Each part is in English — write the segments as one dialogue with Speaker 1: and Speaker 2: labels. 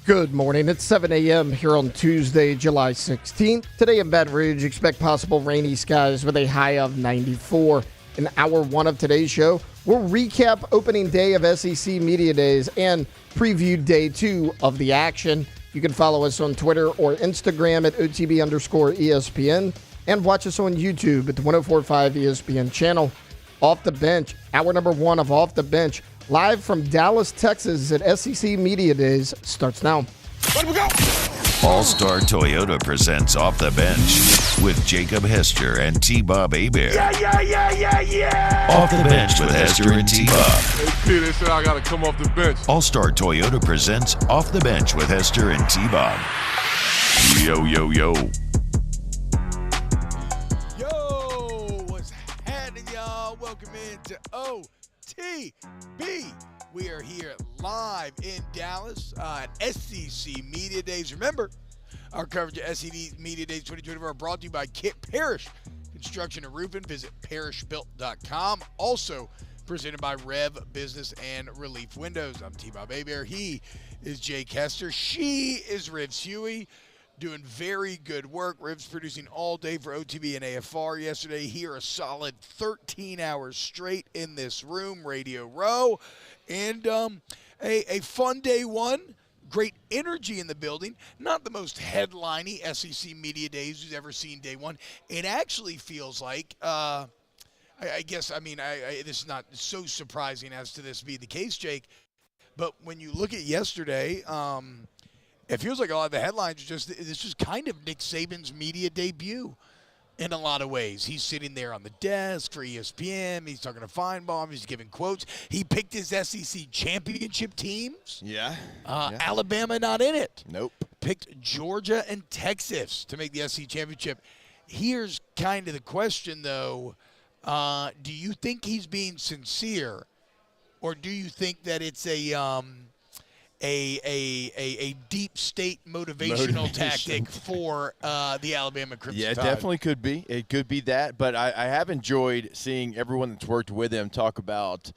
Speaker 1: Good morning. It's 7 a.m. here on Tuesday, July 16th. Today in Baton Rouge, expect possible rainy skies with a high of 94. In hour one of today's show, we'll recap opening day of SEC Media Days and preview day two of the action. You can follow us on Twitter or Instagram at OTB_ESPN and watch us on YouTube at the 1045 ESPN channel. Off the Bench, hour number one of Off the Bench, live from Dallas, Texas at SEC Media Days starts now.
Speaker 2: Let we go.
Speaker 3: All-Star Toyota presents Off the Bench with Jacob Hester and T-Bob Hebert.
Speaker 2: Yeah.
Speaker 3: Off the Bench with Hester and T-Bob.
Speaker 2: Hey, they said I got to come off the bench.
Speaker 3: All-Star Toyota presents Off the Bench with Hester and T-Bob. Yo.
Speaker 4: Yo, what's happening, y'all? Welcome into OTB. We are here live in Dallas at SEC Media Days. Remember, our coverage of SEC Media Days 2024 brought to you by Kit Parrish Construction and Roofing. Visit parrishbuilt.com. Also presented by Rev Business and Relief Windows. I'm T-Bob Hebert. He is Jake Hester. She is Rivs Huey. Doing very good work. Rivs producing all day for OTB and AFR yesterday. Here a solid 13 hours straight in this room, Radio Row. And a fun day one. Great energy in the building. Not the most headliney SEC Media Days you've ever seen day one. It actually feels like, this is not so surprising as to this be the case, Jake. But when you look at yesterday, it feels like a lot of the headlines are this is kind of Nick Saban's media debut in a lot of ways. He's sitting there on the desk for ESPN. He's talking to Feinbaum. He's giving quotes. He picked his SEC championship teams.
Speaker 5: Yeah.
Speaker 4: Alabama not in it.
Speaker 5: Nope.
Speaker 4: Picked Georgia and Texas to make the SEC championship. Here's kind of the question, though. Do you think he's being sincere, or do you think that it's a deep state motivational tactic for the Alabama Crimson
Speaker 5: Yeah, it
Speaker 4: Tide?
Speaker 5: definitely could be. It could be that. But I have enjoyed seeing everyone that's worked with him talk about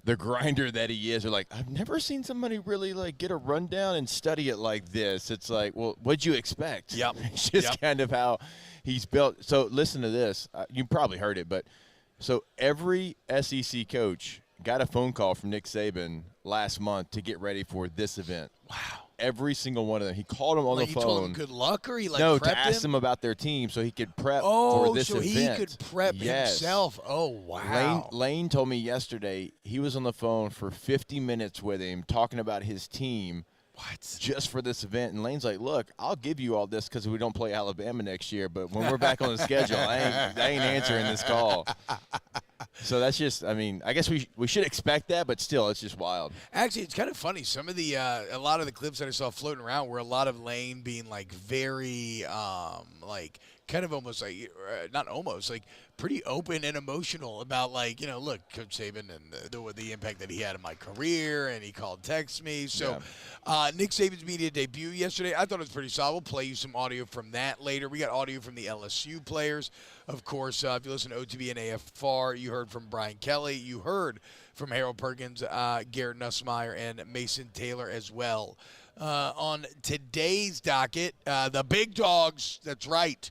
Speaker 5: the grinder that he is. They're like, I've never seen somebody really get a rundown and study it like this. It's like, well, what'd you expect?
Speaker 4: Yep.
Speaker 5: It's just kind of how he's built. So listen to this. You probably heard it, but so every SEC coach got a phone call from Nick Saban last month to get ready for this event.
Speaker 4: Wow.
Speaker 5: Every single one of them. He called him on the phone.
Speaker 4: He told him good luck, or he
Speaker 5: No,
Speaker 4: prepped
Speaker 5: to ask
Speaker 4: him?
Speaker 5: them about their team so he could prep for this event.
Speaker 4: Oh, so he could prep himself. Oh, wow.
Speaker 5: Lane told me yesterday he was on the phone for 50 minutes with him talking about his team.
Speaker 4: What?
Speaker 5: Just for this event. And Lane's like, look, I'll give you all this because we don't play Alabama next year. But when we're back on the schedule, I ain't answering this call. So that's just, I guess we should expect that, but still, it's just wild.
Speaker 4: Actually, it's kind of funny. Some of the, a lot of the clips that I saw floating around were a lot of Lane being very, kind of almost not almost, pretty open and emotional about look, Coach Sabin and the impact that he had on my career, and he called, text me. So Nick Saban's media debut yesterday, I thought it was pretty solid. We'll play you some audio from that later. We got audio from the LSU players. Of course, if you listen to OTB and AFR, you heard from Brian Kelly. You heard from Harold Perkins, Garrett Nussmeier, and Mason Taylor as well. On today's docket, the big dogs, that's right,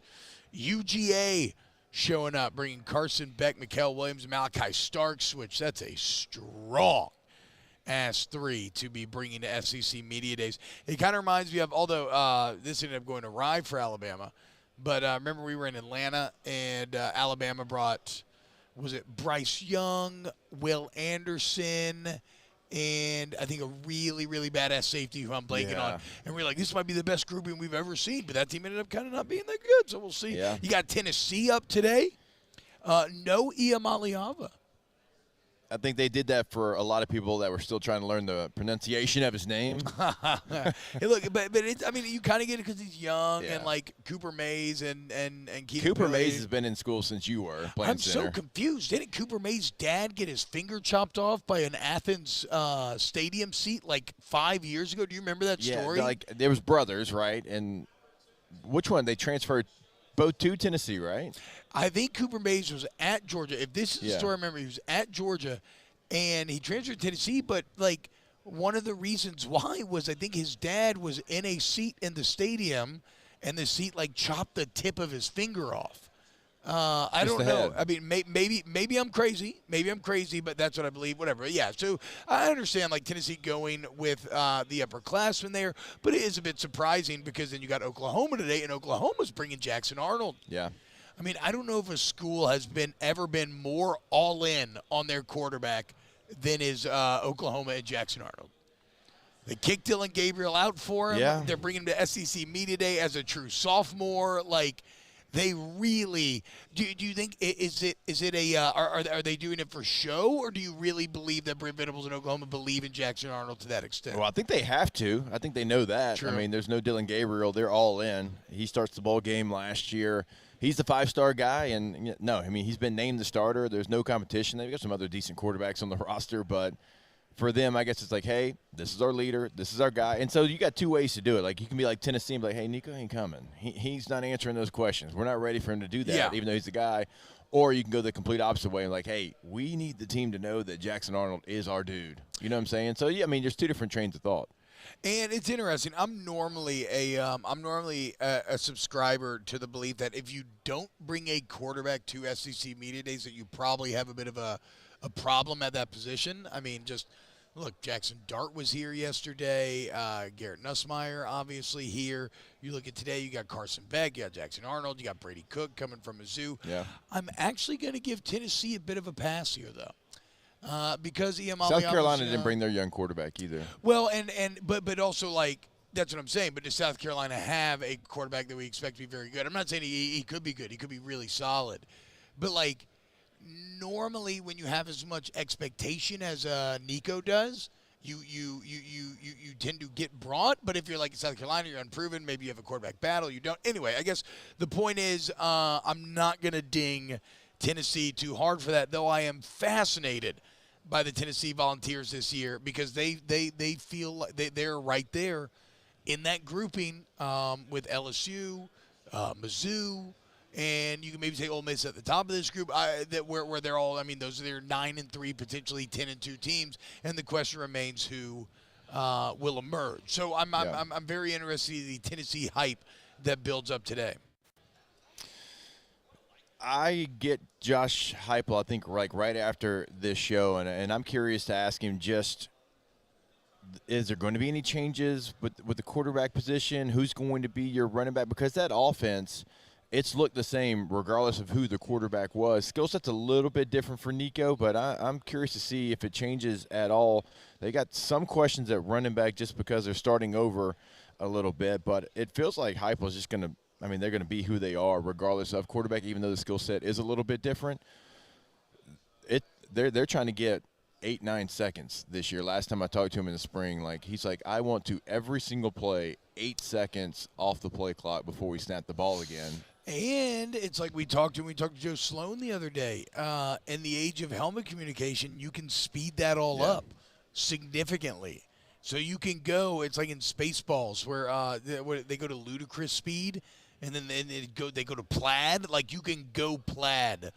Speaker 4: UGA showing up, bringing Carson Beck, Mikael Williams, Malachi Starks, which that's a strong ass three to be bringing to SEC Media Days. It kind of reminds me of, although this ended up going awry for Alabama, but remember we were in Atlanta and Alabama brought, was it Bryce Young, Will Anderson, and I think a really, really badass safety who I'm blanking on. And we're like, this might be the best grouping we've ever seen, but that team ended up kind of not being that good, so we'll see.
Speaker 5: Yeah.
Speaker 4: You got Tennessee up today. No Iamaleava.
Speaker 5: I think they did that for a lot of people that were still trying to learn the pronunciation of his name.
Speaker 4: Hey, look, but it's, you kind of get it because he's young and Cooper Mays and Keith
Speaker 5: Cooper
Speaker 4: Billy.
Speaker 5: Mays has been in school since you were playing center.
Speaker 4: So confused. Didn't Cooper Mays' dad get his finger chopped off by an Athens stadium seat 5 years ago? Do you remember that story?
Speaker 5: Yeah, there was brothers, right? And which one? They transferred both to Tennessee, right?
Speaker 4: I think Cooper Mays was at Georgia. If this is the story I remember, he was at Georgia, and he transferred to Tennessee, but, one of the reasons why was I think his dad was in a seat in the stadium, and the seat like chopped the tip of his finger off. I don't know. I mean, maybe I'm crazy. Maybe I'm crazy, but that's what I believe. Whatever. Yeah. So I understand like Tennessee going with the upperclassmen there, but it is a bit surprising because then you got Oklahoma today, and Oklahoma's bringing Jackson Arnold.
Speaker 5: Yeah.
Speaker 4: I mean, I don't know if a school has ever been more all in on their quarterback than is Oklahoma and Jackson Arnold. They kicked Dylan Gabriel out for him.
Speaker 5: Yeah.
Speaker 4: They're bringing him to SEC Media Day as a true sophomore. Like. They really do you think is it a are they doing it for show, or do you really believe that Brent Venables in Oklahoma believe in Jackson Arnold to that extent?
Speaker 5: Well, I think they have to. I think they know that.
Speaker 4: True.
Speaker 5: I mean, there's no Dylan Gabriel. They're all in. He starts the ball game last year. He's the 5-star guy, and no, I mean he's been named the starter. There's no competition. They've got some other decent quarterbacks on the roster, but for them, I guess it's like, hey, this is our leader, this is our guy. And so you got two ways to do it. Like you can be like Tennessee and be like, hey, Nico ain't coming. He's not answering those questions. We're not ready for him to do that, even though he's the guy. Or you can go the complete opposite way and like, hey, we need the team to know that Jackson Arnold is our dude. You know what I'm saying? So, yeah, I mean, there's two different trains of thought.
Speaker 4: And it's interesting. I'm normally a subscriber to the belief that if you don't bring a quarterback to SEC Media Days, that you probably have a bit of a problem at that position. I mean, just look, Jackson Dart was here yesterday. Garrett Nussmeier, obviously, here. You look at today, you got Carson Beck, you got Jackson Arnold, you got Brady Cook coming from Mizzou.
Speaker 5: Yeah.
Speaker 4: I'm actually going to give Tennessee a bit of a pass here, though, because
Speaker 5: South Carolina didn't bring their young quarterback either.
Speaker 4: Well, but also, like, that's what I'm saying. But does South Carolina have a quarterback that we expect to be very good? I'm not saying he could be good. He could be really solid. But, like, normally when you have as much expectation as Nico does, you tend to get brought. But if you're like South Carolina, you're unproven. Maybe you have a quarterback battle. You don't. Anyway, I guess the point is I'm not going to ding Tennessee too hard for that, though I am fascinated by the Tennessee Volunteers this year because they feel like they're right there in that grouping with LSU, Mizzou. And you can maybe say Ole Miss at the top of this group, where they're all. I mean, those are their 9-3, potentially 10-2 teams, and the question remains who will emerge. So I'm very interested in the Tennessee hype that builds up today.
Speaker 5: I get Josh Heupel, I think, like right after this show, and I'm curious to ask him just. Is there going to be any changes with the quarterback position? Who's going to be your running back? Because that offense. It's looked the same regardless of who the quarterback was. Skill set's a little bit different for Nico, but I'm curious to see if it changes at all. They got some questions at running back just because they're starting over a little bit, but it feels like Heupel's just going to – I mean, they're going to be who they are regardless of quarterback, even though the skill set is a little bit different. They're trying to get 8-9 seconds this year. Last time I talked to him in the spring, like he's like, I want to every single play 8 seconds off the play clock before we snap the ball again.
Speaker 4: And it's like we talked to Joe Sloan the other day. In the age of helmet communication, you can speed that all up significantly. So you can go. It's like in Spaceballs where they go to ludicrous speed, and then they go to plaid. Like you can go plaid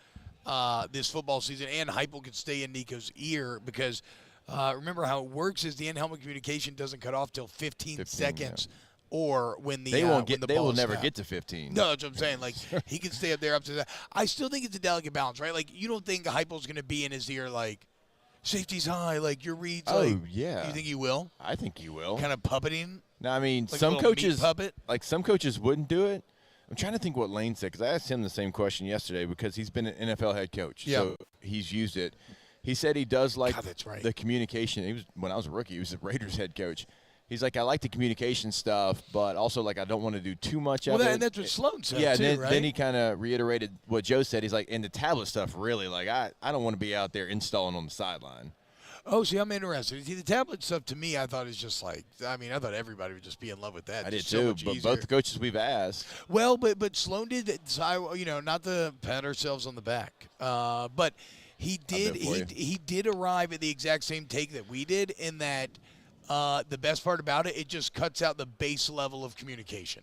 Speaker 4: this football season, and Heupel could stay in Nico's ear because remember how it works is the end helmet communication doesn't cut off till 15 seconds. Yeah. Or when
Speaker 5: they will never get to 15.
Speaker 4: No, that's what I'm saying. Like he can stay up there up to that. I still think it's a delicate balance, right? Like you don't think Heupel's going to be in his ear like safety's high, like your reads.
Speaker 5: Oh
Speaker 4: like,
Speaker 5: yeah.
Speaker 4: You think he will?
Speaker 5: I think he will.
Speaker 4: Kind of puppeting.
Speaker 5: No, I mean
Speaker 4: like
Speaker 5: some coaches
Speaker 4: puppet.
Speaker 5: Like some coaches wouldn't do it. I'm trying to think what Lane said because I asked him the same question yesterday because he's been an NFL head coach, so he's used it. He said he does like the communication. When I was a rookie, he was the Raiders head coach. He's like, I like the communication stuff, but also, like, I don't want to do too much of it.
Speaker 4: And that's what Sloan said,
Speaker 5: then he kind of reiterated what Joe said. He's like, and the tablet stuff, really, like, I don't want to be out there installing on the sideline.
Speaker 4: Oh, see, I'm interested. See, the tablet stuff, to me, I thought is just like, I mean, I thought everybody would just be in love with that.
Speaker 5: I did too, but both the coaches we've asked.
Speaker 4: Well, but Sloan did, not to pat ourselves on the back, but he did arrive at the exact same take that we did in that, the best part about it, it just cuts out the base level of communication.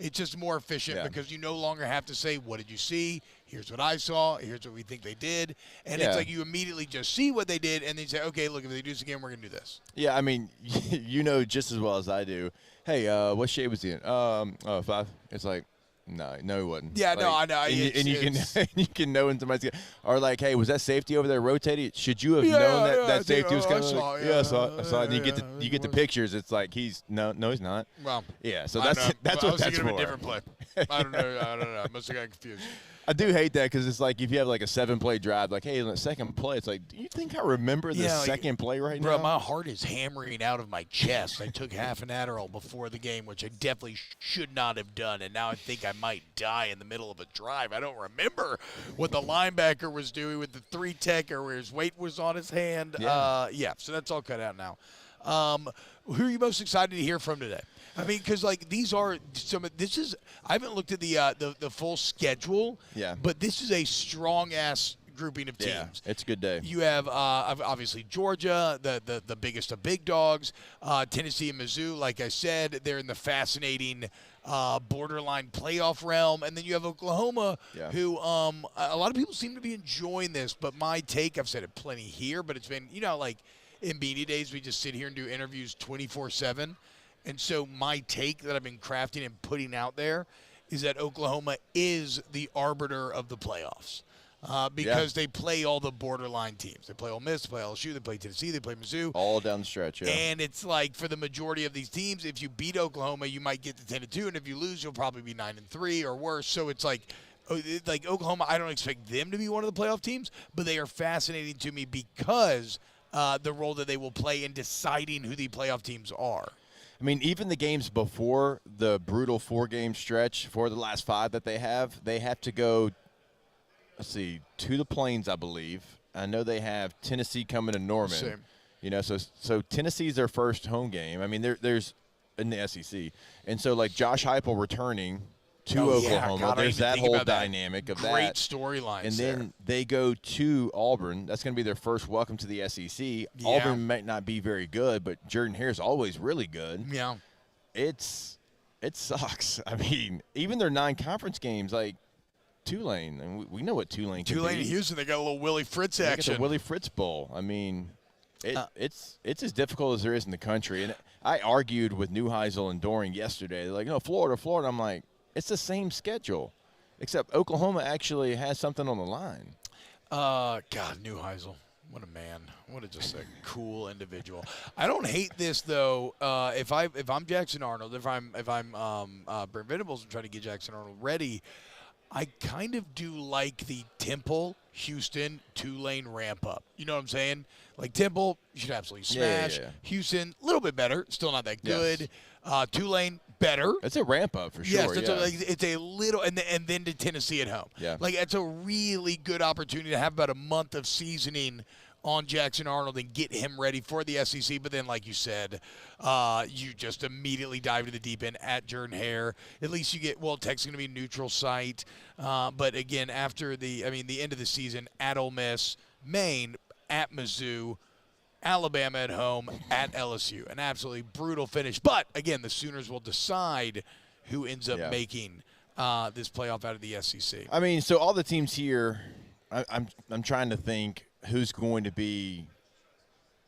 Speaker 4: It's just more efficient because you no longer have to say, what did you see? Here's what I saw. Here's what we think they did. And it's like you immediately just see what they did, and then you say, okay, look, if they do this again, we're going to do this.
Speaker 5: Yeah, I mean, you know just as well as I do. Hey, what shade was he in? 5. It's like, no, he wasn't.
Speaker 4: Yeah,
Speaker 5: like,
Speaker 4: no, I know.
Speaker 5: And you can know when somebody's or like, hey, was that safety over there rotating? Should you have known that safety was coming? I saw it. And you get the pictures. It's like he's no, he's not.
Speaker 4: Well,
Speaker 5: yeah. So that's what that's for.
Speaker 4: I was thinking of a different play. I don't know. I must have got confused.
Speaker 5: I do hate that because it's like if you have like a 7-play drive, like, hey, in the second play, it's like, do you think I remember the second play right now?
Speaker 4: Bro, my heart is hammering out of my chest. I took half an Adderall before the game, which I definitely should not have done, and now I think I might die in the middle of a drive. I don't remember what the linebacker was doing with the 3-tech or where his weight was on his hand. So that's all cut out now. Who are you most excited to hear from today? I mean, because like these are some. This is. I haven't looked at the full schedule.
Speaker 5: Yeah.
Speaker 4: But this is a strong ass grouping of teams.
Speaker 5: Yeah, it's a good day.
Speaker 4: You have obviously Georgia, the biggest of big dogs. Tennessee and Mizzou, like I said, they're in the fascinating borderline playoff realm, and then you have Oklahoma, who a lot of people seem to be enjoying this. But my take, I've said it plenty here, but it's been like in Beanie Days, we just sit here and do interviews 24/7. And so my take that I've been crafting and putting out there is that Oklahoma is the arbiter of the playoffs because they play all the borderline teams. They play Ole Miss, they play LSU, they play Tennessee, they play Mizzou.
Speaker 5: All down the stretch,
Speaker 4: And it's like for the majority of these teams, if you beat Oklahoma, you might get to 10-2, and if you lose, you'll probably be 9-3 or worse. So it's like Oklahoma, I don't expect them to be one of the playoff teams, but they are fascinating to me because the role that they will play in deciding who the playoff teams are.
Speaker 5: I mean, even the games before the brutal 4-game stretch for the last 5 that they have to go, to the Plains, I believe. I know they have Tennessee coming to Norman.
Speaker 4: Same.
Speaker 5: So Tennessee's their first home game. I mean, there's in the SEC. And so, like, Josh Heupel returning to Oklahoma.
Speaker 4: God,
Speaker 5: there's that whole dynamic of that.
Speaker 4: Great storylines.
Speaker 5: And then they go to Auburn. That's going to be their first welcome to the SEC. Yeah. Auburn might not be very good, but Jordan Hare's always really good.
Speaker 4: Yeah.
Speaker 5: It sucks. I mean, even their non-conference games, like Tulane, and we know what Tulane can be.
Speaker 4: Tulane and Houston, they got a little Willie Fritz action.
Speaker 5: The Willie Fritz Bowl. I mean, it's as difficult as there is in the country. And I argued with Neuheisel and Doring yesterday. They're like, no, Florida. I'm like, it's the same schedule, except Oklahoma actually has something on the line.
Speaker 4: God, Neuheisel, what a man! What just a cool individual. I don't hate this though. If I'm Jackson Arnold, if I'm Brent Venables and trying to get Jackson Arnold ready, I kind of do like the Temple, Houston, Tulane ramp up. You know what I'm saying? Like Temple, you should absolutely smash.
Speaker 5: Yeah.
Speaker 4: Houston, a little bit better, still not that good. Tulane, better.
Speaker 5: It's a ramp up for sure.
Speaker 4: Yes, it's a little, and then to Tennessee at home.
Speaker 5: Yeah,
Speaker 4: like it's a really good opportunity to have about a month of seasoning on Jackson Arnold and get him ready for the SEC. But then, like you said, you just immediately dive to the deep end at Jordan Hare. At least you get Tech's going to be a neutral site. But again, after the end of the season at Ole Miss, Maine, at Mizzou, Alabama at home, at LSU. An absolutely brutal finish. But, again, the Sooners will decide who ends up making this playoff out of the SEC.
Speaker 5: I mean, so all the teams here, I'm trying to think who's going to be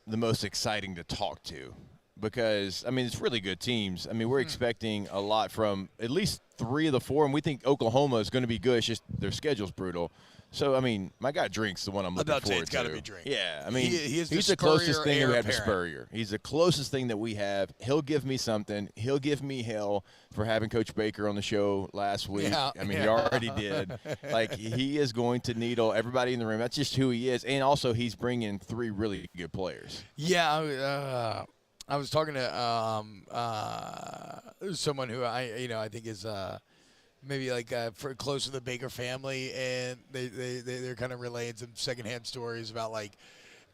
Speaker 5: the most exciting to talk to. Because, I mean, it's really good teams. I mean, we're expecting a lot from at least 3 of the 4, and we think Oklahoma is going to be good. It's just their schedule's brutal. So, I mean, my guy Drink's the one I'm looking forward to.
Speaker 4: It's got to be Drink.
Speaker 5: Yeah, I mean,
Speaker 4: he's
Speaker 5: the closest thing we have to Spurrier. He's the closest thing that we have. He'll give me something. He'll give me hell for having Coach Baker on the show last week.
Speaker 4: Yeah.
Speaker 5: I mean, he already did. Like, he is going to needle everybody in the room. That's just who he is. And also, he's bringing 3 really good players.
Speaker 4: Yeah, I was talking to someone who I think is maybe like for close to the Baker family, and they're kind of relaying some secondhand stories about like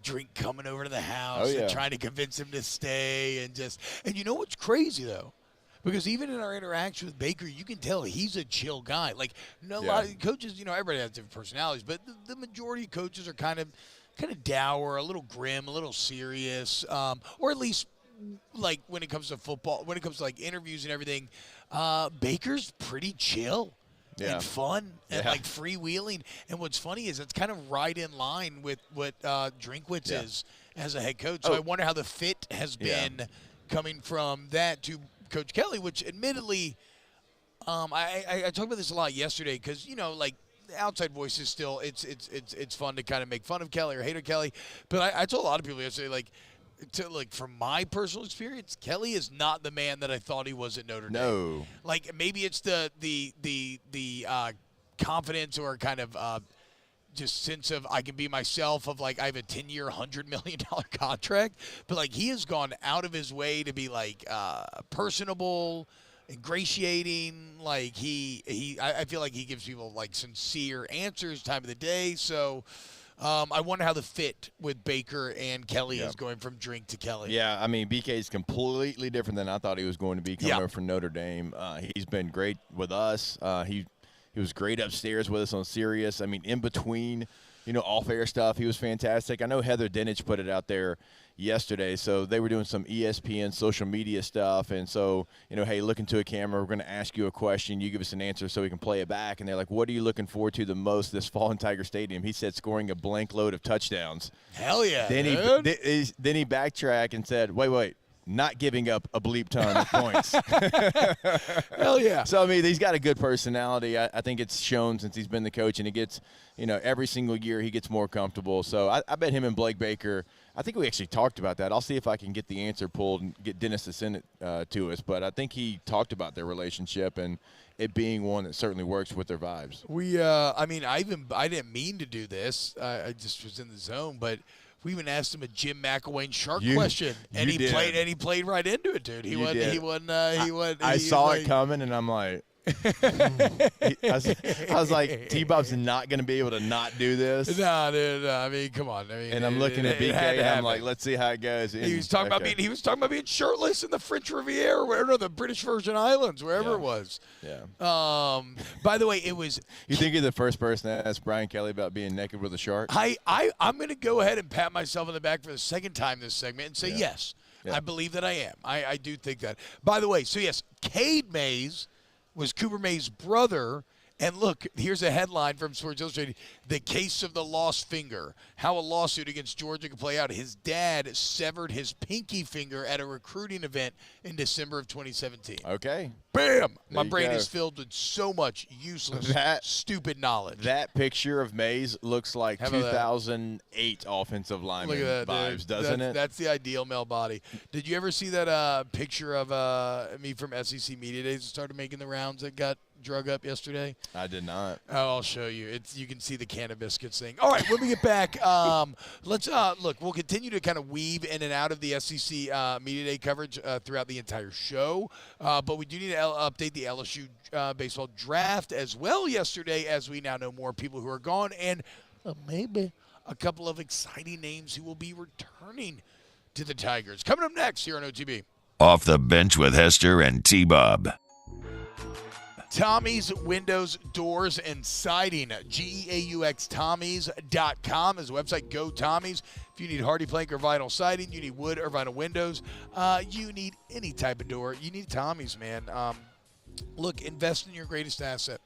Speaker 4: Drink coming over to the house and trying to convince him to stay, and you know what's crazy though, because even in our interaction with Baker, you can tell he's a chill guy. Like a lot of coaches, everybody has different personalities, but the majority of coaches are kind of dour, a little grim, a little serious, or at least like when it comes to football, when it comes to like interviews and everything, Baker's pretty chill. And fun and like freewheeling. And what's funny is it's kind of right in line with what Drinkwitz is as a head coach. So I wonder how the fit has been coming from that to Coach Kelly, which admittedly, I talked about this a lot yesterday because, you know, like the outside voice is still, it's fun to kind of make fun of Kelly or hate Kelly. But I told a lot of people yesterday, like from my personal experience, Kelly is not the man that I thought he was at Notre Dame.
Speaker 5: No.
Speaker 4: Like maybe it's the confidence or kind of just sense of I can be myself of like I have a 10-year, $100 million contract, but like he has gone out of his way to be like personable, ingratiating. Like I feel like he gives people like sincere answers time of the day. So. I wonder how the fit with Baker and Kelly is going from Drink to Kelly.
Speaker 5: Yeah, I mean, BK is completely different than I thought he was going to be coming over from Notre Dame. He's been great with us. He was great upstairs with us on Sirius. I mean, in between, you know, off-air stuff, he was fantastic. I know Heather Dinich put it out there yesterday, so they were doing some ESPN social media stuff, and so, you know, hey, look into a camera, we're going to ask you a question, you give us an answer so we can play it back, and they're like, what are you looking forward to the most this fall in Tiger Stadium? He said scoring a blank load of touchdowns.
Speaker 4: Hell yeah,
Speaker 5: then he backtracked and said, wait, not giving up a bleep ton of points.
Speaker 4: Hell yeah.
Speaker 5: So, I mean, he's got a good personality. I think it's shown since he's been the coach, and he gets, you know, every single year he gets more comfortable. So I bet him and Blake Baker, I think we actually talked about that. I'll see if I can get the answer pulled and get Dennis to send it to us. But I think he talked about their relationship and it being one that certainly works with their vibes.
Speaker 4: I didn't mean to do this. I just was in the zone, but we even asked him a Jim McElwain shark question, and he played right into it, dude.
Speaker 5: I saw it coming, and I'm like, I was like, T-Bob's not going to be able to not do this.
Speaker 4: No, dude. I mean, come on. I mean,
Speaker 5: and I'm looking at BK, and I'm like, let's see how it goes.
Speaker 4: He was talking about being shirtless in the French Riviera, or the British Virgin Islands, wherever it was.
Speaker 5: Yeah.
Speaker 4: By the way, it was.
Speaker 5: You think you're the first person to ask Brian Kelly about being naked with a shark?
Speaker 4: I'm going to go ahead and pat myself on the back for the second time this segment and say yes. Yeah. I believe that I am. I do think that. By the way, so yes, Cade Mays was Cooper Mays' brother. And look, here's a headline from Sports Illustrated. The case of the lost finger. How a lawsuit against Georgia could play out. His dad severed his pinky finger at a recruiting event in December of 2017.
Speaker 5: Okay.
Speaker 4: Bam! My brain is filled with so much useless, stupid knowledge.
Speaker 5: That picture of Mays looks like 2008 offensive lineman vibes, doesn't it?
Speaker 4: That's the ideal male body. Did you ever see that picture of me from SEC Media Days that started making the rounds that got drug up yesterday?
Speaker 5: I did not.
Speaker 4: Oh, I'll show you. You can see the can of biscuits thing. All right, when we get back, let's look. We'll continue to kind of weave in and out of the SEC Media Day coverage throughout the entire show, but we do need to update the LSU baseball draft as well yesterday, as we now know more people who are gone, and maybe a couple of exciting names who will be returning to the Tigers. Coming up next here on OTB.
Speaker 3: Off the Bench with Hester and T-Bob.
Speaker 4: Tommy's Windows, Doors, and Siding. GEAUX Tommy's.com is the website. Go Tommy's. If you need hardy plank or vinyl siding, you need wood or vinyl windows, you need any type of door, you need Tommy's, man. Look, invest in your greatest asset,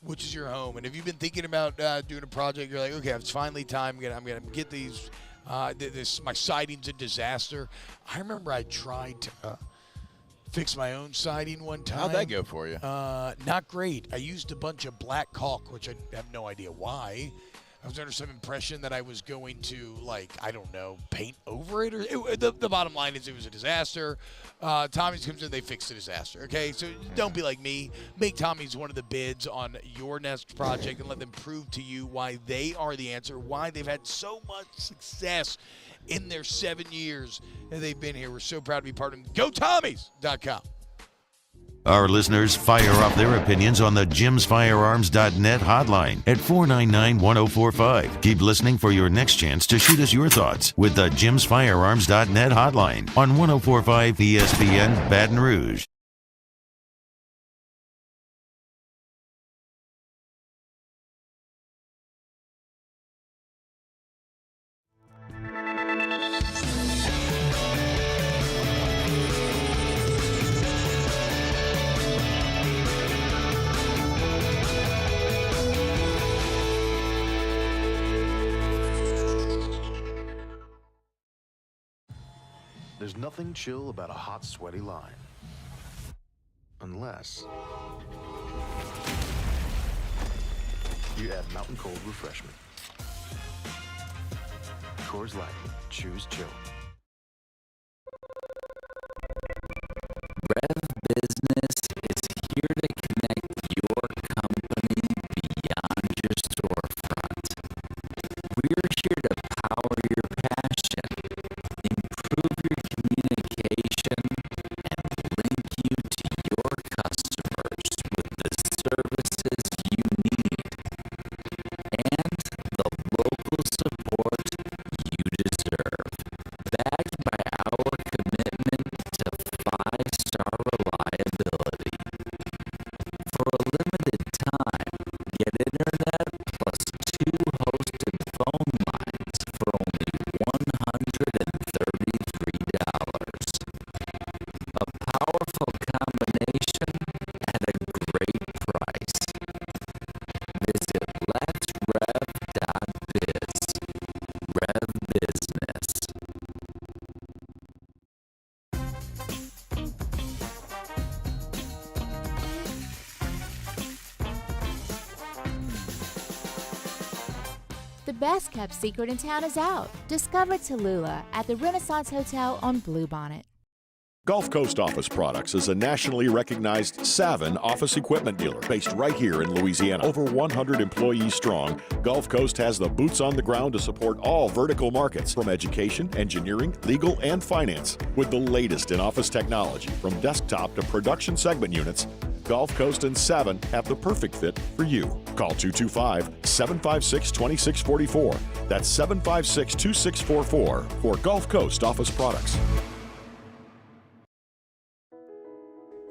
Speaker 4: which is your home. And if you've been thinking about doing a project, you're like, okay, it's finally time. I'm gonna get these. My siding's a disaster. I remember I tried to fix my own siding one time.
Speaker 5: How'd that go for you?
Speaker 4: Not great. I used a bunch of black caulk, which I have no idea why. I was under some impression that I was going to, paint over it. Or the bottom line is it was a disaster. Tommy's comes in, they fix the disaster. Okay, so don't be like me. Make Tommy's one of the bids on your next project and let them prove to you why they are the answer, why they've had so much success in their 7 years that they've been here. We're so proud to be part of them. GoTommys.com.
Speaker 3: Our listeners fire off their opinions on the jimsfirearms.net hotline at 499-1045. Keep listening for your next chance to shoot us your thoughts with the jimsfirearms.net hotline on 1045 ESPN Baton Rouge.
Speaker 6: There's nothing chill about a hot, sweaty line. Unless you add Mountain Cold Refreshment. Coors Light. Choose chill.
Speaker 7: Rev Business is here to connect your company beyond your storefront. We're here to power your passion, improve your communication, and link you to your customers with the services you need and the local support you deserve. Backed by our commitment to 5-star reliability. For a limited time, get internet plus 2 hosted phone lines for only $133. A powerful combination at a great price. Visit letsrev.biz. Rev Business.
Speaker 8: The best kept secret in town is out. Discover Tallulah at the Renaissance Hotel on Bluebonnet.
Speaker 9: Gulf Coast Office Products is a nationally recognized Sabin office equipment dealer based right here in Louisiana. Over 100 employees strong, Gulf Coast has the boots on the ground to support all vertical markets from education, engineering, legal, and finance. With the latest in office technology from desktop to production segment units, Gulf Coast and Sabin have the perfect fit for you. Call 225-756-2644. That's 756-2644 for Gulf Coast Office Products.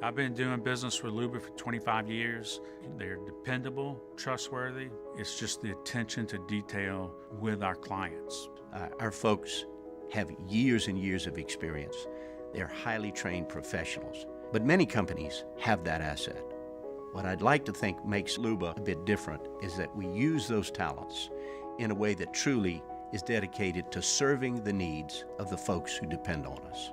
Speaker 10: I've been doing business with Luba for 25 years. They're dependable, trustworthy. It's just the attention to detail with our clients.
Speaker 11: Our folks have years and years of experience. They're highly trained professionals, but many companies have that asset. What I'd like to think makes Luba a bit different is that we use those talents in a way that truly is dedicated to serving the needs of the folks who depend on us.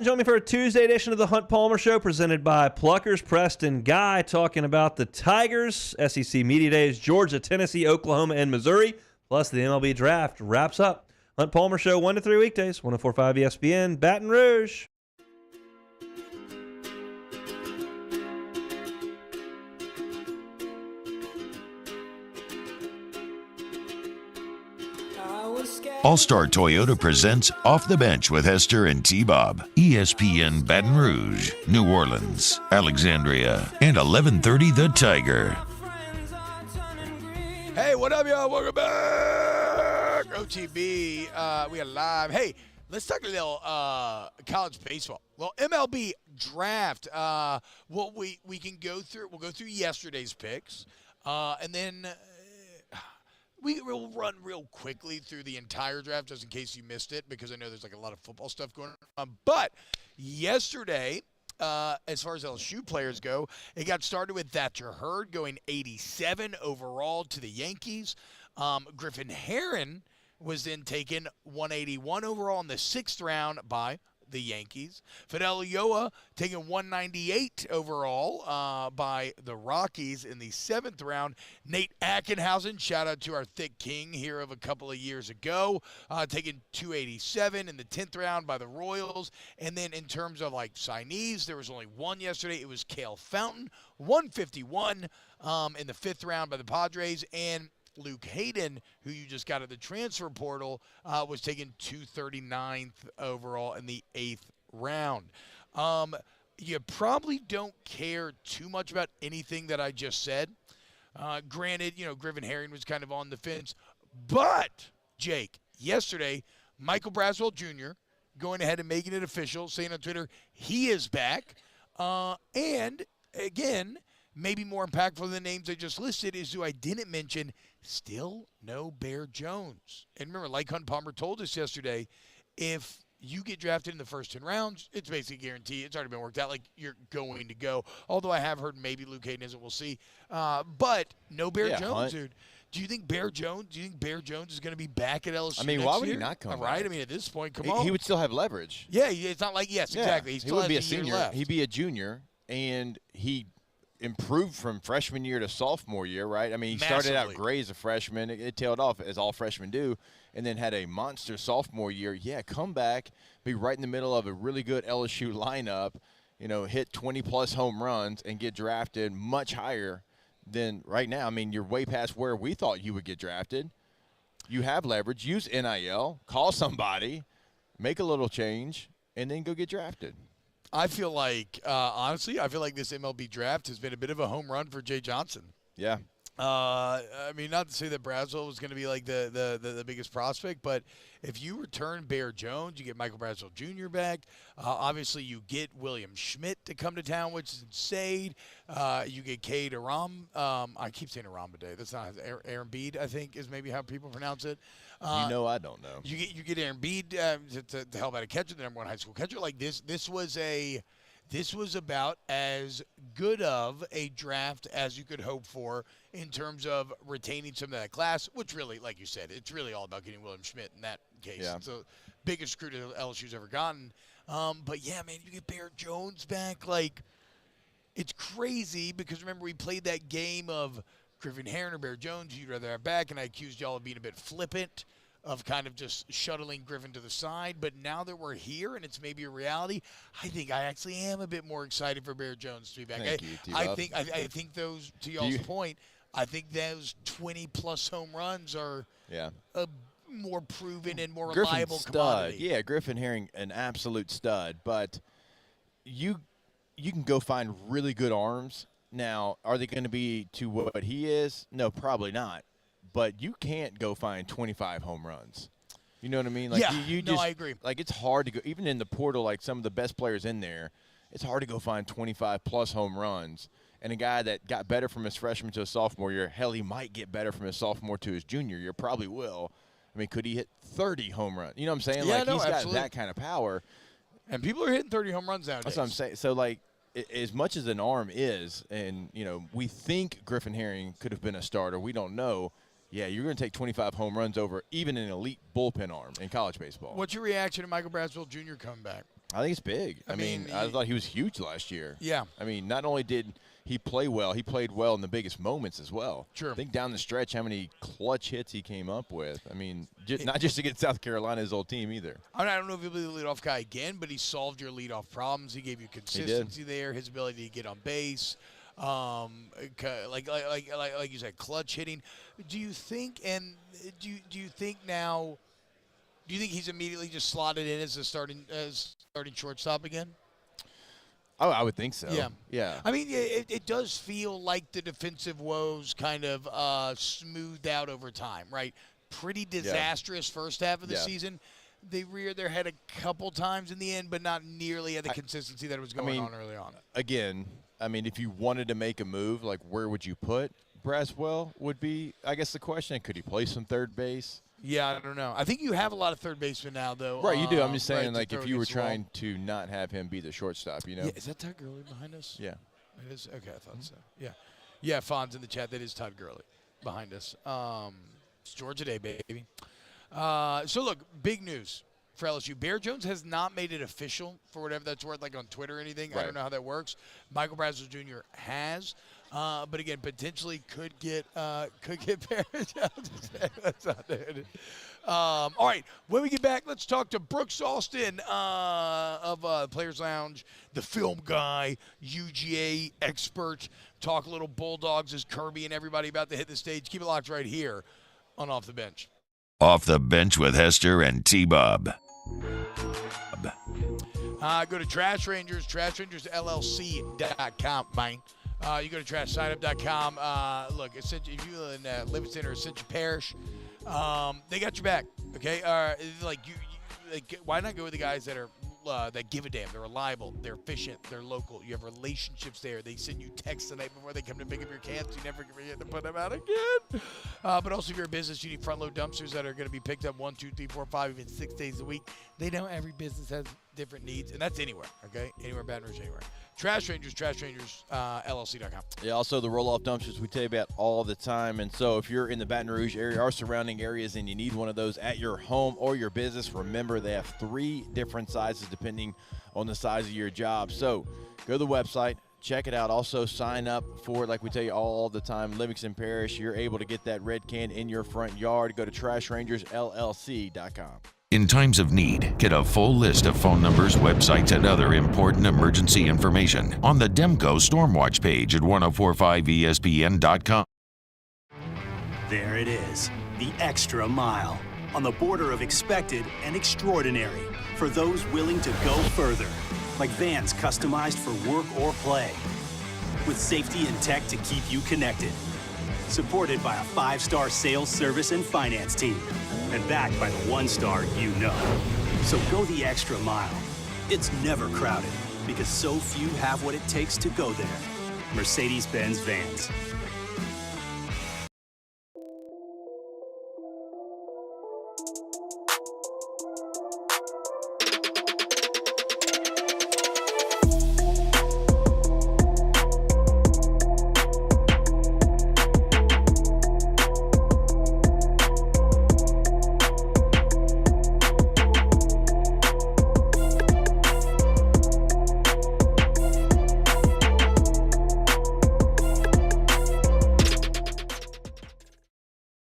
Speaker 12: Join me for a Tuesday edition of the Hunt Palmer Show presented by Pluckers. Preston Guy talking about the Tigers, SEC Media Days, Georgia, Tennessee, Oklahoma, and Missouri, plus the MLB Draft wraps up. Hunt Palmer Show 1 to 3 weekdays, 104.5 ESPN, Baton Rouge.
Speaker 3: All-Star Toyota presents Off the Bench with Hester and T-Bob. ESPN Baton Rouge, New Orleans, Alexandria, and 1130 The Tiger.
Speaker 4: Hey, what up, y'all? Welcome back. OTB, we are live. Hey, let's talk a little college baseball. Well, MLB draft. What we can go through. We'll go through yesterday's picks, and then we will run real quickly through the entire draft just in case you missed it, because I know there's like a lot of football stuff going on. But yesterday, as far as LSU players go, it got started with Thatcher Hurd going 87 overall to the Yankees. Griffin Herron was then taken 181 overall in the 6th round by the Yankees. Fidel Ulloa taken 198 overall by the Rockies in the 7th round. Nate Ackenhausen, shout out to our thick king here of a couple of years ago, taken 287 in the 10th round by the Royals. And then in terms of like signees, there was only one yesterday. It was Cale Fountain, 151 in the 5th round by the Padres. And Luke Hayden, who you just got at the transfer portal, was taken 239th overall in the 8th round. You probably don't care too much about anything that I just said. Granted, Griffin Herring was kind of on the fence. But, Jake, yesterday, Michael Braswell Jr. going ahead and making it official, saying on Twitter he is back. And, again, maybe more impactful than the names I just listed is who I didn't mention, still no Bear Jones. And remember, like Hunt Palmer told us yesterday, if you get drafted in the first 10 rounds, it's basically guaranteed. It's already been worked out. Like, you're going to go. Although I have heard maybe Luke Hayden isn't. We'll see. But no Bear Jones,
Speaker 5: Hunt.
Speaker 4: dude. Do you think Bear Jones is going to be back at LSU?
Speaker 5: I mean, why would he not come
Speaker 4: All
Speaker 5: back?
Speaker 4: right. I mean, at this point, come on.
Speaker 5: He would still have leverage.
Speaker 4: Yeah, it's not like exactly.
Speaker 5: He would be a senior. He'd be a junior, and he improved from freshman year to sophomore year, right? I mean, he started out great as a freshman. It tailed off, as all freshmen do, and then had a monster sophomore year. Yeah, come back, be right in the middle of a really good LSU lineup, hit 20-plus home runs and get drafted much higher than right now. I mean, you're way past where we thought you would get drafted. You have leverage. Use NIL. Call somebody. Make a little change, and then go get drafted.
Speaker 4: I feel like, honestly, this MLB draft has been a bit of a home run for Jay Johnson.
Speaker 5: Yeah.
Speaker 4: I mean, not to say that Braswell was going to be like the biggest prospect, but if you return Bear Jones, you get Michael Braswell Jr. back. Obviously, you get William Schmidt to come to town, which is insane. You get Cade Aram. I keep saying Aram today. That's not Aaron Bede, I think, is maybe how people pronounce it.
Speaker 5: I don't know.
Speaker 4: You get Aaron Bede to help out a catcher, the number one high school catcher. Like this was about as good of a draft as you could hope for in terms of retaining some of that class, which really, like you said, it's really all about getting William Schmidt in that case.
Speaker 5: Yeah.
Speaker 4: It's the biggest recruit LSU's ever gotten. But, yeah, man, you get Bear Jones back. Like, it's crazy because, remember, we played that game of Griffin Herron or Bear Jones. You'd rather have back, and I accused y'all of being a bit flippant, of kind of just shuttling Griffin to the side. But now that we're here and it's maybe a reality, I think I actually am a bit more excited for Bear Jones to be back. I think those, to y'all's point, I think those 20-plus home runs are a more proven and more reliable commodity.
Speaker 5: Yeah, Griffin Herring, an absolute stud. But you can go find really good arms. Now, are they going to be to what he is? No, probably not. But you can't go find 25 home runs. You know what I mean? Like
Speaker 4: I agree.
Speaker 5: Like, it's hard to go, even in the portal, like some of the best players in there, it's hard to go find 25-plus home runs. And a guy that got better from his freshman to his sophomore year, hell, he might get better from his sophomore to his junior year, probably will. I mean, could he hit 30 home runs? You know what I'm saying?
Speaker 4: Yeah,
Speaker 5: like, he's
Speaker 4: absolutely.
Speaker 5: got that kind of power.
Speaker 4: And people are hitting 30 home runs nowadays.
Speaker 5: That's what I'm saying. So, like, as much as an arm is, and, we think Griffin Herring could have been a starter, we don't know. Yeah, you're going to take 25 home runs over even an elite bullpen arm in college baseball.
Speaker 4: What's your reaction to Michael Braswell Jr. coming back?
Speaker 5: I think it's big. I mean, I thought he was huge last year.
Speaker 4: Yeah.
Speaker 5: I mean, not only did he play well, he played well in the biggest moments as well.
Speaker 4: Sure.
Speaker 5: I think down the stretch how many clutch hits he came up with. I mean, not just against South Carolina, his old team either.
Speaker 4: I don't know if he'll be the leadoff guy again, but he solved your leadoff problems. He gave you consistency there, his ability to get on base. Like you said, clutch hitting. Do you think now? Do you think he's immediately just slotted in as a starting shortstop again?
Speaker 5: Oh, I would think so.
Speaker 4: Yeah. I mean, it does feel like the defensive woes kind of smoothed out over time, right? Pretty disastrous first half of the season. They reared their head a couple times in the end, but not nearly at the consistency that was going on early on.
Speaker 5: Again, I mean, if you wanted to make a move, like where would you put Braswell would be, I guess, the question. Could he play some third base?
Speaker 4: Yeah, I don't know. I think you have a lot of third basemen now, though.
Speaker 5: Right, you do. I'm just saying, like, if you were trying to not have him be the shortstop,
Speaker 4: Yeah, is that Todd Gurley behind us?
Speaker 5: Yeah.
Speaker 4: It is? Okay, I thought so. Yeah. Yeah, Fonz in the chat. That is Todd Gurley behind us. It's Georgia Day, baby. So, look, big news for LSU. Bear Jones has not made it official, for whatever that's worth, like on Twitter or anything. Right. I don't know how that works. Michael Braswell Jr. has. But again, potentially could get Bear Jones. That's not it. All right, when we get back, let's talk to Brooks Austin of Players Lounge, the film guy, UGA expert. Talk a little Bulldogs as Kirby and everybody about to hit the stage. Keep it locked right here on Off the Bench.
Speaker 3: Off the Bench with Hester and T-Bob.
Speaker 4: Go to Trash Rangers, TrashRangersLLC.com, man. You go to TrashSignup.com. Look, if you live in Livingston or Ascension Parish, they got your back. Okay, why not go with the guys that are that give a damn? They're reliable, they're efficient, they're local. You have relationships there. They send you texts the night before they come to pick up your cans. You never forget to put them out again. But also, if you're a business, you need front load dumpsters that are going to be picked up 1, 2, 3, 4, 5, even 6 days a week. They know every business has different needs, and that's anywhere, okay? Anywhere, Baton Rouge, anywhere. Trash Rangers, LLC.com.
Speaker 5: Yeah, also the roll-off dumpsters we tell you about all the time. And so if you're in the Baton Rouge area or surrounding areas and you need one of those at your home or your business, remember they have 3 different sizes depending on the size of your job. So go to the website, check it out. Also sign up for it like we tell you all the time. Livingston Parish, you're able to get that red can in your front yard. Go to trashrangersllc.com.
Speaker 3: In times of need, get a full list of phone numbers, websites, and other important emergency information on the Demco Stormwatch page at 1045ESPN.com.
Speaker 13: There it is, the extra mile, on the border of expected and extraordinary, for those willing to go further, like vans customized for work or play, with safety and tech to keep you connected. Supported by a 5-star sales, service, and finance team, and backed by the 1-star you know. So go the extra mile. It's never crowded, because so few have what it takes to go there. Mercedes-Benz Vans.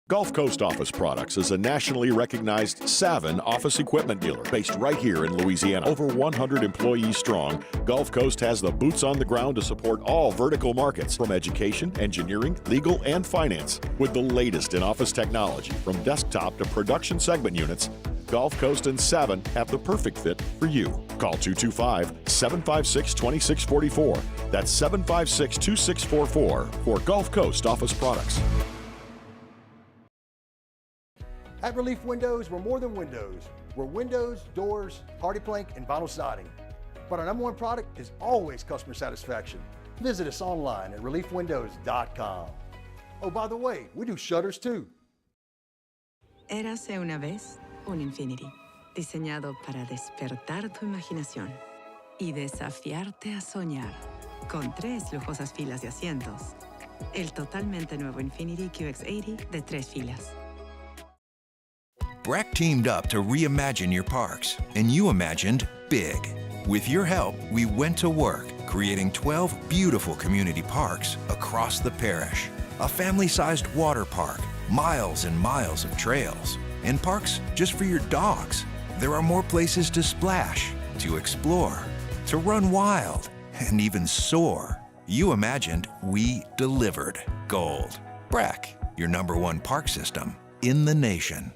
Speaker 9: Gulf Coast Office Products is a nationally recognized Sabin office equipment dealer based right here in Louisiana. Over 100 employees strong, Gulf Coast has the boots on the ground to support all vertical markets, from education, engineering, legal, and finance. With the latest in office technology, from desktop to production segment units, Gulf Coast and Sabin have the perfect fit for you. Call 225-756-2644. That's 756-2644 for Gulf Coast Office Products.
Speaker 14: At Relief Windows, we're more than windows. We're windows, doors, hardy plank, and vinyl siding. But our #1 product is always customer satisfaction. Visit us online at reliefwindows.com. Oh, by the way, we do shutters too.
Speaker 15: Érase una vez un Infinity, diseñado para despertar tu imaginación y desafiarte a soñar, con 3 lujosas filas de asientos. El totalmente nuevo Infinity QX80 de 3 filas.
Speaker 16: Breck teamed up to reimagine your parks, and you imagined big. With your help, we went to work, creating 12 beautiful community parks across the parish. A family-sized water park, miles and miles of trails, and parks just for your dogs. There are more places to splash, to explore, to run wild, and even soar. You imagined, we delivered. Gold. Breck, your #1 park system in the nation.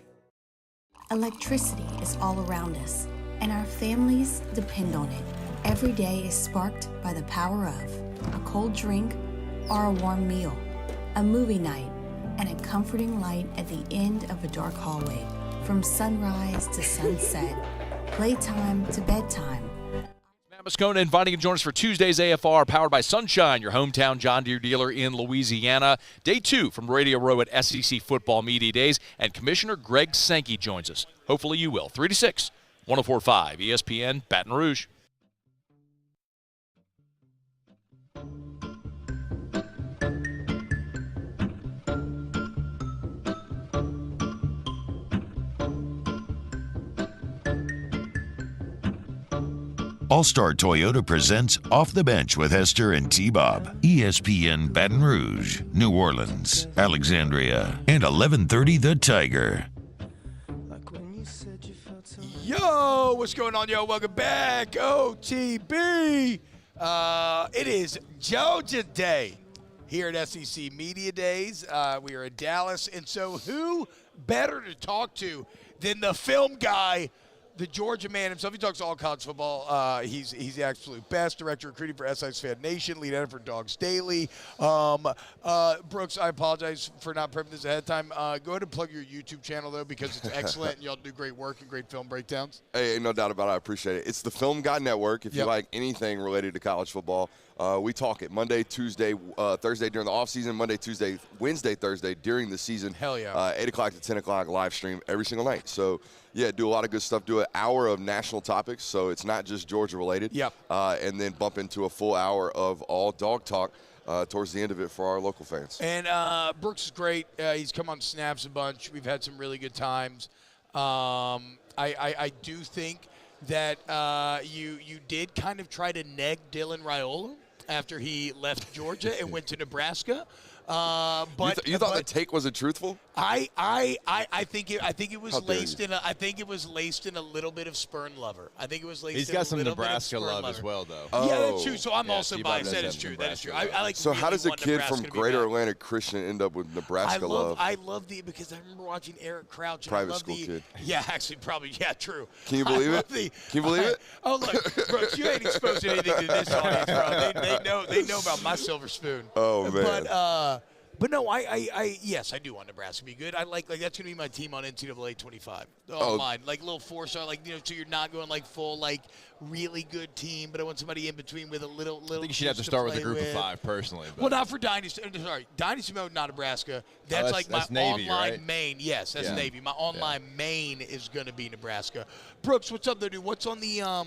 Speaker 17: Electricity is all around us, and our families depend on it. Every day is sparked by the power of a cold drink or a warm meal, a movie night, and a comforting light at the end of a dark hallway. From sunrise to sunset, playtime to bedtime.
Speaker 18: Moscona inviting you to join us for Tuesday's AFR, powered by Sunshine, your hometown John Deere dealer in Louisiana. Day 2 from Radio Row at SEC Football Media Days, and Commissioner Greg Sankey joins us. Hopefully you will. 3 to 6, 104.5 ESPN, Baton Rouge.
Speaker 3: All-Star Toyota presents Off the Bench with Hester and T-Bob. ESPN Baton Rouge, New Orleans, Alexandria, and 1130 The Tiger.
Speaker 4: Yo, what's going on, yo? Welcome back, OTB. It is Georgia Day here at SEC Media Days. We are in Dallas, and so who better to talk to than the film guy, the Georgia man himself. He talks all college football. He's the absolute best. Director of recruiting for SI's Fan Nation, lead editor for Dogs Daily. Brooks, I apologize for not prepping this ahead of time. Go ahead and plug your YouTube channel, though, because it's excellent, and y'all do great work and great film breakdowns.
Speaker 19: Hey, no doubt about it. I appreciate it. It's the Film Guy Network. If you like anything related to college football, We talk it Monday, Tuesday, Thursday during the offseason, Monday, Tuesday, Wednesday, Thursday during the season.
Speaker 4: Hell yeah.
Speaker 19: 8 o'clock to 10 o'clock live stream every single night. So, yeah, do a lot of good stuff. Do an hour of national topics, so it's not just Georgia related.
Speaker 4: Yep.
Speaker 19: And then bump into a full hour of all dog talk towards the end of it for our local fans.
Speaker 4: And Brooks is great. He's come on snaps a bunch. We've had some really good times. I do think that you did kind of try to neg Dylan Raiola after he left Georgia and went to Nebraska. But
Speaker 19: you thought the take wasn't truthful?
Speaker 4: I think it was laced in a little bit of Spurn lover. I think it was laced.
Speaker 5: He's
Speaker 4: in
Speaker 5: got
Speaker 4: a
Speaker 5: some
Speaker 4: little
Speaker 5: Nebraska
Speaker 4: bit of Spurn
Speaker 5: love
Speaker 4: lover
Speaker 5: as well, though.
Speaker 4: Yeah, that's true. So I'm also biased. That is true. That is true. I like.
Speaker 19: So
Speaker 4: really
Speaker 19: how does a
Speaker 4: want
Speaker 19: kid
Speaker 4: Nebraska
Speaker 19: from
Speaker 4: to be
Speaker 19: Greater
Speaker 4: bad.
Speaker 19: Atlanta Christian end up with Nebraska love?
Speaker 4: I love because I remember watching Eric Crouch. And
Speaker 19: Private
Speaker 4: I love
Speaker 19: school kid.
Speaker 4: Yeah, actually, probably. Yeah, true.
Speaker 19: Can you believe it? Can you believe it?
Speaker 4: Oh look, Brooks, you ain't exposed anything to this audience, bro. They know about my silver spoon.
Speaker 19: Oh man.
Speaker 4: But no, yes, I do want Nebraska to be good. I like that's gonna be my team on NCAA 25 online, like little 4-star, so you're not going like full really good team, but I want somebody in between with a little.
Speaker 5: I think you should have to start with a group of 5 personally. But.
Speaker 4: Well, not for Dynasty. Sorry, Dynasty mode, not Nebraska. That's my
Speaker 5: Navy,
Speaker 4: online
Speaker 5: right?
Speaker 4: main. Yes, that's Navy. My online main is gonna be Nebraska. Brooks, what's up there, dude? What's on the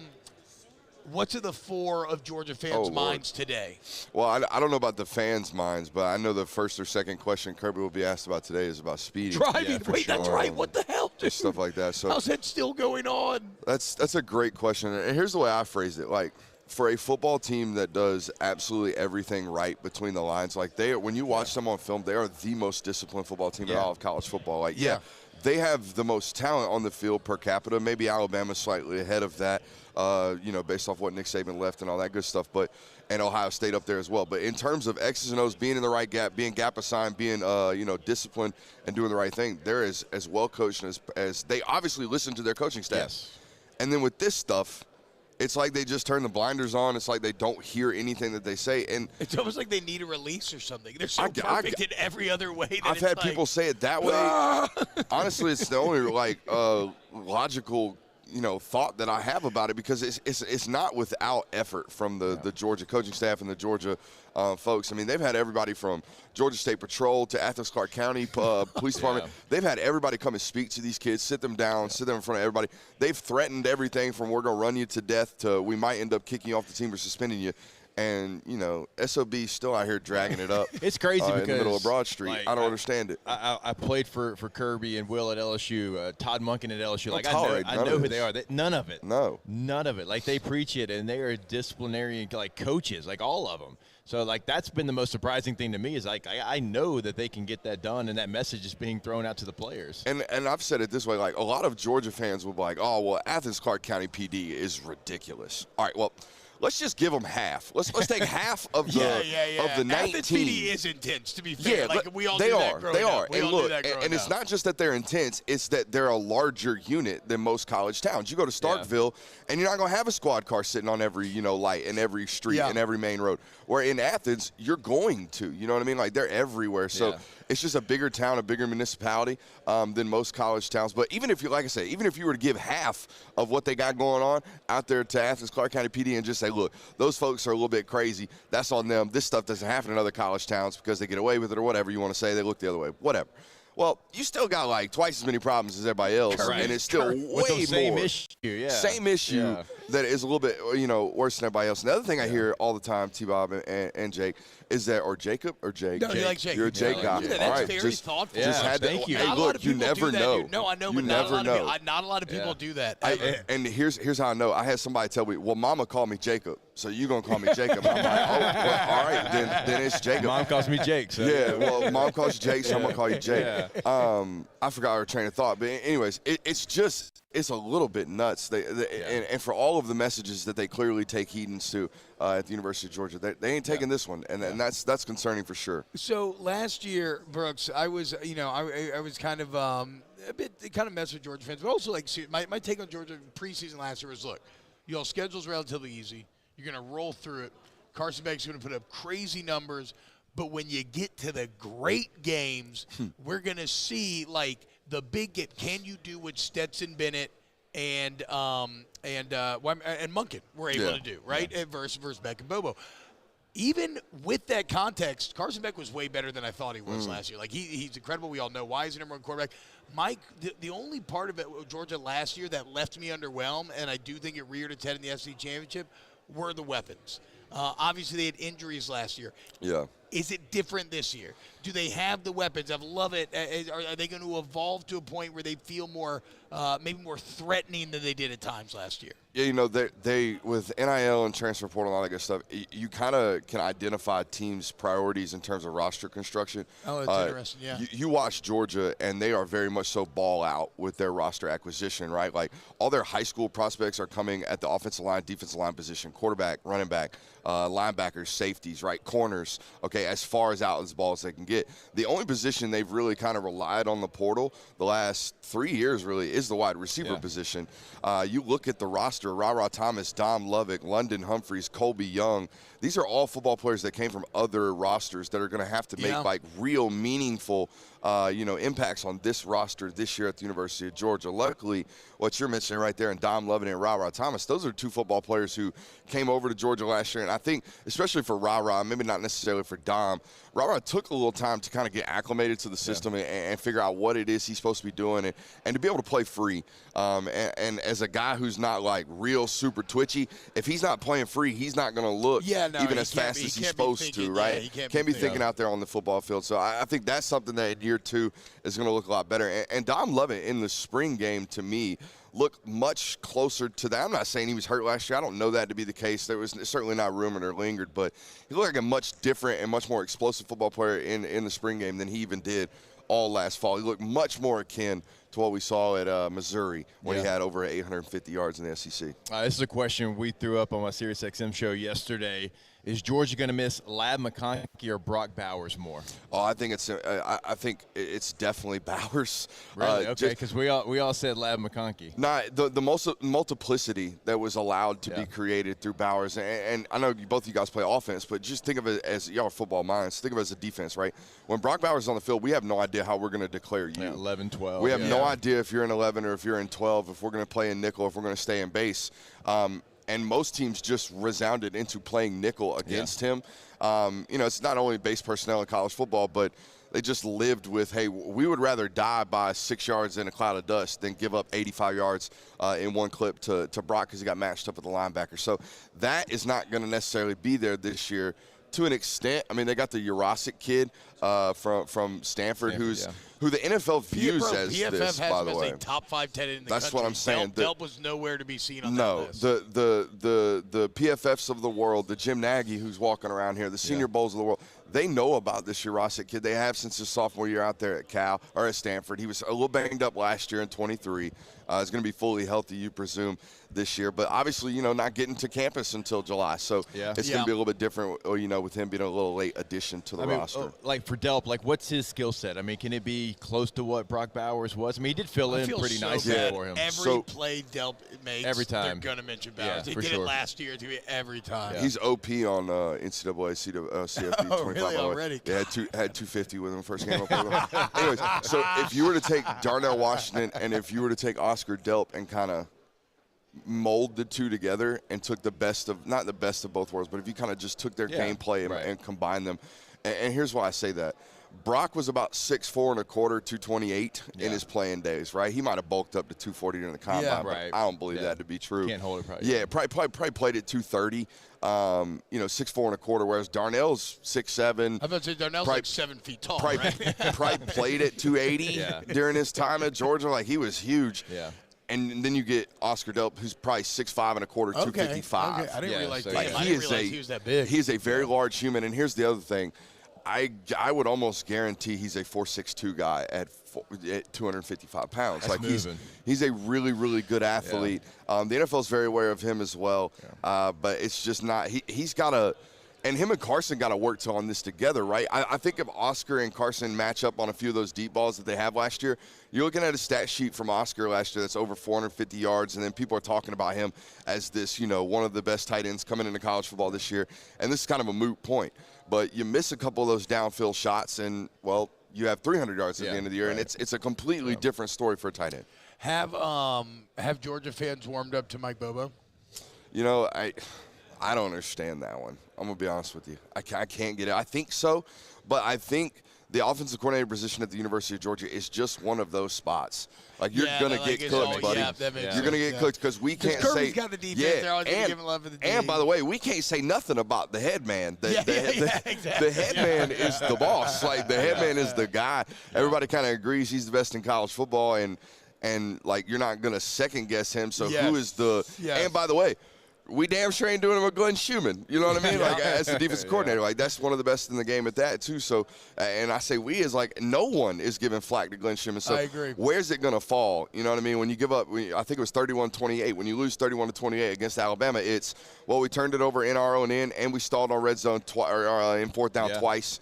Speaker 4: What's in the 4 of Georgia fans' minds today?
Speaker 19: Well, I don't know about the fans' minds, but I know the first or second question Kirby will be asked about today is about speeding.
Speaker 4: Driving. Wait,
Speaker 19: sure.
Speaker 4: that's right. What the hell?
Speaker 19: Just stuff like that. So
Speaker 4: how's that still going on?
Speaker 19: That's a great question. And here's the way I phrase it. Like, for a football team that does absolutely everything right between the lines, when you watch them on film, they are the most disciplined football team in all of college football. They have the most talent on the field per capita. Maybe Alabama's slightly ahead of that, based off what Nick Saban left and all that good stuff. And Ohio State up there as well. But in terms of X's and O's, being in the right gap, being gap assigned, being disciplined and doing the right thing, they're as well coached as they obviously listen to their coaching staff.
Speaker 5: Yes.
Speaker 19: And then with this stuff, it's like they just turn the blinders on. It's like they don't hear anything that they say. And
Speaker 4: it's almost like they need a release or something. They're so perfect in every other way. That
Speaker 19: I've had people say it that way. Honestly, it's the only logical thought that I have about it, because it's not without effort from the Georgia coaching staff and the Georgia folks. I mean, they've had everybody from Georgia State Patrol to Athens Clarke County Police Department. They've had everybody come and speak to these kids, sit them down, sit them in front of everybody. They've threatened everything from we're going to run you to death to we might end up kicking you off the team or suspending you. And, SOB's still out here dragging it up.
Speaker 5: It's crazy because
Speaker 19: in the middle of Broad Street. I don't understand it.
Speaker 5: I played for Kirby and Will at LSU, Todd Monken at LSU. I know who they are. None of it.
Speaker 19: No.
Speaker 5: None of it. They preach it, and they are disciplinarian coaches, all of them. So, that's been the most surprising thing to me is, I know that they can get that done, and that message is being thrown out to the players.
Speaker 19: And I've said it this way, a lot of Georgia fans will be like, oh, well, Athens Clarke County PD is ridiculous. All right, well, let's just give them half. Let's take half of the of the 19.
Speaker 4: Athens PD is intense, to be fair. We all
Speaker 19: they
Speaker 4: do
Speaker 19: are.
Speaker 4: That
Speaker 19: they are.
Speaker 4: We
Speaker 19: and
Speaker 4: all
Speaker 19: look,
Speaker 4: do that growing
Speaker 19: and it's
Speaker 4: up.
Speaker 19: not just that they're intense; it's that they're a larger unit than most college towns. You go to Starkville, and you're not going to have a squad car sitting on every light in every street and every main road. Where in Athens, you're going to. You know what I mean? They're everywhere. So it's just a bigger town, a bigger municipality than most college towns. But even if you were to give half of what they got going on out there to Athens Clarke County PD and just say, look, those folks are a little bit crazy. That's on them. This stuff doesn't happen in other college towns because they get away with it or whatever you want to say. They look the other way. Whatever. Well, you still got twice as many problems as everybody else, and it's still way
Speaker 5: same
Speaker 19: more.
Speaker 5: Issue,
Speaker 19: Same issue that is a little bit, worse than everybody else. Another thing I hear all the time, T-Bob and Jake, is that, or Jacob or Jake?
Speaker 4: No, you like Jake.
Speaker 19: You're a Jake guy.
Speaker 4: That's
Speaker 19: all right,
Speaker 4: very thoughtful.
Speaker 19: Thank you. Hey,
Speaker 4: Not
Speaker 19: look, you never know.
Speaker 4: No, I know,
Speaker 19: you
Speaker 4: but
Speaker 19: never know.
Speaker 4: Not a lot of people do that.
Speaker 19: And here's how I know. I had somebody tell me, well, Mama called me Jacob, so you going to call me Jacob. I'm like, oh, well, all right, then it's Jacob.
Speaker 5: Mom calls me Jake. So.
Speaker 19: Yeah, well, Mom calls you Jake, so I'm going to call you Jake. I forgot our train of thought. But anyways, it's a little bit nuts. And for all of the messages that they clearly take heedance to at the University of Georgia, they ain't taking this one, and that's concerning for sure.
Speaker 4: So last year, Brooks, I was I was kind of a bit mess with Georgia fans, but also my take on Georgia preseason last year was, look, y'all schedule's relatively easy. You're going to roll through it. Carson Beck's going to put up crazy numbers, but when you get to the great games, we're going to see the big game. Can you do what Stetson Bennett and Monken were able to do, right? Versus Beck and Bobo. even with that context, Carson Beck was way better than I thought he was last year. Like, he's incredible. We all know why he's the number one quarterback. Mike, the only part of it, Georgia last year that left me underwhelmed, and I do think it reared its head in the SEC championship, were the weapons. Obviously, they had injuries last year.
Speaker 19: Yeah.
Speaker 4: Is it different this year? Do they have the weapons? I love it. Are they going to evolve to a point where they feel more, maybe more threatening than they did at times last year?
Speaker 19: Yeah, you know, they with NIL and transfer portal and all that good stuff, you kind of can identify teams' priorities in terms of roster construction.
Speaker 4: Oh, that's interesting, yeah.
Speaker 19: You watch Georgia, and they are very much so ball out with their roster acquisition, right? Like, all their high school prospects are coming at the offensive line, defensive line position, quarterback, running back, linebackers, safeties, right, corners, okay, as far as out as ball as they can get. The only position they've really kind of relied on the portal the last 3 years really is the wide receiver position. You look at the roster, Ra Thomas, Dom Lovick, London Humphreys, Colby Young. These are all football players that came from other rosters that are going to have to make like real meaningful impacts on this roster this year at the University of Georgia. Luckily, what you're mentioning right there, and Dom Lovick and Ra Thomas, those are two football players who came over to Georgia last year. And I think, especially for Ra, maybe not necessarily for Dom, Ra took a little time to kind of get acclimated to the system and figure out what it is he's supposed to be doing and to be able to play free. And as a guy who's not like real super twitchy, if he's not playing free, he's not going to look even as fast as he's supposed to, right? He can't be thinking out there on the football field. So I think that's something that in year 2 is going to look a lot better. And Dom Lovick in the spring game, to me, looked much closer to that. I'm not saying he was hurt last year. I don't know that to be the case. There was certainly not rumored or lingered, but he looked like a much different and much more explosive football player in the spring game than he even did all last fall. He looked much more akin to what we saw at Missouri when he had over 850 yards in the SEC.
Speaker 5: This is a question we threw up on my SiriusXM show yesterday. Is Georgia going to miss Lab McConkey or Brock Bowers more?
Speaker 19: Oh, I think it's definitely Bowers.
Speaker 5: Really? Okay, because we all said Lab McConkey.
Speaker 19: Nah, the multiplicity that was allowed to be created through Bowers, and I know both of you guys play offense, but just think of it as y'all are football minds. Think of it as a defense, right? When Brock Bowers is on the field, we have no idea how we're going to declare you.
Speaker 5: 11, 12.
Speaker 19: We have no idea if you're in 11 or if you're in 12, if we're going to play in nickel, if we're going to stay in base. And most teams just resounded into playing nickel against him. It's not only base personnel in college football, but they just lived with, hey, we would rather die by 6 yards in a cloud of dust than give up 85 yards in one clip to Brock because he got matched up with the linebacker. So that is not going to necessarily be there this year. To an extent, I mean, they got the Jurasic kid from Stanford, who the NFL views as
Speaker 4: PFF
Speaker 19: this,
Speaker 4: has
Speaker 19: by
Speaker 4: him
Speaker 19: the
Speaker 4: as
Speaker 19: way.
Speaker 4: a top 5 tight end in the
Speaker 19: That's
Speaker 4: country.
Speaker 19: what I'm saying.
Speaker 4: Delp was nowhere to be seen on that list.
Speaker 19: The PFFs of the world, the Jim Nagy who's walking around here, the Senior Bowls of the world, they know about this Jurasic kid. They have since his sophomore year out there at Cal or at Stanford. He was a little banged up last year in 23. He's going to be fully healthy, you presume, this year. But obviously, not getting to campus until July. So it's going to be a little bit different, with him being a little late addition to the roster.
Speaker 5: Like for Delp, what's his skill set? I mean, can it be close to what Brock Bowers was? I mean, he did fill in pretty nicely for him.
Speaker 4: Every play Delp makes,
Speaker 5: every time
Speaker 4: they're going to mention Bowers.
Speaker 5: Yeah,
Speaker 4: they did it last year, too, every time.
Speaker 19: He's OP on NCAA CFP 25.
Speaker 4: Really already?
Speaker 19: Yeah, had 250 with him first game. Anyways, so if you were to take Darnell Washington and if you were to take Oscar Delp and kind of mold the two together and took the best of, not the best of both worlds, but if you kind of just took their gameplay and combined them, and here's why I say that. Brock was about 6'4 and a quarter, 228 in his playing days, right? He might have bulked up to 240 during the combine, but I don't believe that to be true.
Speaker 5: Can't hold it probably.
Speaker 19: Yeah, probably played at 230, 6'4 and a quarter, whereas Darnell's 6'7".
Speaker 4: I was about to say Darnell's like 7 feet tall, right?
Speaker 19: Probably played at 280 during his time at Georgia. Like, he was huge.
Speaker 5: Yeah.
Speaker 19: And then you get Oscar Delp, who's probably 6'5 and a quarter, 255.
Speaker 4: Okay. I didn't realize that.
Speaker 19: Like,
Speaker 4: I didn't realize he was that big.
Speaker 19: He is a very large human. And here's the other thing. I would almost guarantee he's a 4'6" guy at 255 pounds.
Speaker 5: That's
Speaker 19: like
Speaker 5: moving.
Speaker 19: He's a really, really good athlete. The NFL is very aware of him as well. But it's just not. He's got to. And him and Carson got to work on this together, right? I think if Oscar and Carson match up on a few of those deep balls that they have last year, you're looking at a stat sheet from Oscar last year that's over 450 yards, and then people are talking about him as this, one of the best tight ends coming into college football this year. And this is kind of a moot point. But you miss a couple of those downfield shots, and, well, you have 300 yards at the end of the year, and it's a completely different story for a tight end.
Speaker 4: Have Georgia fans warmed up to Mike Bobo?
Speaker 19: I don't understand that one. I'm going to be honest with you. I can't get it. I think so, but I think the offensive coordinator position at the University of Georgia is just one of those spots. Like, you're going to get cooked, buddy. You're going to get cooked because we can't say.
Speaker 4: Kirby's got the defense. They're always going to give him love for the defense.
Speaker 19: And, by the way, we can't say nothing about the head man.
Speaker 4: Exactly.
Speaker 19: The head man is the boss. Like, the head man is the guy. Everybody kind of agrees he's the best in college football, and like, you're not going to second-guess him. So who is the And, by the way, we damn sure ain't doing him with Glenn Schumann. You know what I mean? Like, as the defensive coordinator, like, that's one of the best in the game at that, too. So, and I say we is like, no one is giving flack to Glenn Schumann. So,
Speaker 4: I agree.
Speaker 19: Where's it going to fall? You know what I mean? When you give up, I think it was 31-28. When you lose 31-28 against Alabama, it's, well, we turned it over in our own end, and we stalled on red zone in fourth down twice.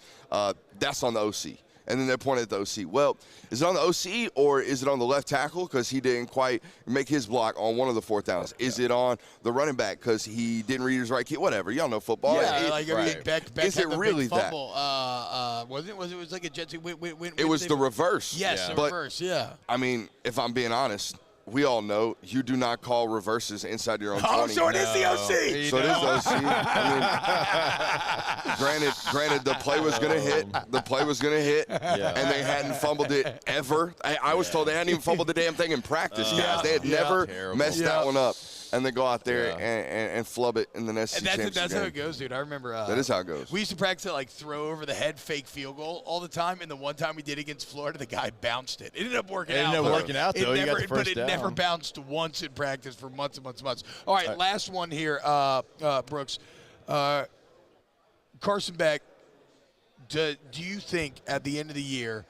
Speaker 19: That's on the OC. And then they pointed at the OC. Well, is it on the OC or is it on the left tackle because he didn't quite make his block on one of the fourth downs? Is it on the running back because he didn't read his right key? Whatever. Y'all know football.
Speaker 4: Beck
Speaker 19: is it really that?
Speaker 4: Was it like a jet?
Speaker 19: It was the reverse.
Speaker 4: Yes, the reverse,
Speaker 19: I mean, if I'm being honest, we all know you do not call reverses inside your own 20.
Speaker 4: So it is the OC.
Speaker 19: So it is the OC. I mean, granted, the play was going to hit. The play was going to hit, and they hadn't fumbled it ever. I was told they hadn't even fumbled the damn thing in practice, guys. They had never messed that one up. And they go out there and flub it in the next championship
Speaker 4: That's
Speaker 19: game.
Speaker 4: how it goes, dude. I remember.
Speaker 19: That is how it goes.
Speaker 4: We used to practice it, like, throw over the head, fake field goal all the time. And the one time we did against Florida, the guy bounced it. It ended up working out.
Speaker 5: Though. You got the first down.
Speaker 4: Never bounced once in practice for months and months and months. All right, last one here, Brooks. Carson Beck, do you think at the end of the year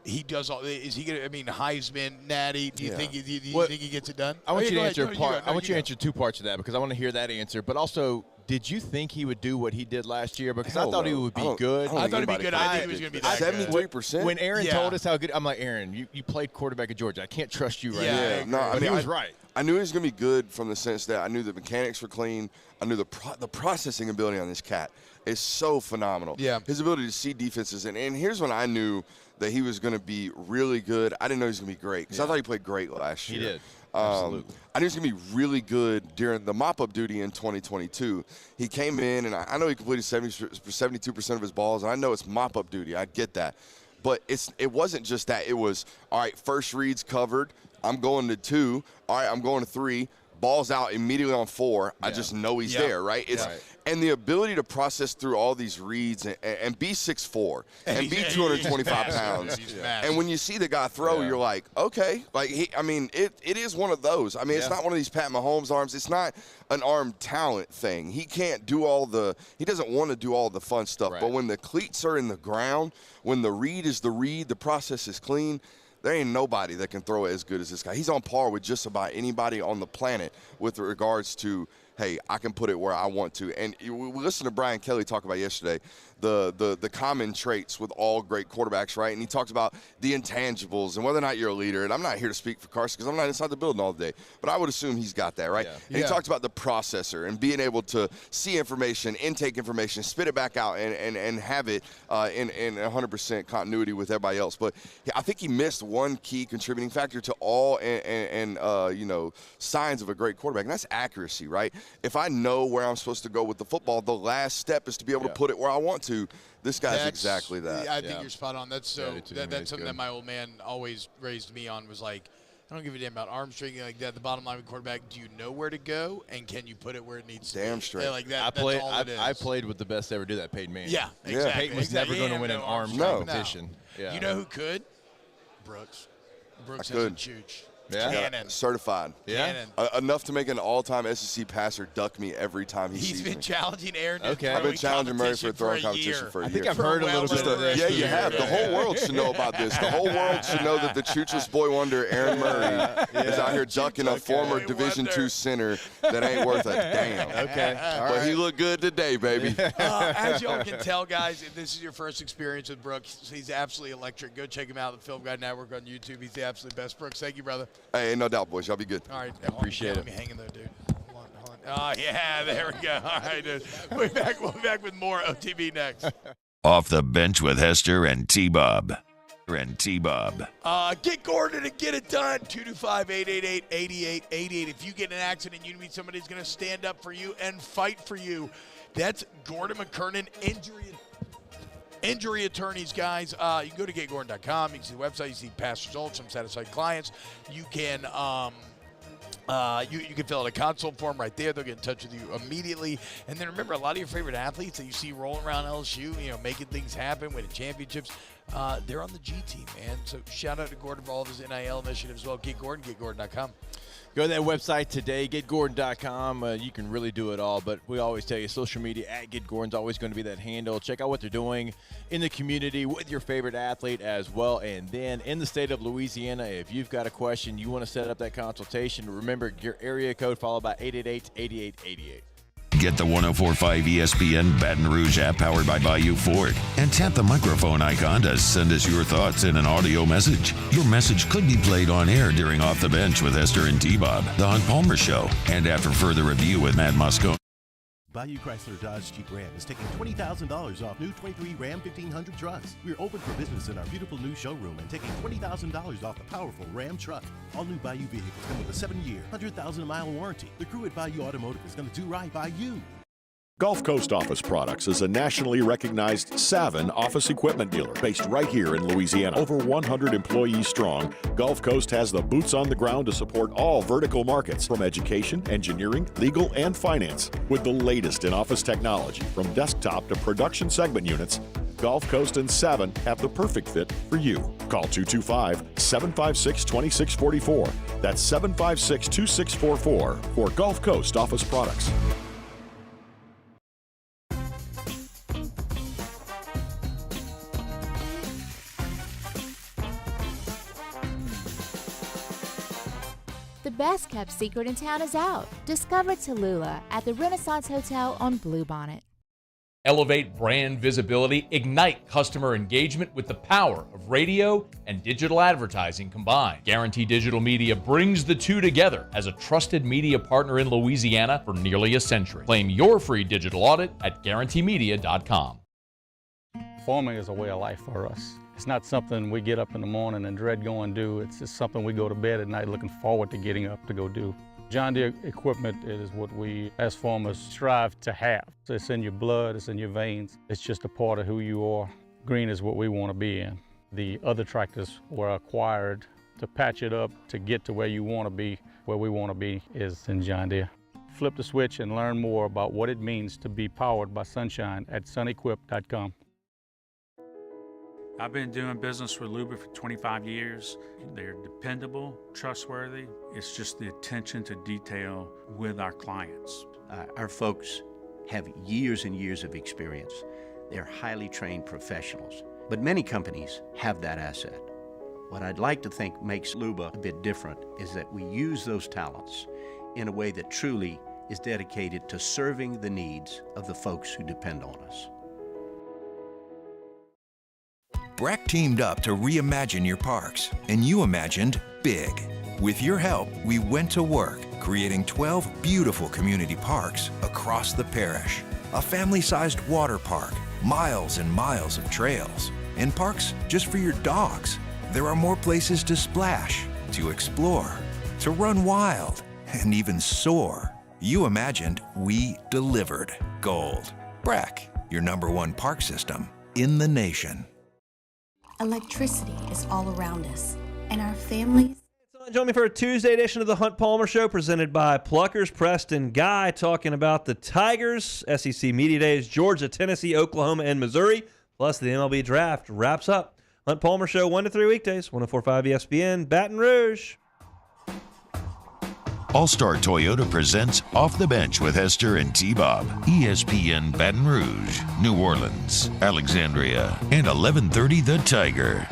Speaker 4: he does all? Is he going to? I mean, Heisman, Natty. Do you think? Do you think he gets it done?
Speaker 5: I want you to answer I want you to answer two parts of that because I want to hear that answer. But also, did you think he would do what he did last year? Because I thought he would be good.
Speaker 4: I thought he'd be good. I think he was going to be that
Speaker 19: 73%.
Speaker 5: When Aaron told us how good, I'm like, Aaron, you played quarterback at Georgia. I can't trust you right now.
Speaker 19: No, I mean,
Speaker 5: he was right.
Speaker 19: I knew he was going to be good from the sense that I knew the mechanics were clean. I knew the processing ability on this cat is so phenomenal.
Speaker 4: Yeah.
Speaker 19: His ability to see defenses. And here's when I knew that he was going to be really good. I didn't know he was going to be great because I thought he played great last year.
Speaker 5: He did. Absolutely.
Speaker 19: I knew he was going to be really good during the mop-up duty in 2022. He came in, and I know he completed 72% of his balls, and I know it's mop-up duty. I get that. But it wasn't just that. It was, all right, first read's covered. I'm going to 2. All right, I'm going to 3. Ball's out immediately on 4. I just know he's there, right? And the ability to process through all these reads and be 6'4" and be 225 pounds. And when you see the guy throw, you're like, okay. Like, it is one of those. I mean, it's not one of these Pat Mahomes arms. It's not an arm talent thing. He can't do he doesn't want to do all the fun stuff. But when the cleats are in the ground, when the read is the read, the process is clean, there ain't nobody that can throw it as good as this guy. He's on par with just about anybody on the planet with regards to, hey, I can put it where I want to. And we listened to Brian Kelly talk about yesterday the common traits with all great quarterbacks, right? And he talks about the intangibles and whether or not you're a leader. And I'm not here to speak for Carson because I'm not inside the building all day, but I would assume he's got that, right? And he talks about the processor and being able to see information, intake information, spit it back out, and have it in 100% continuity with everybody else. But I think he missed one key contributing factor to all signs of a great quarterback, and that's accuracy, right? If I know where I'm supposed to go with the football, the last step is to be able to put it where I want to. This guy's exactly that.
Speaker 4: I think you're spot on. That's that's something that my old man always raised me on, was like, I don't give a damn about arm strength like that. The bottom line with quarterback, do you know where to go, and can you put it where it needs to be?
Speaker 19: Damn straight.
Speaker 4: Like that, that's all it is.
Speaker 5: I played with the best to ever do that, Peyton Manning.
Speaker 4: Yeah, exactly.
Speaker 5: Peyton was never going to win an arm competition.
Speaker 4: No.
Speaker 5: Yeah.
Speaker 4: You know who could? Brooks. Brooks has a chooch.
Speaker 19: Cannon. Certified.
Speaker 4: Cannon.
Speaker 19: Enough to make an all-time SEC passer duck me every time he sees me.
Speaker 4: He's been challenging Aaron.
Speaker 19: Okay. I've been challenging Murray for a throwing competition for a year.
Speaker 5: I think I've heard a little bit of this.
Speaker 19: Yeah, you have. The whole world should know about this. The whole world should know that the choochless boy wonder, Aaron Murray, is out here ducking a former Division II center that ain't worth a damn.
Speaker 5: Okay.
Speaker 19: But he looked good today, baby.
Speaker 4: As y'all can tell, guys, if this is your first experience with Brooks, he's absolutely electric. Go check him out at the Film Guide Network on YouTube. He's the absolute best. Brooks, thank you, brother.
Speaker 19: Hey, no doubt, boys. Y'all be good.
Speaker 4: All right.
Speaker 5: Appreciate it.
Speaker 4: Let me hang in there, dude. Hold on. Oh, yeah, there we go. All right, dude. We'll be back with more OTB next.
Speaker 3: Off the Bench with Hester and T-Bob. and T-Bob.
Speaker 4: Get Gordon and get it done. 225-888-8888. If you get in an accident, you need somebody who's going to stand up for you and fight for you. That's Gordon McKernan, injury attorneys, guys. You can go to getgordon.com. You can see the website. You see past results from satisfied clients. You can you can fill out a consult form right there. They'll get in touch with you immediately. And then remember, a lot of your favorite athletes that you see rolling around LSU, making things happen, winning championships, they're on the G team, man. So shout out to Gordon for all of his NIL initiatives as well. Get Gordon, getgordon.com.
Speaker 5: Go to that website today, getgordon.com. You can really do it all, but we always tell you social media at GetGordon's always going to be that handle. Check out what they're doing in the community with your favorite athlete as well. And then in the state of Louisiana, if you've got a question, you want to set up that consultation, remember your area code followed by 888-8888.
Speaker 3: Get the 104.5 ESPN Baton Rouge app powered by Bayou Ford and tap the microphone icon to send us your thoughts in an audio message. Your message could be played on air during Off the Bench with Hester and T-Bob, The Hunt Palmer Show, and after further review with Matt Moscone.
Speaker 20: Bayou Chrysler Dodge Jeep Ram is taking $20,000 off new 23 Ram 1500 trucks. We're open for business in our beautiful new showroom and taking $20,000 off the powerful Ram truck. All new Bayou vehicles come with a 7-year, 100,000-mile warranty. The crew at Bayou Automotive is going to do right by you.
Speaker 9: Gulf Coast Office Products is a nationally recognized Sabin office equipment dealer based right here in Louisiana. Over 100 employees strong, Gulf Coast has the boots on the ground to support all vertical markets from education, engineering, legal, and finance. With the latest in office technology from desktop to production segment units, Gulf Coast and Sabin have the perfect fit for you. Call 225-756-2644. That's 756-2644 for Gulf Coast Office Products.
Speaker 8: The best kept secret in town is out. Discover Tallulah at the Renaissance Hotel on Bluebonnet.
Speaker 18: Elevate brand visibility, ignite customer engagement with the power of radio and digital advertising combined. Guarantee Digital Media brings the two together as a trusted media partner in Louisiana for nearly a century. Claim your free digital audit at guaranteemedia.com.
Speaker 21: Farming is a way of life for us. It's not something we get up in the morning and dread going do. It's just something we go to bed at night looking forward to getting up to go do. John Deere equipment is what we as farmers strive to have. It's in your blood, it's in your veins. It's just a part of who you are. Green is what we want to be in. The other tractors were acquired to patch it up to get to where you want to be. Where we want to be is in John Deere. Flip the switch and learn more about what it means to be powered by sunshine at sunequip.com.
Speaker 10: I've been doing business with Luba for 25 years. They're dependable, trustworthy. It's just the attention to detail with our clients.
Speaker 11: Our folks have years and years of experience. They're highly trained professionals. But many companies have that asset. What I'd like to think makes Luba a bit different is that we use those talents in a way that truly is dedicated to serving the needs of the folks who depend on us.
Speaker 16: Breck teamed up to reimagine your parks, and you imagined big. With your help, we went to work, creating 12 beautiful community parks across the parish. A family-sized water park, miles and miles of trails, and parks just for your dogs. There are more places to splash, to explore, to run wild, and even soar. You imagined, we delivered. Gold. Breck, your #1 park system in the nation.
Speaker 17: Electricity is all around us, and our families.
Speaker 12: Join me for a Tuesday edition of the Hunt Palmer Show, presented by Pluckers. Preston Guy talking about the Tigers, SEC Media Days, Georgia, Tennessee, Oklahoma, and Missouri, plus the MLB Draft wraps up. Hunt Palmer Show, 1 to 3 weekdays, 104.5 ESPN, Baton Rouge.
Speaker 3: All-Star Toyota presents Off the Bench with Hester and T-Bob. ESPN Baton Rouge, New Orleans, Alexandria, and 1130 The Tiger.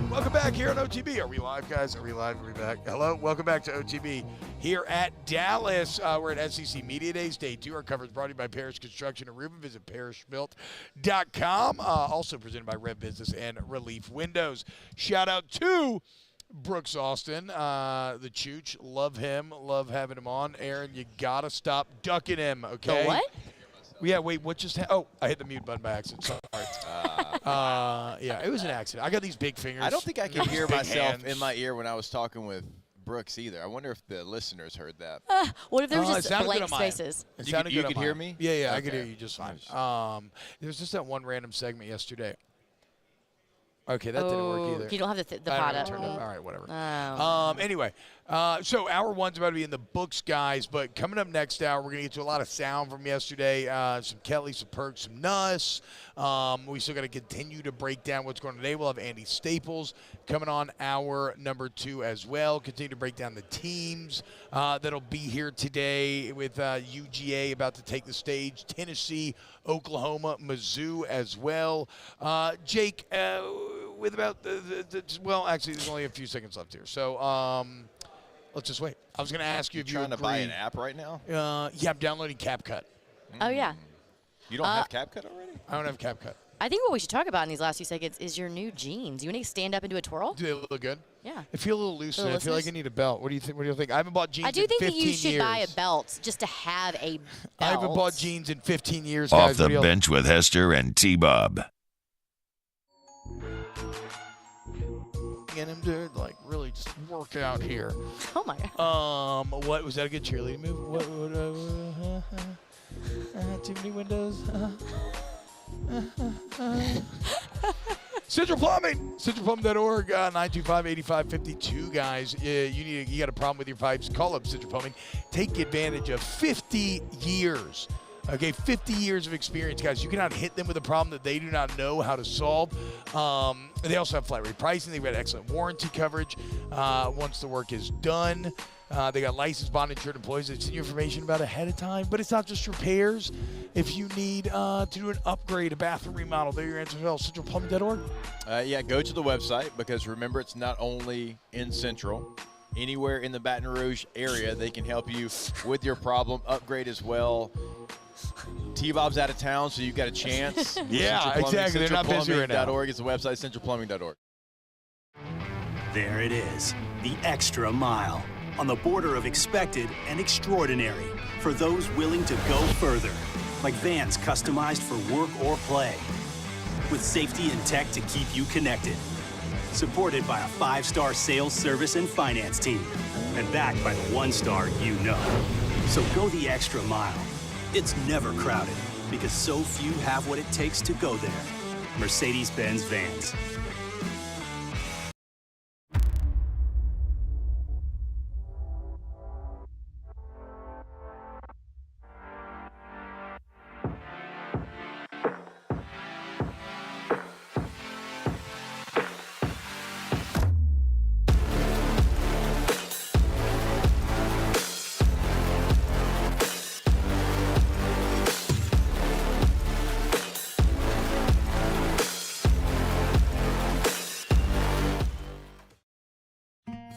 Speaker 4: Welcome back here on OTB. Are we live, guys? Are we live? Are we back? Hello. Welcome back to OTB here at Dallas. We're at SEC Media Days, Day 2. Our coverage brought to you by Parish Construction and Roofing. Visit parishbuilt.com. Also presented by Red Business and Relief Windows. Shout out to Brooks Austin, the Chooch. Love him. Love having him on. Aaron, you got to stop ducking him, okay?
Speaker 22: The what?
Speaker 4: Yeah, wait, what just happened? Oh, I hit the mute button by accident. Sorry. Yeah, it was an accident. I got these big fingers.
Speaker 5: I don't think I could
Speaker 4: these
Speaker 5: hear
Speaker 4: big
Speaker 5: myself
Speaker 4: hands.
Speaker 5: in my ear when I was talking with Brooks either. I wonder if the listeners heard that.
Speaker 1: What if there was
Speaker 4: it
Speaker 1: just
Speaker 4: sounded
Speaker 1: blank
Speaker 4: good on mine.
Speaker 1: spaces?
Speaker 4: It
Speaker 5: You
Speaker 4: sounded
Speaker 5: could- you
Speaker 4: good on
Speaker 5: could hear
Speaker 4: mine.
Speaker 5: me?
Speaker 4: Yeah, I
Speaker 5: Okay.
Speaker 4: could hear you just fine. There was just that one random segment yesterday. Okay, that didn't work either.
Speaker 1: You don't have the
Speaker 4: I
Speaker 1: pot
Speaker 4: don't
Speaker 1: up.
Speaker 4: know, turned up. All right, whatever.
Speaker 1: Oh.
Speaker 4: Anyway, so hour one's about to be in the books, guys. But coming up next hour, we're going to get to a lot of sound from yesterday. Some Kelly, some Perks, some Nuss. We still got to continue to break down what's going on today. We'll have Andy Staples coming on hour number 2 as well. Continue to break down the teams that'll be here today with UGA about to take the stage. Tennessee, Oklahoma, Mizzou as well. Jake, with about well, actually, there's only a few seconds left here. So let's just wait. I was going to ask you if you
Speaker 5: trying to buy
Speaker 4: agree.
Speaker 5: an app right now?
Speaker 4: Yeah, I'm downloading CapCut.
Speaker 1: Oh, yeah.
Speaker 5: You don't have CapCut already?
Speaker 4: I don't have CapCut.
Speaker 1: I think what we should talk about in these last few seconds is your new jeans. You want to stand up and do a twirl?
Speaker 4: Do they look good?
Speaker 1: Yeah.
Speaker 4: I feel a little loose, and I feel like I
Speaker 1: listeners?
Speaker 4: need a belt. What do you think? What do you think? I haven't bought jeans
Speaker 1: I do
Speaker 4: in
Speaker 1: think
Speaker 4: 15
Speaker 1: that you should
Speaker 4: years.
Speaker 1: buy a belt just to have a belt.
Speaker 4: I haven't bought jeans in 15 years,
Speaker 3: Off
Speaker 4: guys.
Speaker 3: the
Speaker 4: What do you-
Speaker 3: bench with Hester and T-Bob.
Speaker 4: Get him to really just work out here.
Speaker 1: Oh my God.
Speaker 4: What was that? A good cheerleading move? What? Too many windows. Central Plumbing, centralplumbing.org, 925-8552, guys. You got a problem with your pipes? Call up Central Plumbing. Take advantage of 50 years. Okay, 50 years of experience, guys. You cannot hit them with a problem that they do not know how to solve. They also have flat rate pricing. They've got excellent warranty coverage once the work is done. They got licensed, bond insured employees that send you information about ahead of time. But it's not just repairs. If you need to do an upgrade, a bathroom remodel, they're your answer as well. CentralPlumbing.org.
Speaker 5: Yeah, go to the website because remember, it's not only in Central. Anywhere in the Baton Rouge area, they can help you with your problem. Upgrade as well. T-Bob's out of town, so you've got a chance.
Speaker 4: Yeah, exactly. They're not busy right now.
Speaker 5: CentralPlumbing.org is the website, centralplumbing.org.
Speaker 13: There it is, the extra mile, on the border of expected and extraordinary for those willing to go further, like vans customized for work or play, with safety and tech to keep you connected. Supported by a 5-star sales, service, and finance team, and backed by the 1-star you know. So go the extra mile. It's never crowded because so few have what it takes to go there. Mercedes-Benz Vans.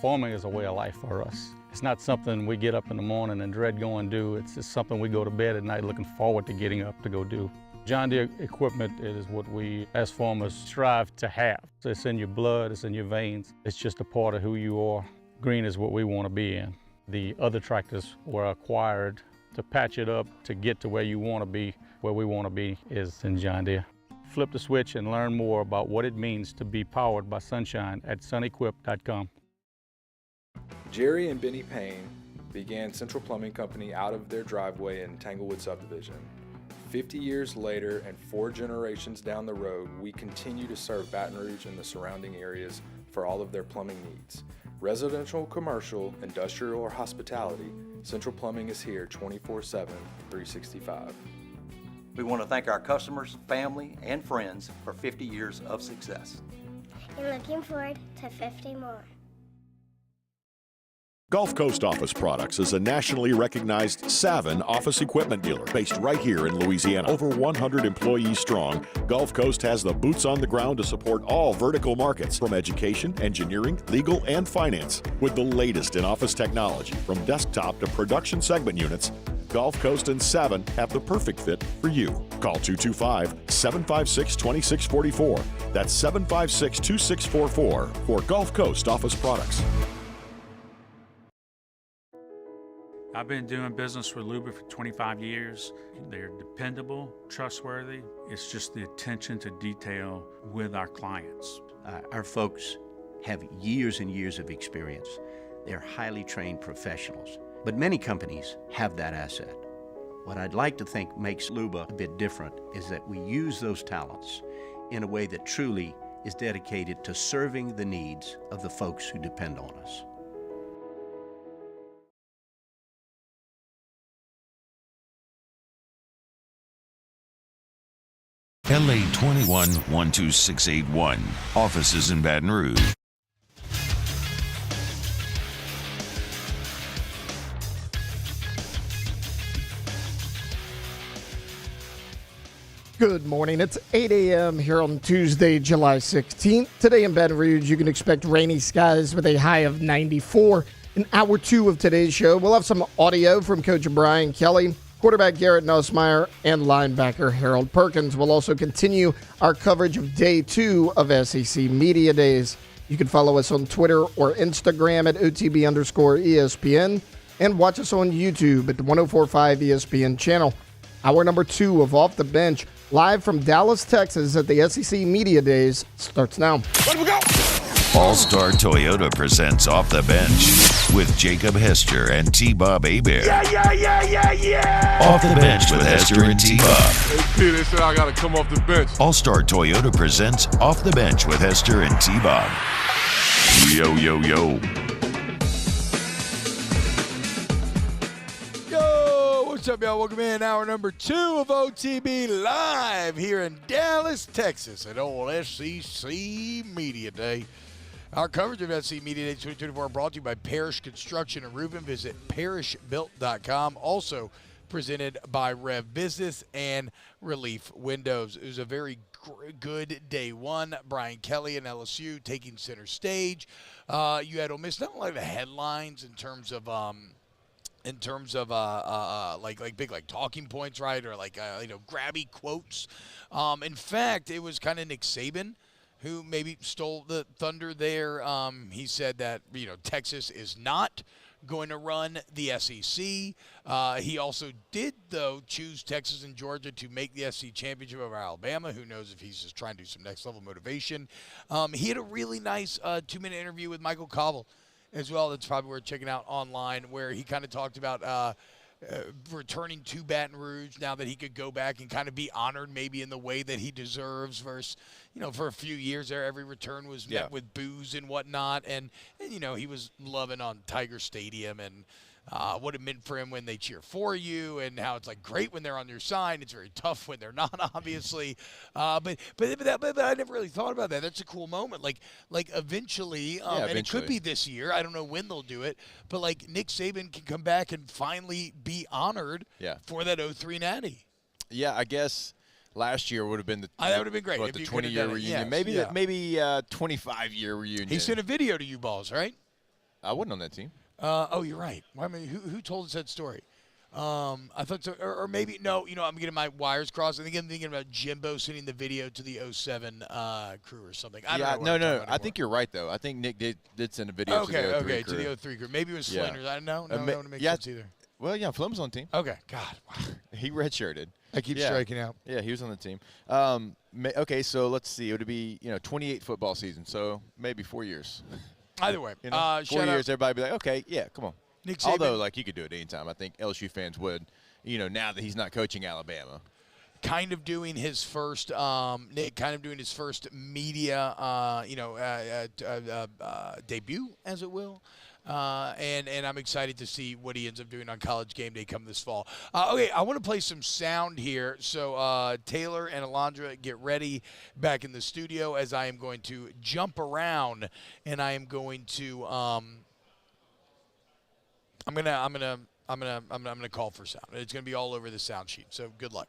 Speaker 21: Farming is a way of life for us. It's not something we get up in the morning and dread going do. It's just something we go to bed at night looking forward to getting up to go do. John Deere equipment is what we as farmers strive to have. It's in your blood, it's in your veins. It's just a part of who you are. Green is what we want to be in. The other tractors were acquired to patch it up to get to where you want to be. Where we want to be is in John Deere. Flip the switch and learn more about what it means to be powered by sunshine at sunequip.com.
Speaker 22: Jerry and Benny Payne began Central Plumbing Company out of their driveway in Tanglewood Subdivision. 50 years later and 4 generations down the road, we continue to serve Baton Rouge and the surrounding areas for all of their plumbing needs. Residential, commercial, industrial, or hospitality, Central Plumbing is here 24/7, 365.
Speaker 23: We want to thank our customers, family, and friends for 50 years of success.
Speaker 24: And looking forward to 50 more.
Speaker 9: Gulf Coast Office Products is a nationally recognized Sabin office equipment dealer based right here in Louisiana. Over 100 employees strong, Gulf Coast has the boots on the ground to support all vertical markets from education, engineering, legal, and finance. With the latest in office technology, from desktop to production segment units, Gulf Coast and Sabin have the perfect fit for you. Call 225-756-2644. That's 756-2644 for Gulf Coast Office Products.
Speaker 10: I've been doing business with Luba for 25 years. They're dependable, trustworthy. It's just the attention to detail with our clients.
Speaker 11: Our folks have years and years of experience. They're highly trained professionals. But many companies have that asset. What I'd like to think makes Luba a bit different is that we use those talents in a way that truly is dedicated to serving the needs of the folks who depend on us.
Speaker 3: LA 21 12681. Offices in Baton Rouge.
Speaker 2: Good morning. It's 8 a.m. here on Tuesday, July 16th. Today in Baton Rouge, you can expect rainy skies with a high of 94. In hour 2 of today's show, we'll have some audio from Coach Brian Kelly, quarterback Garrett Nussmeier, and linebacker Harold Perkins. We'll also continue our coverage of Day 2 of SEC Media Days. You can follow us on Twitter or Instagram at OTB_ESPN and watch us on YouTube at the 1045 ESPN channel. Hour number 2 of Off the Bench, live from Dallas, Texas at the SEC Media Days, starts now.
Speaker 3: Let we go! All-Star Toyota presents Off the Bench with Jacob Hester and T-Bob Hebert.
Speaker 6: Yeah!
Speaker 3: Off the Bench with Hester and T-Bob.
Speaker 6: Hey, they said I got to come off the bench.
Speaker 3: All-Star Toyota presents Off the Bench with Hester and T-Bob. Yo, yo, yo.
Speaker 4: What's up, y'all? Welcome in. Hour number 2 of OTB live here in Dallas, Texas at old SEC Media Day. Our coverage of SEC Media Day 2024 brought to you by Parish Construction and Roofing. Visit parishbuilt.com. Also presented by Rev Business and Relief Windows. It was a very good day 1. Brian Kelly and LSU taking center stage. You had Ole Miss, not a lot of the headlines in terms of like big like talking points, right, or like grabby quotes. In fact, it was kind of Nick Sabin who maybe stole the thunder there. He said that Texas is not going to run the SEC. He also did, though, choose Texas and Georgia to make the SEC championship over Alabama. Who knows if he's just trying to do some next level motivation. He had a really nice 2-minute interview with Michael Cobble as well. That's probably worth checking out online, where he kind of talked about returning to Baton Rouge now that he could go back and kind of be honored maybe in the way that he deserves versus, for a few years there, every return was met with boos and whatnot. And he was loving on Tiger Stadium and what it meant for him when they cheer for you, and how it's like great when they're on your side. It's very tough when they're not, obviously. But I never really thought about that. That's a cool moment. Like eventually, and it could be this year. I don't know when they'll do it, but like Nick Sabin can come back and finally be honored for that 03 Natty.
Speaker 5: Yeah, I guess last year would have been
Speaker 4: that would have been great.
Speaker 5: What,
Speaker 4: if
Speaker 5: the
Speaker 4: you
Speaker 5: 20-year reunion.
Speaker 4: Yes,
Speaker 5: maybe 25-year reunion.
Speaker 4: He sent a video to you balls, right?
Speaker 5: I wasn't on that team.
Speaker 4: Oh, you're right. Well, I mean, who told us that story? I thought so, or maybe no. I'm getting my wires crossed. I think I'm thinking about Jimbo sending the video to the 07 crew or something. I don't know.
Speaker 5: No. I think you're right though. I think Nick did send a video to the 03 crew.
Speaker 4: To the 03 crew. Maybe it was Flinders. I don't know. No, don't make sense either.
Speaker 5: Well, yeah, Flim was on the team.
Speaker 4: Okay. God. Wow.
Speaker 5: He redshirted.
Speaker 4: I keep striking out.
Speaker 5: Yeah, he was on the team. Okay, so let's see. It would be 28 football season, so maybe 4 years.
Speaker 4: Either way,
Speaker 5: 4 years, everybody be like, okay, yeah, come on.
Speaker 4: Nick Sabin,
Speaker 5: although, like, you could do it anytime. I think LSU fans would, now that he's not coaching Alabama.
Speaker 4: Kind of doing his first, Nick, media, debut, as it will. And I'm excited to see what he ends up doing on College Game Day come this fall. Okay, I want to play some sound here. So Taylor and Alondra, get ready back in the studio as I am going to jump around, and I am going to I'm gonna call for sound. It's gonna be all over the sound sheet. So good luck.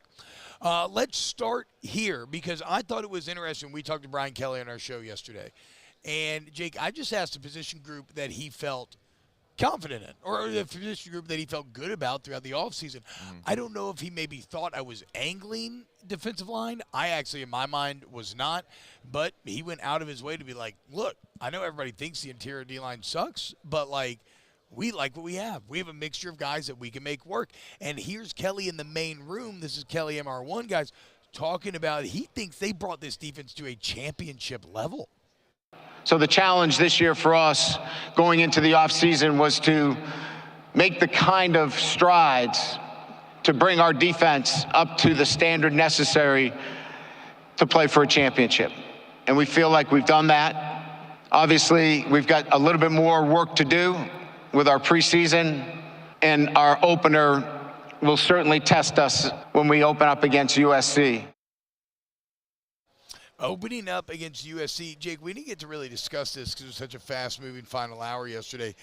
Speaker 4: Let's start here because I thought it was interesting. We talked to Brian Kelly on our show yesterday. And, Jake, I just asked a position group that he felt confident in, or the position group that he felt good about throughout the offseason. I don't know if he maybe thought I was angling defensive line. I actually, in my mind, was not. But he went out of his way to be like, look, I know everybody thinks the interior D-line sucks, but, like, we like what we have. We have a mixture of guys that we can make work. And here's Kelly in the main room. This is Kelly MR1, guys, talking about he thinks they brought this defense to a championship level.
Speaker 7: So the challenge this year for us going into the offseason was to make the kind of strides to bring our defense up to the standard necessary to play for a championship. And we feel like we've done that. Obviously, we've got a little bit more work to do with our preseason, and our opener will certainly test us when we open up against USC.
Speaker 4: Opening up against USC, Jake, we didn't get to really discuss this because it was such a fast-moving final hour yesterday.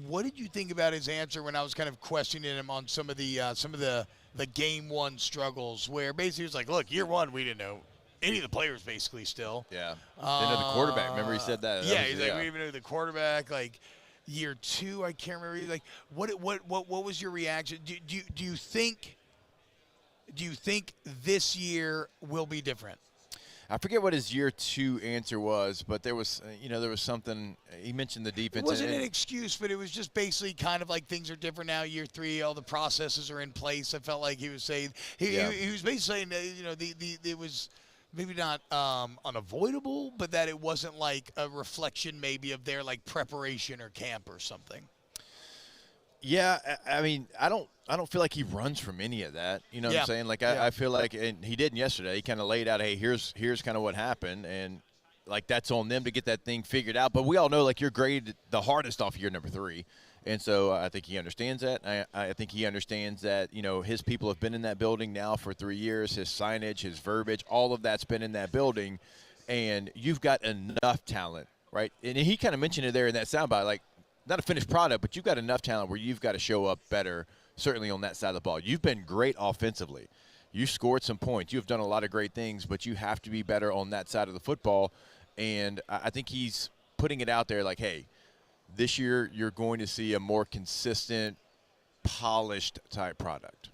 Speaker 4: What did you think about his answer when I was kind of questioning him on some of the game one struggles, where basically he was like, "Look, year one, we didn't know any of the players basically still."
Speaker 5: Yeah. Didn't know the quarterback. Remember he said that?
Speaker 4: Yeah, he's like, we didn't even know the quarterback. Like year two, I can't remember. Like, what was your reaction? Do you think this year will be different?
Speaker 5: I forget what his year two answer was, but there was, there was something. He mentioned the defense.
Speaker 4: It wasn't an excuse, but it was just basically kind of like things are different now. Year three, all the processes are in place. I felt like he was saying he was basically saying it was maybe not unavoidable, but that it wasn't like a reflection maybe of their like preparation or camp or something.
Speaker 5: Yeah, I mean, I don't feel like he runs from any of that. You know what I'm saying? Like, I feel like, and he didn't yesterday. He kind of laid out, hey, here's kind of what happened, and like that's on them to get that thing figured out. But we all know, like, you're graded the hardest off year number 3, and so I think he understands that. I think he understands that his people have been in that building now for 3 years. His signage, his verbiage, all of that's been in that building, and you've got enough talent, right? And he kind of mentioned it there in that soundbite, like. Not a finished product, but you've got enough talent where you've got to show up better, certainly on that side of the ball. You've been great offensively. You scored some points. You've done a lot of great things, but you have to be better on that side of the football. And I think he's putting it out there like, hey, this year you're going to see a more consistent, polished type product.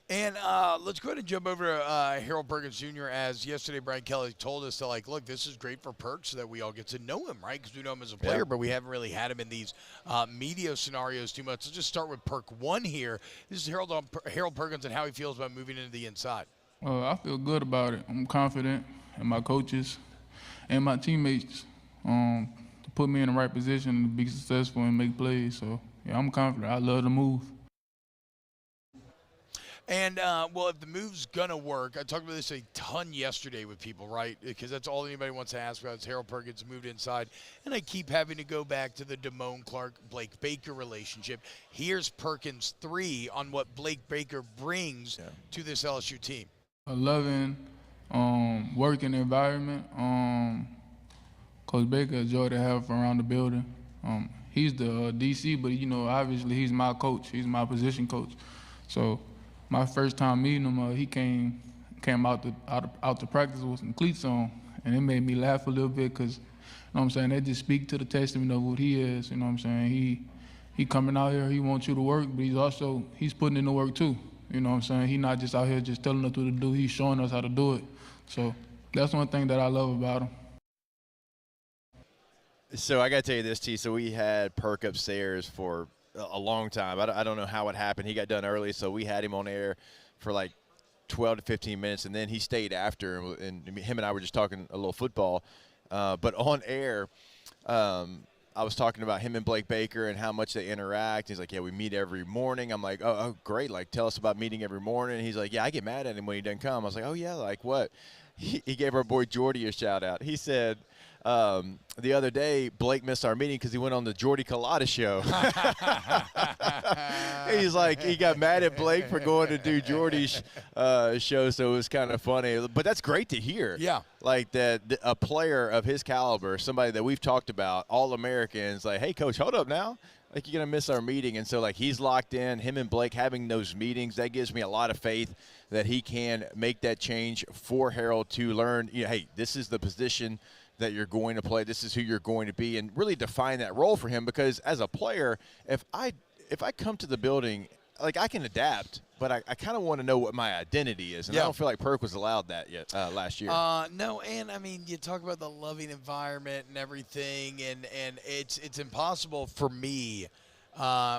Speaker 4: And let's go ahead and jump over to Harold Perkins Jr. As yesterday Brian Kelly told us that, like, look, this is great for Perks so that we all get to know him, right? Because we know him as a player, but we haven't really had him in these media scenarios too much. Let's just start with Perk 1 here. This is Harold Perkins and how he feels about moving into the inside.
Speaker 14: I feel good about it. I'm confident in my coaches and my teammates to put me in the right position to be successful and make plays. So, yeah, I'm confident. I love the move.
Speaker 4: And, well, if the move's going to work, I talked about this a ton yesterday with people, right? Because that's all anybody wants to ask about is Harold Perkins moved inside. And I keep having to go back to the Damone Clark-Blake Baker relationship. Here's Perkins 3 on what Blake Baker brings to this LSU team.
Speaker 14: A loving working environment. Coach Baker, a joy to have around the building. He's the DC, but, obviously he's my coach. He's my position coach. So, my first time meeting him, he came out to practice with some cleats on, and it made me laugh a little bit because, they just speak to the testament of what he is. He coming out here, he wants you to work, but he's putting in the work too. He's not just out here just telling us what to do. He's showing us how to do it. So that's one thing that I love about him.
Speaker 5: So I got to tell you this, T. So we had Perk upstairs for a long time. I don't know how it happened. He got done early, so we had him on air for like 12 to 15 minutes, and then he stayed after, and him and I were just talking a little football. But on air, I was talking about him and Blake Baker and how much they interact. He's like, yeah, we meet every morning. I'm like, oh, great. Like, tell us about meeting every morning. He's like, yeah, I get mad at him when he doesn't come. I was like, oh, yeah, like what? He gave our boy Jordy a shout-out. He said – the other day, Blake missed our meeting because he went on the Jordy Collada show. He's like, he got mad at Blake for going to do Jordy's show, so it was kind of funny. But that's great to hear.
Speaker 4: Yeah.
Speaker 5: Like that a player of his caliber, somebody that we've talked about, All-Americans, like, hey, Coach, hold up now. Like, you're going to miss our meeting. And so, like, he's locked in. Him and Blake having those meetings, that gives me a lot of faith that he can make that change for Harold to learn, hey, this is the position that you're going to play. This is who you're going to be, and really define that role for him. Because as a player, if I come to the building, like, I can adapt, but I kind of want to know what my identity is, and I don't feel like Perk was allowed that yet last year.
Speaker 4: No, and I mean, you talk about the loving environment and everything, and it's impossible for me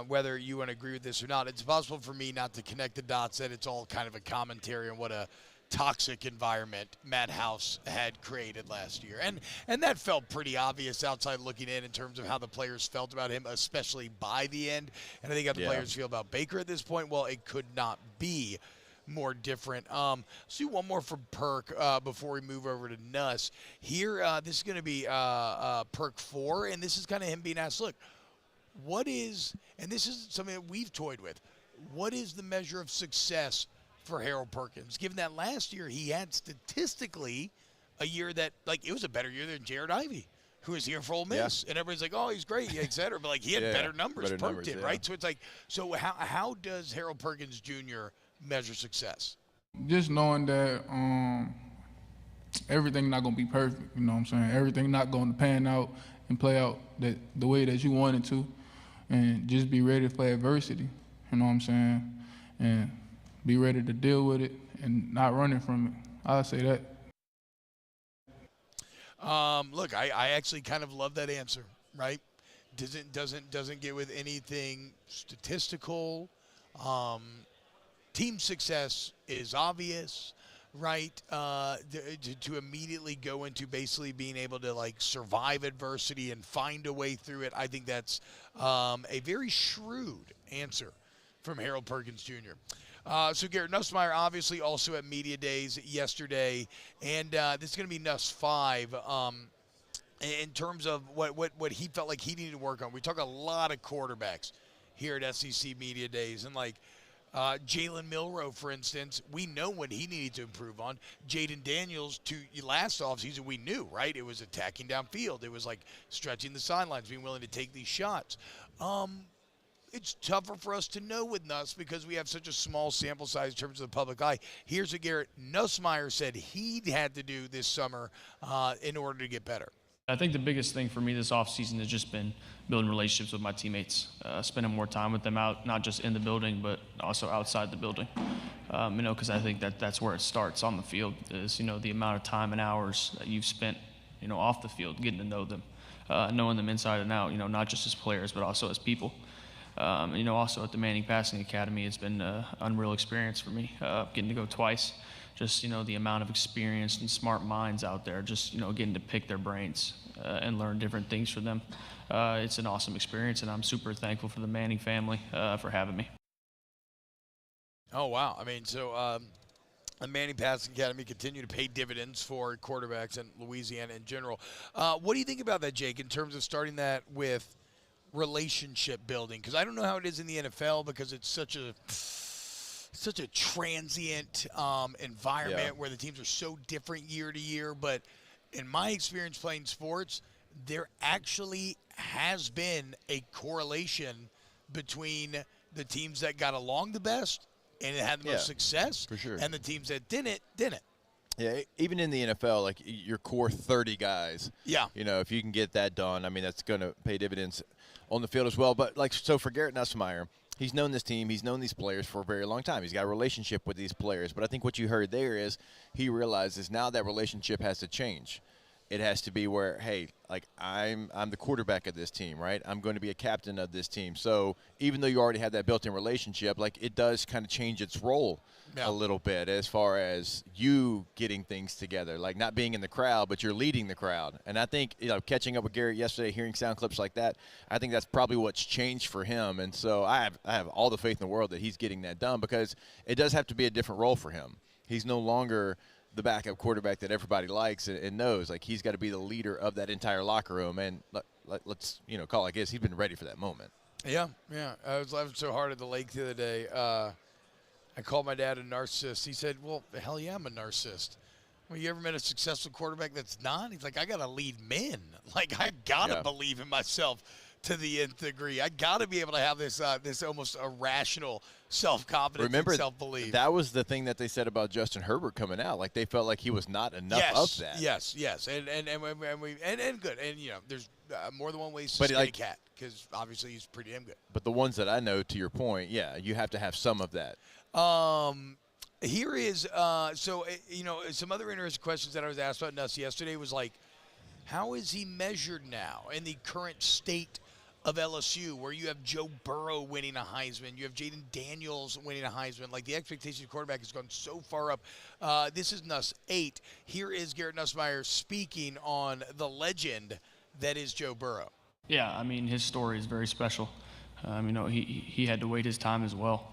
Speaker 4: whether you want to agree with this or not. It's possible for me not to connect the dots that it's all kind of a commentary on what a toxic environment Matt House had created last year. And that felt pretty obvious outside looking in terms of how the players felt about him, especially by the end. And I think how the players feel about Baker at this point, well, it could not be more different. Let's do one more from Perk before we move over to Nuss. Here, this is going to be Perk 4, and this is kind of him being asked, look, what is, and this is something that we've toyed with, what is the measure of success for Harold Perkins, given that last year he had statistically a year that, like, it was a better year than Jared Ivey, who was here for Ole Miss. And everybody's like, oh, he's great, et cetera. But, like, he had better numbers. Perk did, right? So it's like, so how does Harold Perkins Jr. measure success?
Speaker 14: Just knowing that everything not going to be perfect, you know what I'm saying? Everything not going to pan out and play out the way that you want it to. And just be ready for adversity, you know what I'm saying? And be ready to deal with it and not running from it. I'll say that.
Speaker 4: Look, I actually kind of love that answer, right? Doesn't get with anything statistical. Team success is obvious, right? To immediately go into basically being able to, like, survive adversity and find a way through it, I think that's a very shrewd answer from Harold Perkins Jr. So Garrett Nussmeier obviously also at Media Days yesterday, and this is going to be Nuss 5 in terms of what he felt like he needed to work on. We talk a lot of quarterbacks here at SEC Media Days, and like Jalen Milroe, for instance, we know what he needed to improve on. Jaden Daniels, last offseason, we knew, right? It was attacking downfield. It was like stretching the sidelines, being willing to take these shots. It's tougher for us to know with Nuss because we have such a small sample size in terms of the public eye. Here's what Garrett Nussmeier said he had to do this summer in order to get better.
Speaker 8: I think the biggest thing for me this offseason has just been building relationships with my teammates, spending more time with them out, not just in the building, but also outside the building. Because I think that's where it starts on the field is, the amount of time and hours that you've spent, off the field, getting to know them, knowing them inside and out, not just as players, but also as people. Also at the Manning Passing Academy, it's been an unreal experience for me, getting to go twice. Just, the amount of experienced and smart minds out there, just, getting to pick their brains and learn different things from them. It's an awesome experience, and I'm super thankful for the Manning family for having me.
Speaker 4: Oh, wow. I mean, so the Manning Passing Academy continue to pay dividends for quarterbacks in Louisiana in general. What do you think about that, Jake, in terms of starting that with relationship building? Because I don't know how it is in the NFL because it's such a transient environment where the teams are so different year to year. But in my experience playing sports, there actually has been a correlation between the teams that got along the best and had the most success
Speaker 5: for sure,
Speaker 4: and the teams that didn't.
Speaker 5: Yeah, even in the NFL, like your core 30 guys.
Speaker 4: Yeah.
Speaker 5: If you can get that done, I mean, that's going to pay dividends on the field as well. But, so for Garrett Nussmeier, he's known this team, he's known these players for a very long time. He's got a relationship with these players. But I think what you heard there is he realizes now that relationship has to change. It has to be where, hey, like I'm the quarterback of this team, right? I'm going to be a captain of this team. So even though you already have that built-in relationship, like it does kind of change its role a little bit as far as you getting things together, like not being in the crowd, but you're leading the crowd. And I think, catching up with Garrett yesterday, hearing sound clips like that, I think that's probably what's changed for him. And so I have all the faith in the world that he's getting that done because it does have to be a different role for him. He's no longer the backup quarterback that everybody likes and knows. Like, he's got to be the leader of that entire locker room. And let's call it like this. He's been ready for that moment.
Speaker 4: Yeah. I was laughing so hard at the lake the other day. I called my dad a narcissist. He said, well, hell yeah, I'm a narcissist. Well, you ever met a successful quarterback that's not? He's like, I got to lead men. Like, I got to believe in myself to the nth degree. I got to be able to have this almost irrational self-confidence and self-belief.
Speaker 5: That was the thing that they said about Justin Herbert coming out. Like, they felt like he was not enough of that.
Speaker 4: Yes. And good. And, there's more than one way to skin a cat because obviously he's pretty damn good.
Speaker 5: But the ones that I know, to your point, you have to have some of that.
Speaker 4: Here is some other interesting questions that I was asked about Nuss yesterday was like, how is he measured now in the current state of LSU, where you have Joe Burrow winning a Heisman, you have Jaden Daniels winning a Heisman. Like, the expectation of quarterback has gone so far up. This is Nuss 8. Here is Garrett Nussmeier speaking on the legend that is Joe Burrow.
Speaker 8: Yeah, I mean, his story is very special. He had to wait his time as well.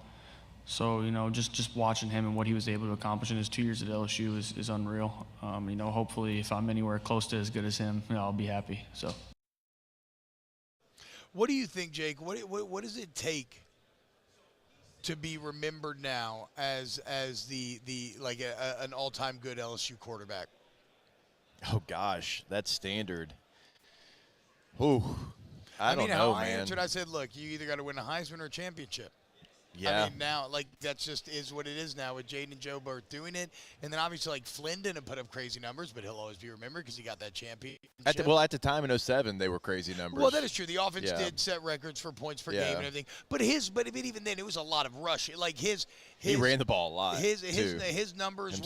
Speaker 8: So, just watching him and what he was able to accomplish in his 2 years at LSU is unreal. Hopefully if I'm anywhere close to as good as him, I'll be happy. So.
Speaker 4: What do you think, Jake? What does it take to be remembered now as an all-time good LSU quarterback?
Speaker 5: Oh gosh, that's standard. Ooh, I don't know,
Speaker 4: how
Speaker 5: man.
Speaker 4: I answered, I said, look, you either got to win a Heisman or a championship.
Speaker 5: Yeah.
Speaker 4: I mean, now, that's just is what it is now with Jaden and Joe both doing it. And then obviously, Flynn didn't put up crazy numbers, but he'll always be remembered because he got that championship.
Speaker 5: At the time in 07, they were crazy numbers.
Speaker 4: Well, that is true. The offense did set records for points per game and everything. But even then, it was a lot of rush. He
Speaker 5: ran the ball a lot.
Speaker 4: His numbers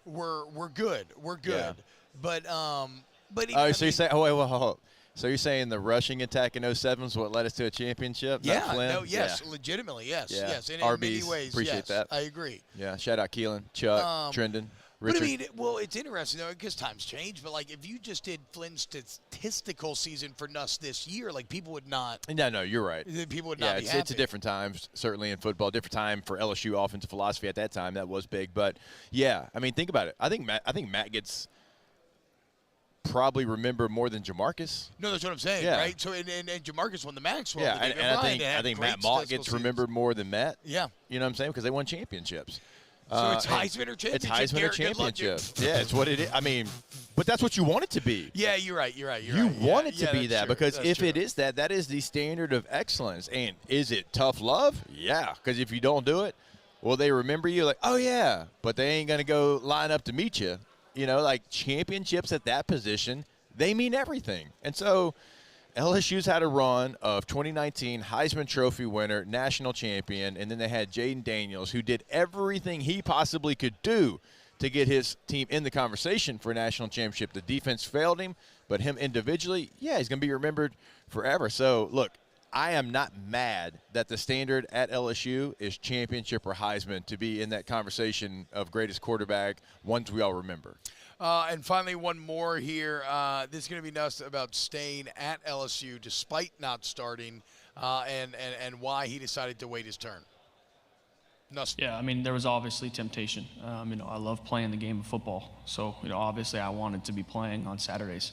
Speaker 4: were good.
Speaker 5: Yeah.
Speaker 4: But
Speaker 5: so you're saying? Wait. So you're saying the rushing attack in 07 is what led us to a championship?
Speaker 4: Yeah.
Speaker 5: Yeah.
Speaker 4: Legitimately, yes.
Speaker 5: Yeah.
Speaker 4: Yes. In
Speaker 5: RBs,
Speaker 4: many ways,
Speaker 5: appreciate
Speaker 4: yes.
Speaker 5: that.
Speaker 4: I agree.
Speaker 5: Yeah. Shout out Keelan, Chuck, Trendon, Richard.
Speaker 4: But it's interesting though because times change. But if you just did Flynn's statistical season for Nuss this year, people would not.
Speaker 5: No, you're right.
Speaker 4: People would not be happy.
Speaker 5: It's a different time, certainly in football. Different time for LSU offensive philosophy at that time. That was big. But yeah, I mean, think about it. I think Matt gets probably remember more than Jamarcus.
Speaker 4: No, that's what I'm saying, right? So and Jamarcus won the Maxwell.
Speaker 5: Yeah, and I think Matt Mott gets remembered more than Matt.
Speaker 4: Yeah.
Speaker 5: You know what I'm saying? Because they won championships.
Speaker 4: So it's Heisman or championship?
Speaker 5: It's Heisman or championship. Yeah, it's what it is. I mean, but that's what you want it to be.
Speaker 4: Yeah, you're right.
Speaker 5: You want it to be that
Speaker 4: true.
Speaker 5: because if it is that is the standard of excellence. And is it tough love? Yeah, because if you don't do it, well, they remember you like, oh, yeah, but they ain't going to go line up to meet you. Championships at that position, they mean everything. And so LSU's had a run of 2019 Heisman Trophy winner, national champion, and then they had Jaden Daniels, who did everything he possibly could do to get his team in the conversation for a national championship. The defense failed him, but him individually, he's going to be remembered forever. So, look, I am not mad that the standard at LSU is championship or Heisman to be in that conversation of greatest quarterback, ones we all remember.
Speaker 4: And finally, one more here. This is going to be Nuss about staying at LSU despite not starting and why he decided to wait his turn. Nuss.
Speaker 8: Yeah, I mean, there was obviously temptation. I love playing the game of football. So, obviously I wanted to be playing on Saturdays.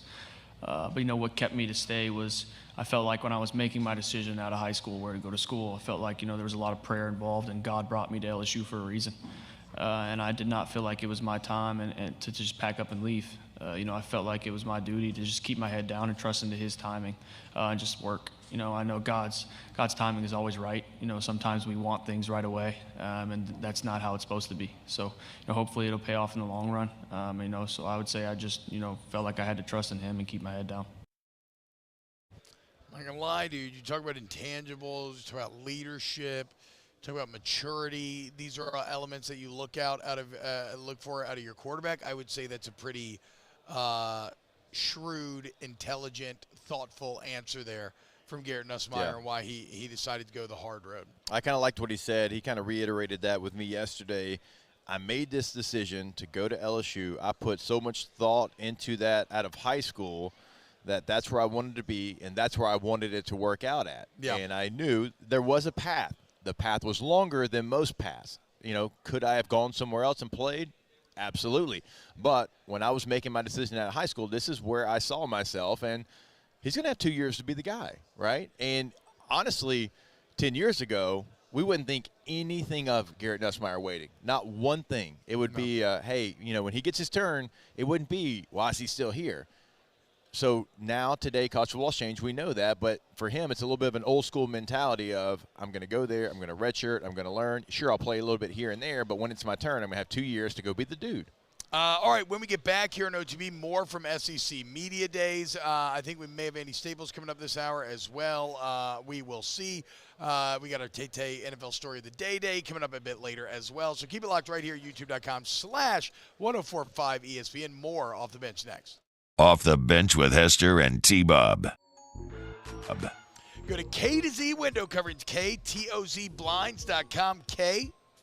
Speaker 8: But what kept me to stay was I felt like when I was making my decision out of high school where to go to school, I felt like, there was a lot of prayer involved, and God brought me to LSU for a reason. And I did not feel like it was my time and to just pack up and leave. I felt like it was my duty to just keep my head down and trust into His timing and just work. I know God's timing is always right. Sometimes we want things right away, and that's not how it's supposed to be. So, hopefully it'll pay off in the long run. So I would say I just, felt like I had to trust in Him and keep my head down.
Speaker 4: I'm not gonna lie, dude. You talk about intangibles, you talk about leadership, talk about maturity. These are elements that you look for out of your quarterback. I would say that's a pretty shrewd, intelligent, thoughtful answer there from Garrett Nussmeier and why he decided to go the hard road.
Speaker 5: I kind of liked what he said. He kind of reiterated that with me yesterday. I made this decision to go to LSU. I put so much thought into that out of high school that's where I wanted to be, and that's where I wanted it to work out at. Yeah. And I knew there was a path. The path was longer than most paths. Could I have gone somewhere else and played? Absolutely. But when I was making my decision out of high school, this is where I saw myself, and he's going to have 2 years to be the guy, right? And honestly, 10 years ago, we wouldn't think anything of Garrett Nussmeier waiting. Not one thing. It would be, hey, when he gets his turn, it wouldn't be, why is he still here? So now, today, college football's changed. We know that. But for him, it's a little bit of an old-school mentality of, I'm going to go there, I'm going to redshirt, I'm going to learn. Sure, I'll play a little bit here and there, but when it's my turn, I'm going to have 2 years to go be the dude.
Speaker 4: All right, when we get back here on OTB, more from SEC Media Days. I think we may have Andy Staples coming up this hour as well. We will see. We got our Tay NFL Story of the Day coming up a bit later as well. So keep it locked right here, youtube.com/1045 ESPN. More Off the Bench next.
Speaker 3: Off the Bench with Hester and T-Bob.
Speaker 4: Go to K to Z Window Coverings, KTOZBlinds.com,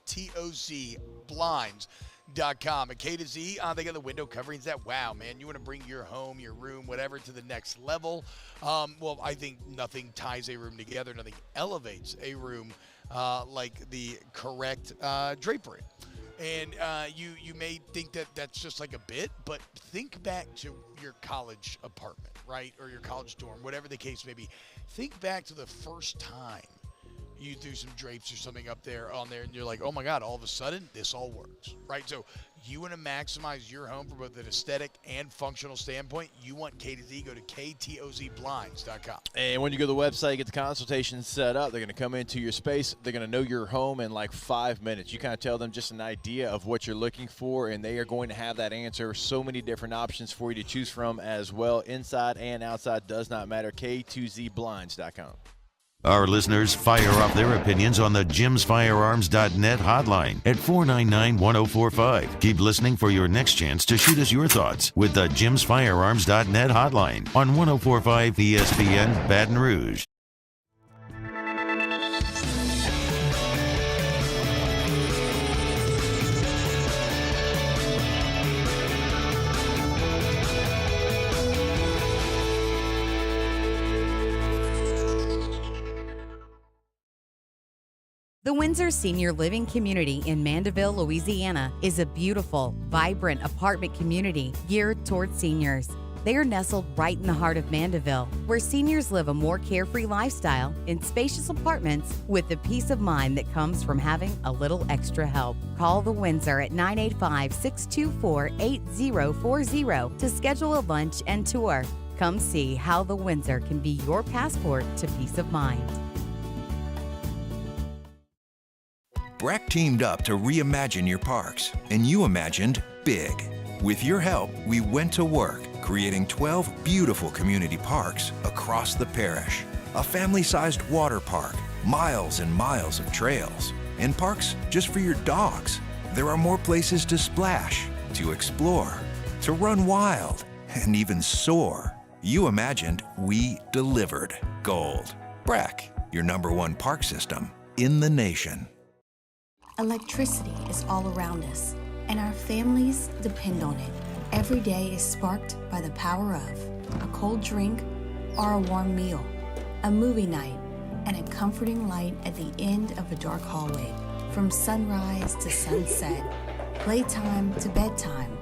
Speaker 4: KTOZBlinds.com. And K to Z, they got the window coverings that, wow, man, you want to bring your home, your room, whatever, to the next level. Well, I think nothing ties a room together, nothing elevates a room like the correct drapery. And you may think that that's just like a bit, but think back to your college apartment, right, or your college dorm, whatever the case may be. Think back to the first time you threw some drapes or something up there on there, and you're like, oh my God, all of a sudden, this all works, right? So you want to maximize your home from both an aesthetic and functional standpoint, you want K to Z, go to KTOZBlinds.com.
Speaker 5: And when you go to the website, get the consultation set up, they're going to come into your space. They're going to know your home in like 5 minutes. You kind of tell them just an idea of what you're looking for, and they are going to have that answer. So many different options for you to choose from as well. Inside and outside does not matter. K2ZBlinds.com.
Speaker 3: Our listeners fire off their opinions on the jimsfirearms.net hotline at 499-1045. Keep listening for your next chance to shoot us your thoughts with the jimsfirearms.net hotline on 1045 ESPN Baton Rouge.
Speaker 15: The Windsor Senior Living Community in Mandeville, Louisiana is a beautiful, vibrant apartment community geared toward seniors. They are nestled right in the heart of Mandeville, where seniors live a more carefree lifestyle in spacious apartments with the peace of mind that comes from having a little extra help. Call the Windsor at 985-624-8040 to schedule a lunch and tour. Come see how the Windsor can be your passport to peace of mind.
Speaker 16: Breck teamed up to reimagine your parks, and you imagined big. With your help, we went to work, creating 12 beautiful community parks across the parish. A family-sized water park, miles and miles of trails, and parks just for your dogs. There are more places to splash, to explore, to run wild, and even soar. You imagined, we delivered. Gold. Breck, your #1 park system in the nation.
Speaker 17: Electricity is all around us, and our families depend on it. Every day is sparked by the power of a cold drink or a warm meal, a movie night, and a comforting light at the end of a dark hallway. From sunrise to sunset, playtime to bedtime,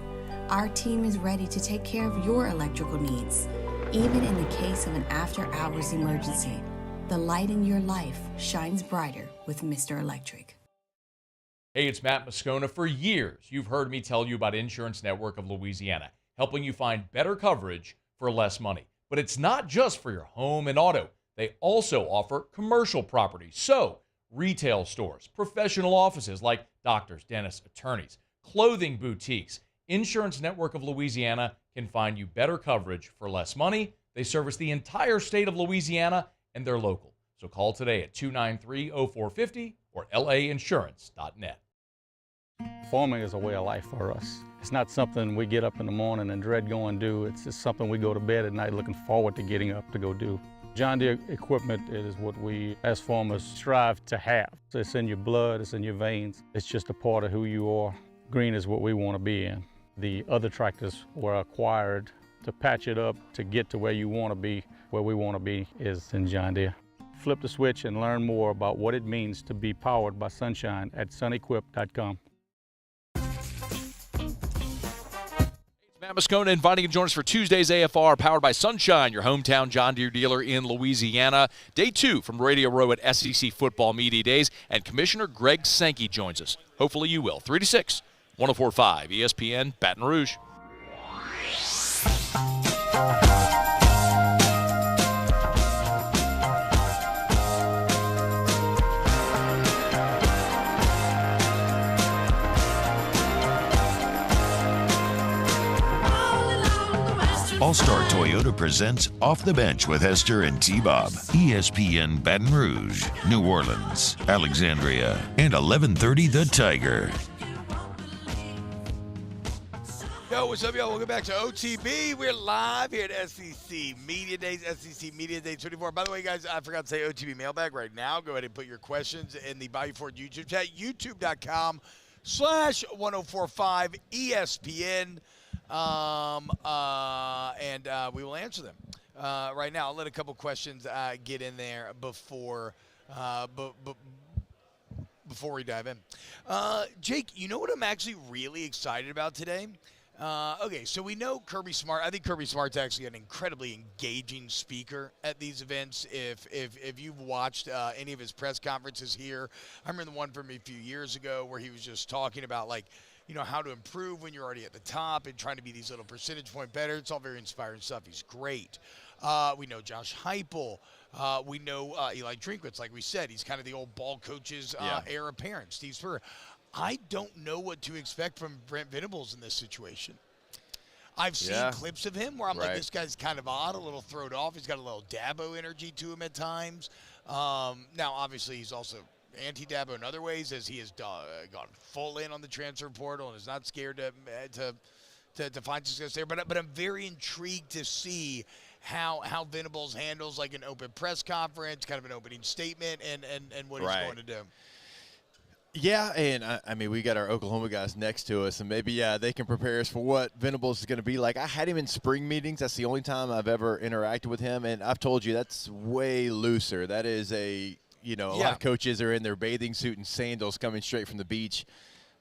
Speaker 17: our team is ready to take care of your electrical needs. Even in the case of an after-hours emergency, the light in your life shines brighter with Mr. Electric.
Speaker 18: Hey, it's Matt Moscona. For years, you've heard me tell you about Insurance Network of Louisiana, helping you find better coverage for less money. But it's not just for your home and auto. They also offer commercial property. So, retail stores, professional offices like doctors, dentists, attorneys, clothing boutiques. Insurance Network of Louisiana can find you better coverage for less money. They service the entire state of Louisiana, and they're local. So call today at 293-0450 or lainsurance.net.
Speaker 21: Farming is a way of life for us. It's not something we get up in the morning and dread going do. It's just something we go to bed at night looking forward to getting up to go do. John Deere equipment is what we as farmers strive to have. It's in your blood, it's in your veins. It's just a part of who you are. Green is what we want to be in. The other tractors were acquired to patch it up to get to where you want to be. Where we want to be is in John Deere. Flip the switch and learn more about what it means to be powered by sunshine at sunequip.com.
Speaker 18: Matt Moscona inviting you to join us for Tuesday's AFR, powered by Sunshine, your hometown John Deere dealer in Louisiana. Day 2 from Radio Row at SEC Football Media Days, and Commissioner Greg Sankey joins us. Hopefully you will. 3 to 6, 104.5 ESPN Baton Rouge.
Speaker 3: All-Star Toyota presents Off the Bench with Hester and T-Bob. ESPN Baton Rouge, New Orleans, Alexandria, and 1130 The Tiger.
Speaker 4: Yo, what's up, y'all? Welcome back to OTB. We're live here at SEC Media Days, SEC Media Day 24. By the way, guys, I forgot to say OTB mailbag right now. Go ahead and put your questions in the Bayou Ford YouTube chat, youtube.com/1045 ESPN, and we will answer them. Right now, I'll let a couple questions get in there before we dive in. Jake, you know what I'm actually really excited about today? Okay, so we know Kirby Smart. I think Kirby Smart's actually an incredibly engaging speaker at these events. If you've watched any of his press conferences here, I remember the one from a few years ago where he was just talking about, like, you know, how to improve when you're already at the top and trying to be these little percentage point better. It's all very inspiring stuff. He's great. We know Josh Heupel. We know Eli Drinkwitz, like we said. He's kind of the old ball coach's heir apparent. Steve Spurrier. I don't know what to expect from Brent Venables in this situation. I've seen clips of him where I'm like, this guy's kind of odd, a little thrown off. He's got a little Dabo energy to him at times. Now, obviously, he's also anti-Dabo in other ways, as he has gone full in on the transfer portal and is not scared to find success there. But I'm very intrigued to see how Venables handles like an open press conference, kind of an opening statement, and what he's going to do.
Speaker 5: Yeah, and I mean, we got our Oklahoma guys next to us, and maybe, they can prepare us for what Venables is going to be like. I had him in spring meetings. That's the only time I've ever interacted with him, and I've told you that's way looser. That is a lot of coaches are in their bathing suit and sandals coming straight from the beach.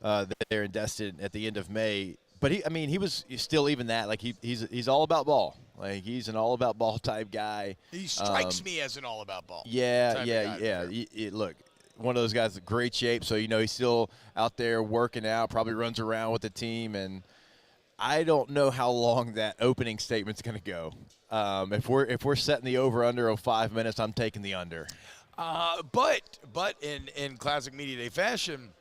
Speaker 5: They're in Destin at the end of May. But he's still even that. Like he's all about ball. Like he's an all about ball type guy.
Speaker 4: He strikes me as an all about ball.
Speaker 5: Yeah. Look, one of those guys in great shape. So he's still out there working out. Probably runs around with the team. And I don't know how long that opening statement's going to go. If we're setting the over under 5 minutes, I'm taking the under.
Speaker 4: But in classic media day fashion,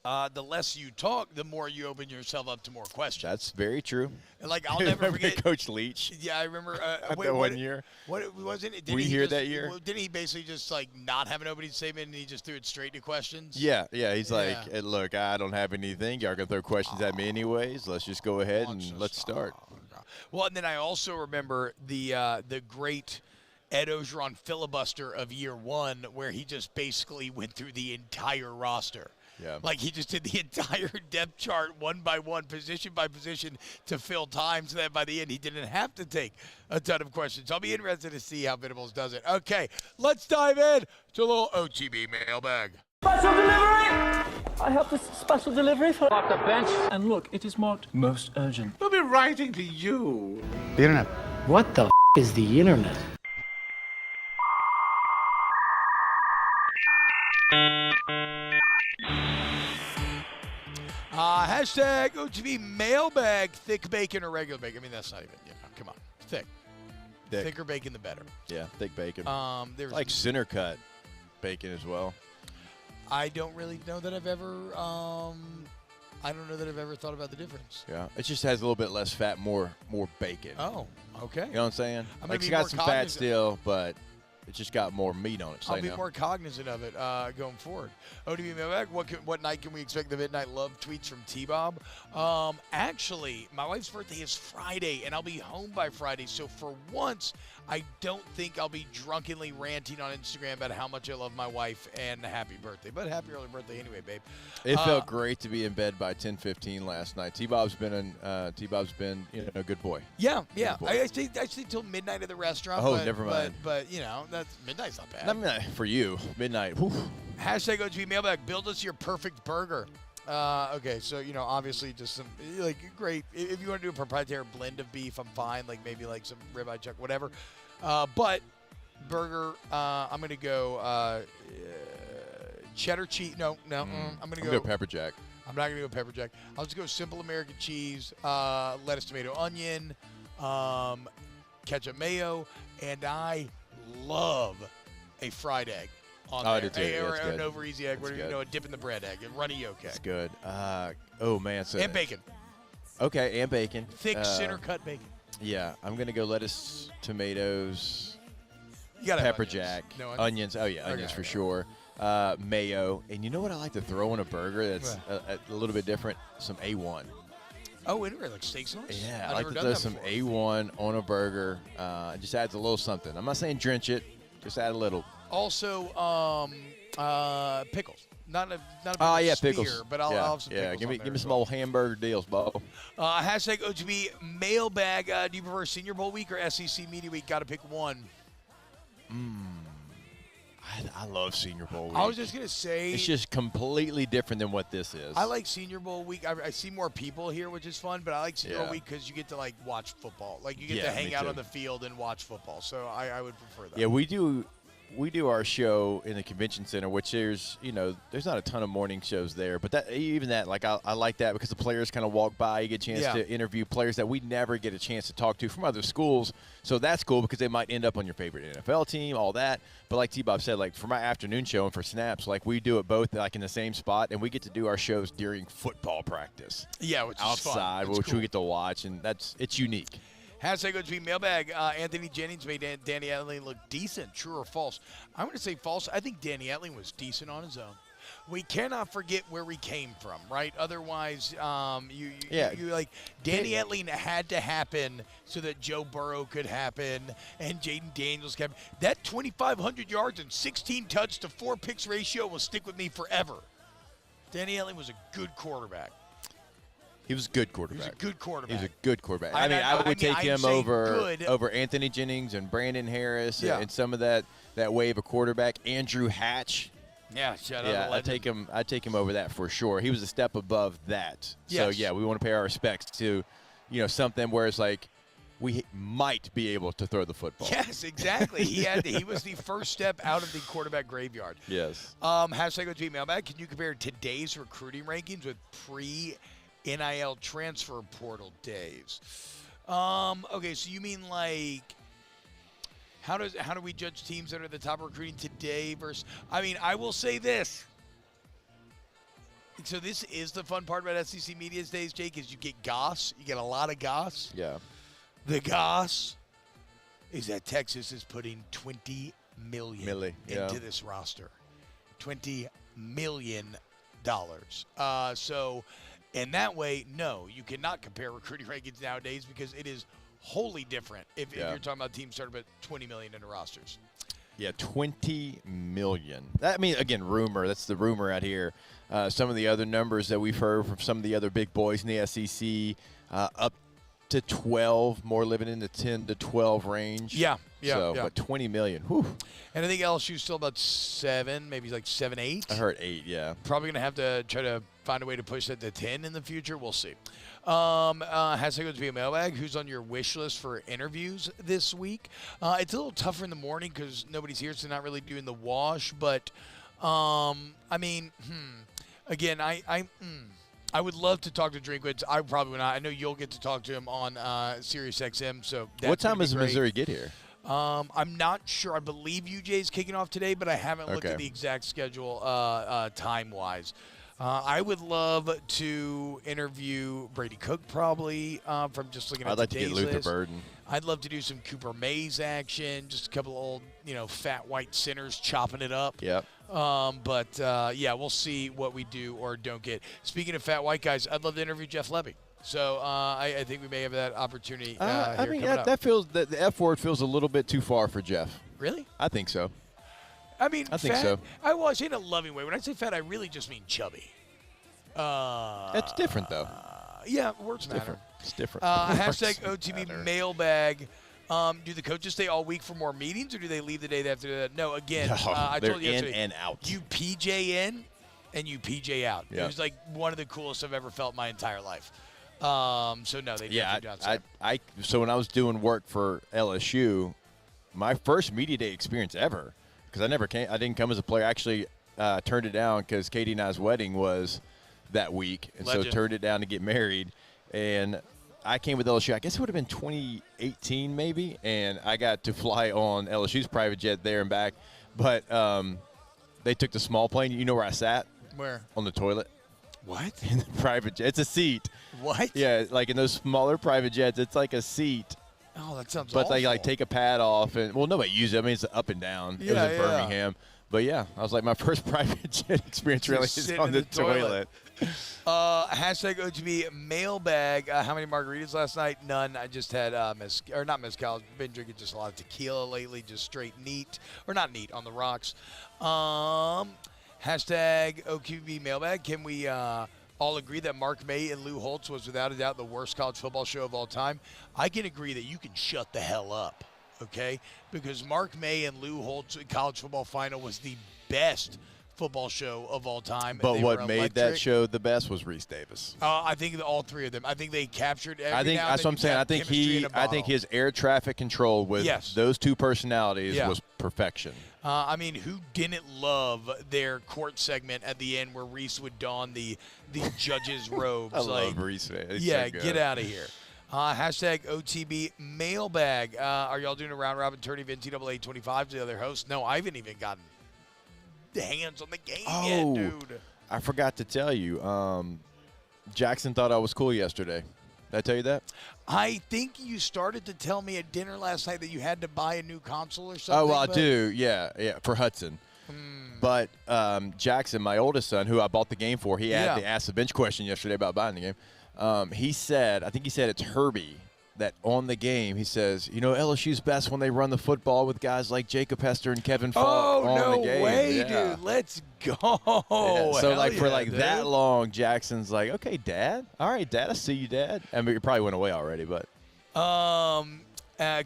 Speaker 4: the less you talk, the more you open yourself up to more questions.
Speaker 5: That's very true.
Speaker 4: And like I'll never forget
Speaker 5: Coach Leach.
Speaker 4: Yeah, I remember
Speaker 5: that 1 year.
Speaker 4: What wasn't it?
Speaker 5: Were you here that year?
Speaker 4: Didn't he basically just like not have an opening statement and he just threw it straight to questions?
Speaker 5: Yeah. He's like, hey, look, I don't have anything. Y'all gonna throw questions at me anyways. Let's just go ahead and let's start.
Speaker 4: Well, and then I also remember the great Ed Ogeron filibuster of year one, where he just basically went through the entire roster.
Speaker 5: Yeah.
Speaker 4: Like he just did the entire depth chart one by one, position by position, to fill time, so that by the end he didn't have to take a ton of questions. I'll be interested to see how Venables does it. Okay, let's dive in to a little OTB mailbag.
Speaker 1: Special delivery! I have this special delivery for off the bench. And look, it is marked most urgent.
Speaker 6: We'll be writing to you.
Speaker 12: The internet. What the is the internet?
Speaker 4: Hashtag OTB mailbag, thick bacon or regular bacon. I mean, that's not even, come on. Thick. Thicker bacon, the better.
Speaker 5: Yeah, thick bacon.
Speaker 4: There's
Speaker 5: like center cut bacon as well.
Speaker 4: I don't really know that I've ever, thought about the difference.
Speaker 5: Yeah, it just has a little bit less fat, more bacon.
Speaker 4: Oh, okay.
Speaker 5: You know what I'm saying?
Speaker 4: I'm
Speaker 5: like it's got some fat still, but it's just got more meat on it.
Speaker 4: I'll be more cognizant of it going forward. OTB mailbag, what night can we expect the Midnight Love tweets from T-Bob? Actually, my wife's birthday is Friday, and I'll be home by Friday. So for once, I don't think I'll be drunkenly ranting on Instagram about how much I love my wife and happy birthday. But happy early birthday anyway, babe.
Speaker 5: It felt great to be in bed by 10:15 last night. T-Bob's been a good boy.
Speaker 4: Yeah.
Speaker 5: Good boy.
Speaker 4: I stayed till midnight at the restaurant.
Speaker 5: Oh, never mind.
Speaker 4: But that's midnight's not bad.
Speaker 5: I mean, for you, midnight. Whew.
Speaker 4: Hashtag OTB mailbag. Build us your perfect burger. Okay, so obviously just some great. If you want to do a proprietary blend of beef, I'm fine. Like maybe like some ribeye chuck, whatever. But burger, I'm gonna go cheddar cheese. No. I'm gonna go
Speaker 5: pepper jack.
Speaker 4: I'm not gonna go pepper jack. I'll just go simple American cheese, lettuce, tomato, onion, ketchup, mayo, and I love a fried egg.
Speaker 5: I do too.
Speaker 4: Or an over easy egg, a dip in the bread egg, a runny yolk egg.
Speaker 5: It's good. Oh man,
Speaker 4: and bacon.
Speaker 5: Okay, and bacon.
Speaker 4: Thick center cut bacon.
Speaker 5: Yeah, I'm gonna go lettuce, tomatoes,
Speaker 4: you gotta
Speaker 5: pepper
Speaker 4: have
Speaker 5: jack,
Speaker 4: no
Speaker 5: onions. Oh yeah, onions for sure. Mayo, and you know what I like to throw in a burger that's a little bit different? Some A1.
Speaker 4: Oh, anyway, like steak sauce?
Speaker 5: Yeah,
Speaker 4: I've
Speaker 5: I like
Speaker 4: never
Speaker 5: to
Speaker 4: done
Speaker 5: throw
Speaker 4: that
Speaker 5: some
Speaker 4: before.
Speaker 5: A1 on a burger. It just adds a little something. I'm not saying drench it, just add a little.
Speaker 4: Also, pickles. Not a
Speaker 5: Oh, yeah,
Speaker 4: spear,
Speaker 5: pickles.
Speaker 4: but I'll have some pickles.
Speaker 5: Give
Speaker 4: on
Speaker 5: me
Speaker 4: there as
Speaker 5: some
Speaker 4: well.
Speaker 5: old hamburger deals, Bo.
Speaker 4: Hashtag OTB mailbag. Do you prefer Senior Bowl week or SEC Media Week? Got to pick one.
Speaker 5: I love Senior Bowl week.
Speaker 4: I was just going to say.
Speaker 5: It's just completely different than what this is.
Speaker 4: I like Senior Bowl week. I see more people here, which is fun, but I like Senior Bowl
Speaker 5: Yeah.
Speaker 4: week because you get to, like, watch football. Like, you get
Speaker 5: Yeah,
Speaker 4: to hang
Speaker 5: me
Speaker 4: out
Speaker 5: too.
Speaker 4: on the field and watch football. So I would prefer that.
Speaker 5: Yeah, we do our show in the convention center, which there's not a ton of morning shows there, but I like that because the players kind of walk by, you get a chance to interview players that we never get a chance to talk to from other schools. So that's cool because they might end up on your favorite NFL team, all that. But like T-Bob said, like for my afternoon show and for Snaps, like we do it both like in the same spot, and we get to do our shows during football practice.
Speaker 4: Yeah, which is fun.
Speaker 5: outside,
Speaker 4: It's
Speaker 5: which
Speaker 4: cool.
Speaker 5: we get to watch, and it's unique.
Speaker 4: Hashtag OTB mailbag. Anthony Jennings made Danny Etling look decent. True or false? I'm going to say false. I think Danny Etling was decent on his own. We cannot forget where we came from, right? Otherwise, you like Danny Etling had to happen so that Joe Burrow could happen and Jaden Daniels could happen. That 2,500 yards and 16 touch to 4 picks ratio will stick with me forever. Danny Etling was a good quarterback.
Speaker 5: He was a good quarterback.
Speaker 4: He was a good quarterback.
Speaker 5: He was a good quarterback. I would take him over Anthony Jennings and Brandon Harris and some of that wave of quarterback. Andrew Hatch.
Speaker 4: Yeah, shout out.
Speaker 5: Yeah, I'd take him over that for sure. He was a step above that. So
Speaker 4: Yes.
Speaker 5: yeah, we want to pay our respects to, something where it's like we might be able to throw the football.
Speaker 4: Yes, exactly. He was the first step out of the quarterback graveyard.
Speaker 5: Yes.
Speaker 4: Hashtag OTB mailbag. Can you compare today's recruiting rankings with pre-NIL transfer portal days? Okay, so you mean like how do we judge teams that are the top recruiting today versus? I mean, I will say this. So this is the fun part about SEC Media's days, Jake, is you get goss. You get a lot of goss.
Speaker 5: Yeah.
Speaker 4: The goss is that Texas is putting $20 million into this roster. $20 million. So in that way, no, you cannot compare recruiting rankings nowadays because it is wholly different if you're talking about teams starting with $20 million into rosters.
Speaker 5: Yeah, $20 million. I mean, again, rumor. That's the rumor out here. Some of the other numbers that we've heard from some of the other big boys in the SEC, up to 12, more living in the 10 to 12 range.
Speaker 4: Yeah.
Speaker 5: But $20 million. Whew.
Speaker 4: And I think LSU's still about 7, maybe like 7, 8.
Speaker 5: I heard 8, yeah.
Speaker 4: Probably going to have to try to find a way to push that to 10 in the future. We'll see. Hashtag OTB mailbag. Who's on your wish list for interviews this week? It's a little tougher in the morning because nobody's here, so not really doing the wash. But, again, I would love to talk to Drinkwitz. I probably would not. I know you'll get to talk to him on Sirius XM. So
Speaker 5: what time does Missouri get here?
Speaker 4: I'm not sure. I believe UJ's kicking off today, but I haven't looked at the exact schedule time-wise. I would love to interview Brady Cook probably from just looking at
Speaker 5: I'd like to
Speaker 4: today's
Speaker 5: get Luther
Speaker 4: list.
Speaker 5: Burden.
Speaker 4: I'd love to do some Cooper Mays action, just a couple of old, fat white sinners chopping it up.
Speaker 5: Yep.
Speaker 4: We'll see what we do or don't get. Speaking of fat white guys, I'd love to interview Jeff Levy. So I think we may have that opportunity
Speaker 5: the F word feels a little bit too far for Jeff.
Speaker 4: Really?
Speaker 5: I think so.
Speaker 4: I mean,
Speaker 5: I think
Speaker 4: fat,
Speaker 5: so.
Speaker 4: I say in a loving way. When I say fat, I really just mean chubby.
Speaker 5: That's different, though.
Speaker 4: Yeah, words matter.
Speaker 5: Different. It's different.
Speaker 4: Hashtag OTB mailbag. Do the coaches stay all week for more meetings, or do they leave the day after that? No, again, I told you yesterday.
Speaker 5: In and out.
Speaker 4: You PJ in and you PJ out.
Speaker 5: Yeah.
Speaker 4: It was like one of the coolest I've ever felt in my entire life. So no, they didn't do outside.
Speaker 5: So when I was doing work for LSU, my first media day experience ever, because I didn't come as a player. I actually turned it down because Katie and I's wedding was that week, and so turned it down to get married. And I came with LSU. I guess it would have been 2018 maybe, and I got to fly on LSU's private jet there and back. But they took the small plane. You know where I sat?
Speaker 4: Where?
Speaker 5: On the toilet.
Speaker 4: What?
Speaker 5: In the private jet. It's a seat.
Speaker 4: What?
Speaker 5: Yeah, like in those smaller private jets, it's like a seat.
Speaker 4: Oh, that sounds
Speaker 5: But
Speaker 4: awful.
Speaker 5: they like take a pad off, and nobody uses it. I mean, it's up and down. It was in Birmingham. But yeah, I was like, my first private jet experience really is on the toilet.
Speaker 4: Hashtag OTB mailbag. How many margaritas last night? None. I just had not mezcal. Been drinking just a lot of tequila lately, just straight neat. Or not neat, on the rocks. Hashtag OTB mailbag. Can we all agree that Mark May and Lou Holtz was without a doubt the worst college football show of all time? I can agree that you can shut the hell up, okay? Because Mark May and Lou Holtz college football final was the best football show of all time.
Speaker 5: But what made that show the best was Reese Davis.
Speaker 4: I think all three of them. I think they captured every
Speaker 5: I think
Speaker 4: now
Speaker 5: that's what I'm saying. I think his air traffic control with those two personalities was perfection.
Speaker 4: I mean, who didn't love their court segment at the end where Reese would don the judge's robes?
Speaker 5: I love Reese, man. It's
Speaker 4: yeah,
Speaker 5: so good.
Speaker 4: get out of here. Hashtag OTB mailbag. Are y'all doing a round robin tourney of NCAA 25 to the other hosts? No, I haven't even gotten hands on the game yet, dude.
Speaker 5: I forgot to tell you. Jackson thought I was cool yesterday. Did I tell you that?
Speaker 4: I think you started to tell me at dinner last night that you had to buy a new console or something.
Speaker 5: Oh, well, I do. Yeah, for Hudson. But Jackson, my oldest son, who I bought the game for, he had to ask the bench question yesterday about buying the game. He said, I think he said it's Herbie, that on the game, he says, you know, LSU's best when they run the football with guys like Jacob Hester and Kevin Falk on the game.
Speaker 4: Oh, no way, dude. Let's go.
Speaker 5: Yeah. So, that long, Jackson's like, okay, Dad. All right, Dad. I see you, Dad. I mean, it probably went away already, but.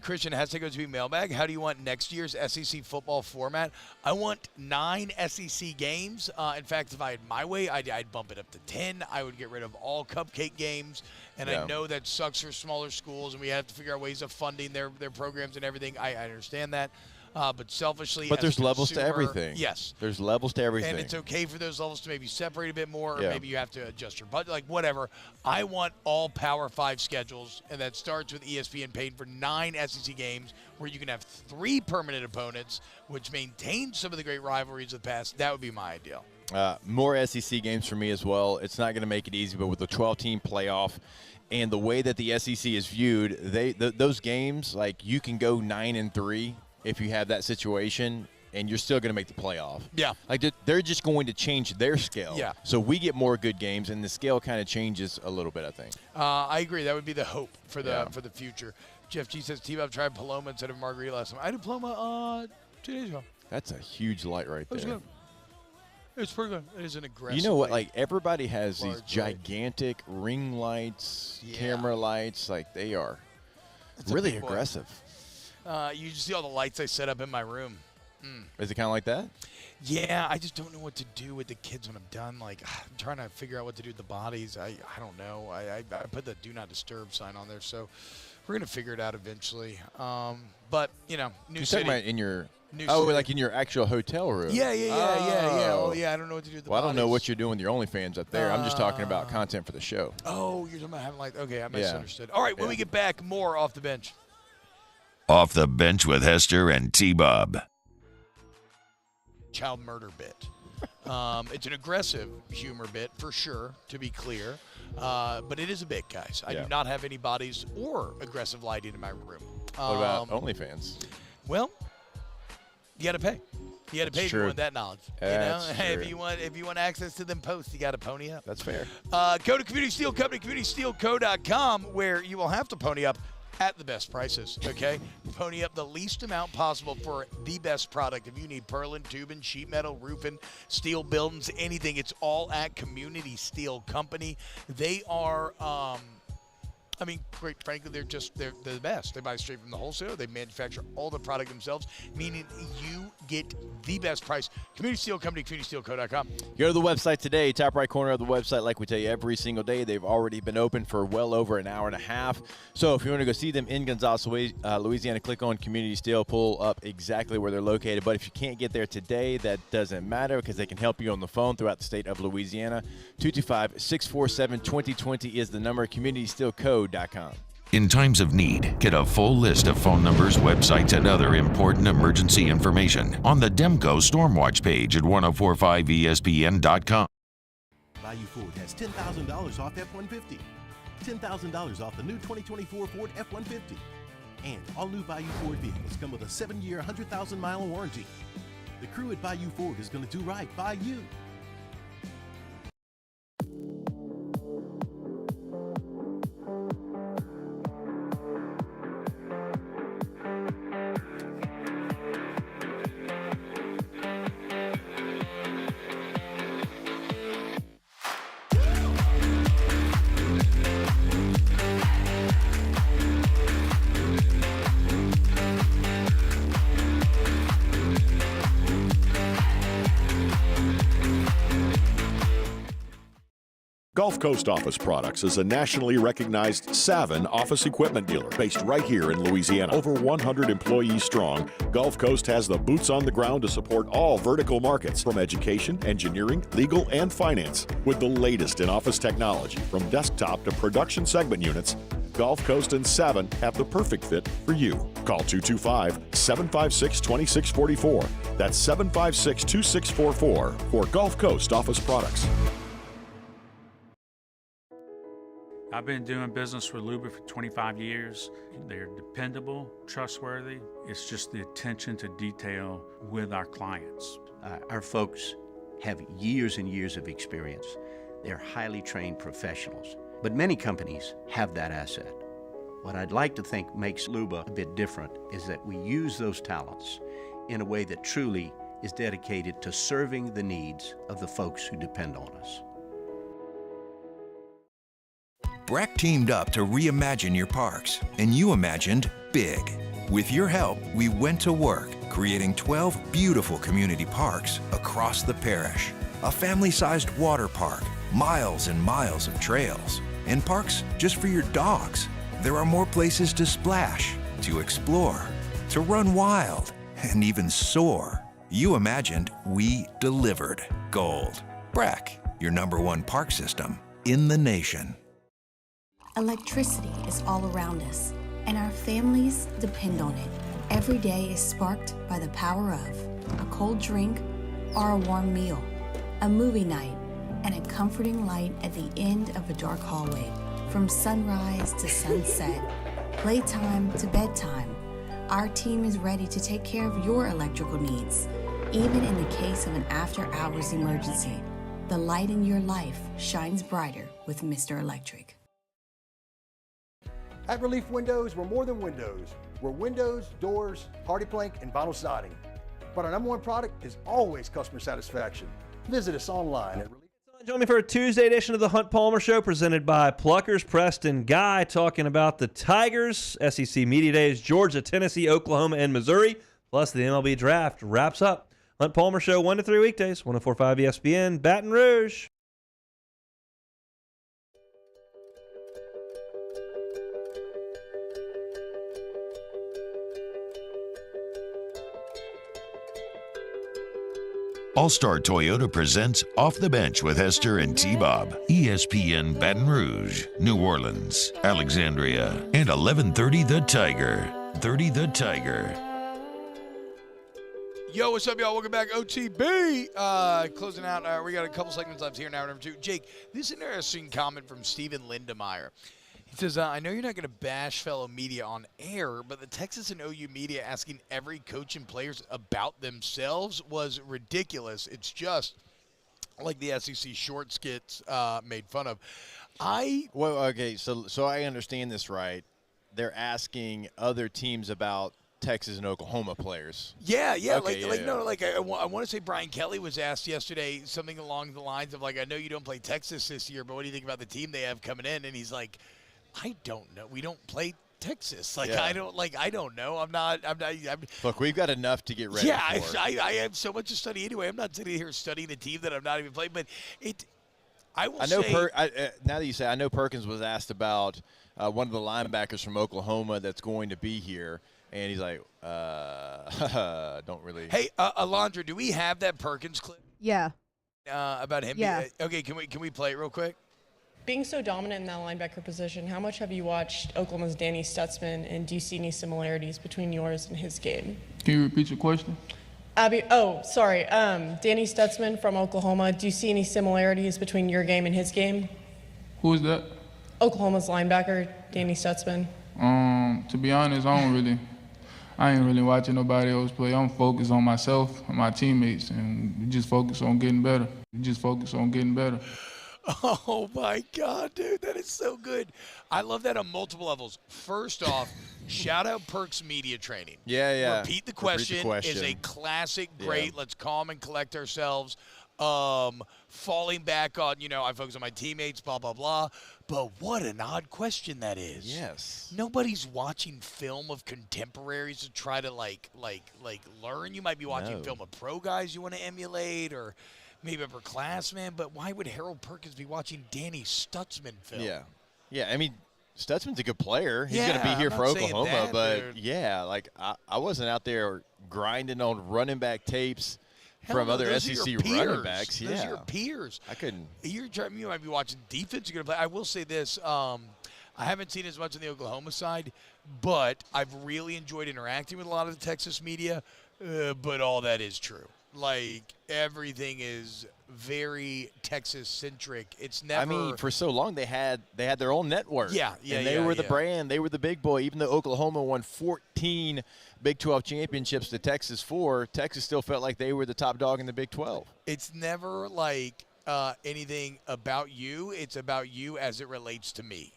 Speaker 4: Christian has to go to mailbag. How do you want next year's SEC football format? I want 9 SEC games. In fact, if I had my way, I'd bump it up to 10. I would get rid of all cupcake games. And I know that sucks for smaller schools, and we have to figure out ways of funding their programs and everything. I understand that. But selfishly,
Speaker 5: but there's
Speaker 4: as a
Speaker 5: levels to
Speaker 4: consumer,
Speaker 5: everything.
Speaker 4: Yes.
Speaker 5: There's levels to everything.
Speaker 4: And it's okay for those levels to maybe separate a bit more, or maybe you have to adjust your budget, like whatever. I want all Power 5 schedules, and that starts with ESPN paying for 9 SEC games where you can have 3 permanent opponents, which maintains some of the great rivalries of the past. That would be my ideal.
Speaker 5: More SEC games for me as well. It's not going to make it easy, but with the 12-team playoff and the way that the SEC is viewed, those games, like you can go 9-3 if you have that situation, and you're still going to make the playoff.
Speaker 4: Yeah.
Speaker 5: Like they're just going to change their scale.
Speaker 4: Yeah.
Speaker 5: So we get more good games, and the scale kind of changes a little bit, I think.
Speaker 4: I agree. That would be the hope for the future. Jeff G says, T-Bob tried Paloma instead of Margarita last time. I had Paloma 2 days ago.
Speaker 5: That's a huge light right there.
Speaker 4: It was good. It's pretty good. It is an aggressive.
Speaker 5: You know what? Like, everybody has these gigantic ring lights, camera lights. Like, they are really aggressive.
Speaker 4: You just see all the lights I set up in my room.
Speaker 5: Is it kind of like that?
Speaker 4: Yeah, I just don't know what to do with the kids when I'm done. Like, I'm trying to figure out what to do with the bodies. I don't know. I put the Do Not Disturb sign on there, so we're going to figure it out eventually. But, you know, new city.
Speaker 5: You're talking about in your
Speaker 4: New
Speaker 5: Oh,
Speaker 4: city.
Speaker 5: like in your actual hotel room.
Speaker 4: Yeah. Oh, yeah, I don't know what to do with the
Speaker 5: Well, I don't know
Speaker 4: bodies.
Speaker 5: what you're doing with your OnlyFans up there. I'm just talking about content for the show.
Speaker 4: Oh, you're talking about having like, okay, I misunderstood. All right, when we get back, more Off the Bench.
Speaker 3: Off the Bench with Hester and T-Bob.
Speaker 4: Child murder bit. It's an aggressive humor bit, for sure, to be clear. But it is a bit, guys. I do not have any bodies or aggressive lighting in my room.
Speaker 5: What about OnlyFans?
Speaker 4: Well, you got to pay. You got to pay if you want that knowledge.
Speaker 5: That's
Speaker 4: you know,
Speaker 5: true.
Speaker 4: if you want access to them posts, you got to pony up.
Speaker 5: That's fair.
Speaker 4: Go to Community Steel Company, communitysteelco.com, where you will have to pony up at the best prices, okay? Pony up the least amount possible for the best product. If you need purlin, tubing, sheet metal, roofing, steel buildings, anything, it's all at Community Steel Company. They are, I mean, quite frankly, they're the best. They buy straight from the wholesaler. They manufacture all the product themselves, meaning you get the best price. Community Steel Company, communitysteelco.com.
Speaker 5: Go to the website today, top right corner of the website. Like we tell you every single day, they've already been open for well over an hour and a half. So if you want to go see them in Gonzales, Louisiana, click on Community Steel, pull up exactly where they're located. But if you can't get there today, that doesn't matter because they can help you on the phone throughout the state of Louisiana. 225-647-2020 is the number, communitysteelco.com.
Speaker 3: In times of need, get a full list of phone numbers, websites, and other important emergency information on the Demco Stormwatch page at 1045ESPN.com.
Speaker 13: Value Ford has $10,000 off F-150. $10,000 off the new 2024 Ford F-150. And all new Value Ford vehicles come with a 7-year, 100,000-mile warranty. The crew at Value Ford is going to do right by you.
Speaker 9: Gulf Coast Office Products is a nationally recognized Sabin office equipment dealer based right here in Louisiana. Over 100 employees strong, Gulf Coast has the boots on the ground to support all vertical markets from education, engineering, legal, and finance. With the latest in office technology from desktop to production segment units, Gulf Coast and Sabin have the perfect fit for you. Call 225-756-2644. That's 756-2644 for Gulf Coast Office Products.
Speaker 10: I've been doing business with Luba for 25 years. They're dependable, trustworthy. It's just the attention to detail with our clients.
Speaker 11: Our folks have years and years of experience. They're highly trained professionals. But many companies have that asset. What I'd like to think makes Luba a bit different is that we use those talents in a way that truly is dedicated to serving the needs of the folks who depend on us.
Speaker 16: Breck teamed up to reimagine your parks, and you imagined big. With your help, we went to work, creating 12 beautiful community parks across the parish. A family-sized water park, miles and miles of trails, and parks just for your dogs. There are more places to splash, to explore, to run wild, and even soar. You imagined, we delivered. Gold. Breck, your #1 park system in the nation.
Speaker 17: Electricity is all around us, and our families depend on it. Every day is sparked by the power of a cold drink or a warm meal, a movie night, and a comforting light at the end of a dark hallway. From sunrise to sunset, playtime to bedtime, our team is ready to take care of your electrical needs. Even in the case of an after-hours emergency, the light in your life shines brighter with Mr. Electric.
Speaker 19: At Relief Windows, we're more than windows. We're windows, doors, hardy plank, and vinyl siding. But our #1 product is always customer satisfaction. Visit us online at Relief.
Speaker 20: Join me for a Tuesday edition of the Hunt Palmer Show presented by Pluckers. Preston Guy talking about the Tigers, SEC Media Days, Georgia, Tennessee, Oklahoma, and Missouri, plus the MLB Draft wraps up. Hunt Palmer Show 1 to 3 weekdays, 104.5 ESPN, Baton Rouge.
Speaker 3: All-Star Toyota presents Off the Bench with Hester and T-Bob. ESPN Baton Rouge, New Orleans, Alexandria, and 1130 The Tiger. 30 The Tiger.
Speaker 4: Yo, what's up, y'all? Welcome back. OTB. Closing out. We got a couple segments left here in hour number 2. Jake, this is an interesting comment from Stephen Lindemeyer. He says, I know you're not going to bash fellow media on air, but the Texas and OU media asking every coach and players about themselves was ridiculous. It's just like the SEC short skits made fun of.
Speaker 5: Well, okay, so I understand this right. They're asking other teams about Texas and Oklahoma players.
Speaker 4: Yeah,
Speaker 5: Okay,
Speaker 4: I want to say Brian Kelly was asked yesterday something along the lines of, like, I know you don't play Texas this year, but what do you think about the team they have coming in? And he's like, I don't know. We don't play Texas. I don't know. I'm not.
Speaker 5: Look, we've got enough to get ready for.
Speaker 4: I have so much to study anyway. I'm not sitting here studying a team that I'm not even playing. But now
Speaker 5: that you say, I know Perkins was asked about one of the linebackers from Oklahoma that's going to be here, and he's like, don't really.
Speaker 4: Hey, Alondra, do we have that Perkins clip?
Speaker 22: Yeah.
Speaker 4: About him?
Speaker 22: Yeah.
Speaker 4: Okay, can we play it real quick?
Speaker 23: Being so dominant in that linebacker position, how much have you watched Oklahoma's Danny Stutzman, and do you see any similarities between yours and his game?
Speaker 14: Can you repeat your question?
Speaker 23: Danny Stutzman from Oklahoma, do you see any similarities between your game and his game?
Speaker 14: Who is that?
Speaker 23: Oklahoma's linebacker, Danny Stutzman.
Speaker 14: To be honest, I ain't really watching nobody else play. I'm focused on myself and my teammates, and we just focus on getting better.
Speaker 4: Oh, my God, dude. That is so good. I love that on multiple levels. First off, shout out Perk's media training.
Speaker 5: Yeah.
Speaker 4: Repeat the question is a classic, great, let's calm and collect ourselves. Falling back on, I focus on my teammates, blah, blah, blah. But what an odd question that is.
Speaker 5: Yes.
Speaker 4: Nobody's watching film of contemporaries to try to, like learn. You might be watching film of pro guys you want to emulate, or maybe upperclassman, but why would Harold Perkins be watching Danny Stutzman film?
Speaker 5: Yeah. I mean, Stutzman's a good player. He's going to be
Speaker 4: Yeah,
Speaker 5: here
Speaker 4: I'm
Speaker 5: for
Speaker 4: not saying
Speaker 5: Oklahoma,
Speaker 4: that,
Speaker 5: but
Speaker 4: dude.
Speaker 5: yeah, like I wasn't out there grinding on running back tapes
Speaker 4: Hell
Speaker 5: from
Speaker 4: no,
Speaker 5: other
Speaker 4: those are
Speaker 5: SEC
Speaker 4: your peers.
Speaker 5: running backs.
Speaker 4: Those are your peers.
Speaker 5: I couldn't.
Speaker 4: You might be watching defense. You're gonna play. I will say this. I haven't seen as much on the Oklahoma side, but I've really enjoyed interacting with a lot of the Texas media. But all that is true. Like, everything is very Texas-centric. It's never.
Speaker 5: I mean, for so long they had their own network.
Speaker 4: Yeah,
Speaker 5: and they were the brand. They were the big boy. Even though Oklahoma won 14 Big 12 championships to Texas 4, Texas still felt like they were the top dog in the Big 12.
Speaker 4: It's never like anything about you. It's about you as it relates to me.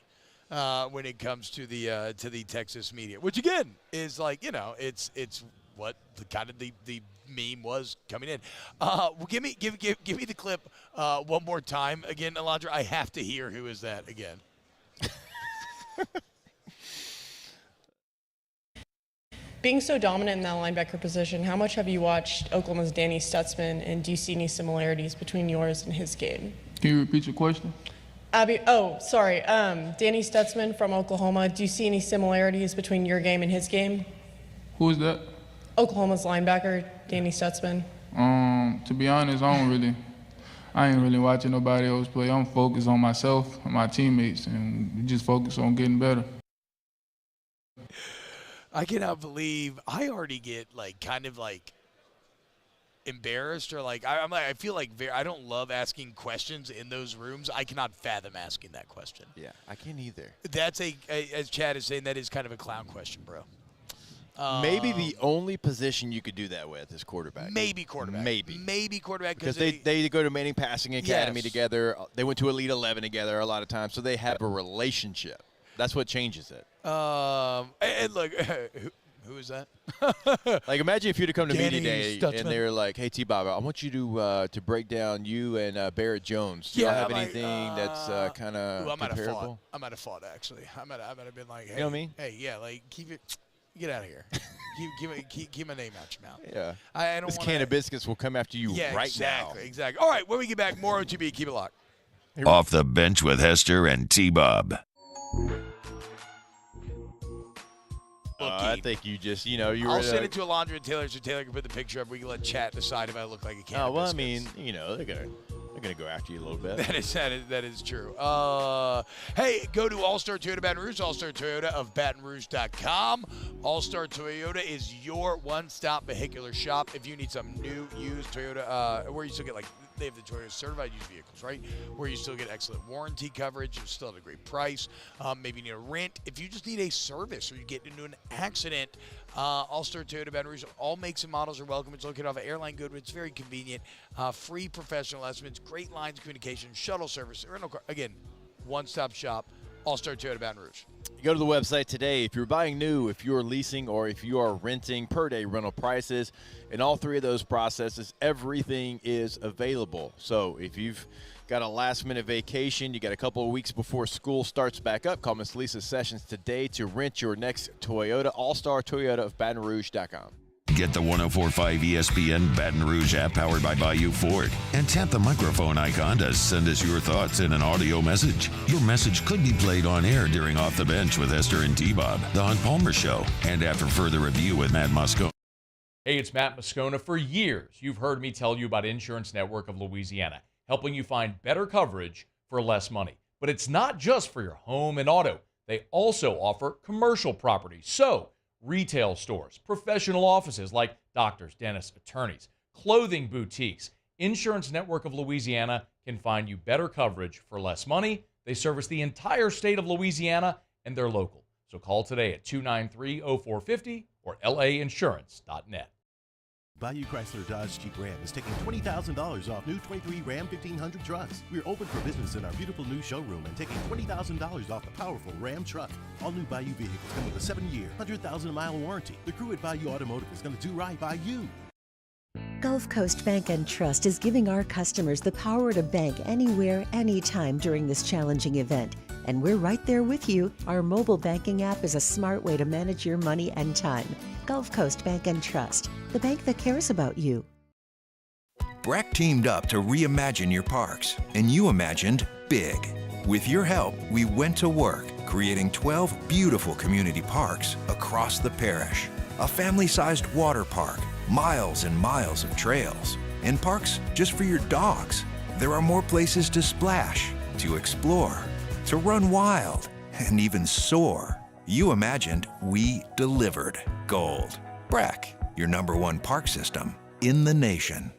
Speaker 4: When it comes to the Texas media, which again is like, it's what the meme was coming in. Well, give me the clip one more time again, Alondra. I have to hear who is that again.
Speaker 23: Being so dominant in that linebacker position, how much have you watched Oklahoma's Danny Stutzman, and do you see any similarities between yours and his game?
Speaker 14: Can you repeat your question?
Speaker 23: Danny Stutzman from Oklahoma. Do you see any similarities between your game and his game?
Speaker 14: Who is that?
Speaker 23: Oklahoma's linebacker, Danny Stutzman.
Speaker 14: To be honest, I ain't really watching nobody else play. I'm focused on myself and my teammates, and we just focus on getting better.
Speaker 4: I cannot believe I already get kind of embarrassed, or I feel like I don't love asking questions in those rooms. I cannot fathom asking that question.
Speaker 5: Yeah, I can't either.
Speaker 4: That's as Chad is saying, that is kind of a clown question, bro.
Speaker 5: Maybe the only position you could do that with is quarterback.
Speaker 4: Maybe quarterback. Maybe quarterback,
Speaker 5: because they go to Manning Passing Academy together. They went to Elite 11 together a lot of times, so they have a relationship. That's what changes it.
Speaker 4: And look, who is that?
Speaker 5: Like, imagine if you'd have come to
Speaker 4: Danny
Speaker 5: media day
Speaker 4: Stutzman.
Speaker 5: and they were like, "Hey, T-Bob, I want you to break down you and Barrett Jones. Do you have anything that's kind of comparable?"
Speaker 4: I might have fought actually. I might have been like, "Hey,
Speaker 5: you know what I mean?
Speaker 4: Hey, yeah, keep it, get out of here. keep my name out your mouth."
Speaker 5: Yeah.
Speaker 4: I don't
Speaker 5: this
Speaker 4: wanna,
Speaker 5: can of biscuits will come after you right now.
Speaker 4: Exactly. All right, when we get back, more OTB. Keep it locked.
Speaker 3: Off the Bench with Hester and T-Bob.
Speaker 5: I think you just, you were.
Speaker 4: I'll send it to Alondra and Taylor so Taylor can put the picture up. We can let chat decide if I look like a can.
Speaker 5: Oh, well, I mean, they're gonna go after you a little bit.
Speaker 4: That is true. Hey, go to All-Star Toyota Baton Rouge, All-Star Toyota of BatonRouge.com. All-Star Toyota is your one-stop vehicular shop. If you need some new, used Toyota, where you still get they have the Toyota certified used vehicles, right? Where you still get excellent warranty coverage, you still at a great price. Maybe you need a rent. If you just need a service or you get into an accident, All-Star Toyota Baton Rouge, all makes and models are welcome. It's located off of Airline Goodwood. It's very convenient. Free professional estimates, great lines of communication, shuttle service, rental car. Again, one-stop shop, All-Star Toyota Baton Rouge.
Speaker 5: Go to the website today. If you're buying new, if you're leasing, or if you are renting, per day rental prices. In all three of those processes, everything is available. So if you've got a last-minute vacation, you got a couple of weeks before school starts back up, call Miss Lisa Sessions today to rent your next Toyota. All-Star Toyota of BatonRouge.com.
Speaker 3: Get the 104.5 ESPN Baton Rouge app powered by Bayou Ford and tap the microphone icon to send us your thoughts in an audio message. Your message could be played on air during Off the Bench with Hester and T-Bob, The Hunt Palmer Show, and after further review with Matt Moscone.
Speaker 18: Hey, it's Matt Moscone. For years, you've heard me tell you about Insurance Network of Louisiana, helping you find better coverage for less money. But it's not just for your home and auto. They also offer commercial property. So, retail stores, professional offices like doctors, dentists, attorneys, clothing boutiques. Insurance Network of Louisiana can find you better coverage for less money. They service the entire state of Louisiana, and they're local. So call today at 293-0450 or lainsurance.net.
Speaker 13: Bayou Chrysler Dodge Jeep Ram is taking $20,000 off new 23 Ram 1500 trucks. We're open for business in our beautiful new showroom and taking $20,000 off the powerful Ram truck. All new Bayou vehicles come with a 7-year, 100,000-mile warranty. The crew at Bayou Automotive is going to do right by you.
Speaker 2: Gulf Coast Bank and Trust is giving our customers the power to bank anywhere, anytime during this challenging event. And we're right there with you. Our mobile banking app is a smart way to manage your money and time. Gulf Coast Bank and Trust, the bank that cares about you.
Speaker 16: Breck teamed up to reimagine your parks, and you imagined big. With your help, we went to work, creating 12 beautiful community parks across the parish. A family-sized water park, miles and miles of trails, and parks just for your dogs. There are more places to splash, to explore, to run wild, and even soar. You imagined, we delivered gold. Breck, your #1 park system in the nation.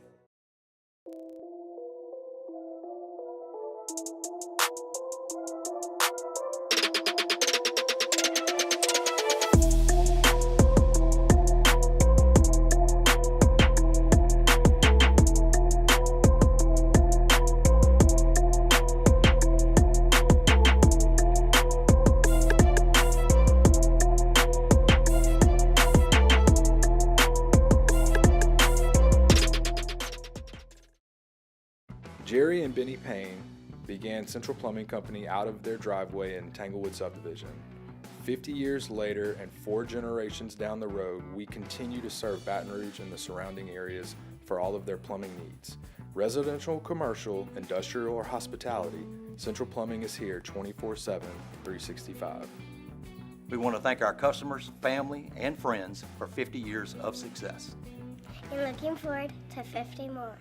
Speaker 7: Jerry and Benny Payne began Central Plumbing Company out of their driveway in Tanglewood subdivision. 50 years later and 4 generations down the road, we continue to serve Baton Rouge and the surrounding areas for all of their plumbing needs. Residential, commercial, industrial, or hospitality, Central Plumbing is here 24/7, 365.
Speaker 8: We want to thank our customers, family, and friends for 50 years of success.
Speaker 22: And looking forward to 50 more.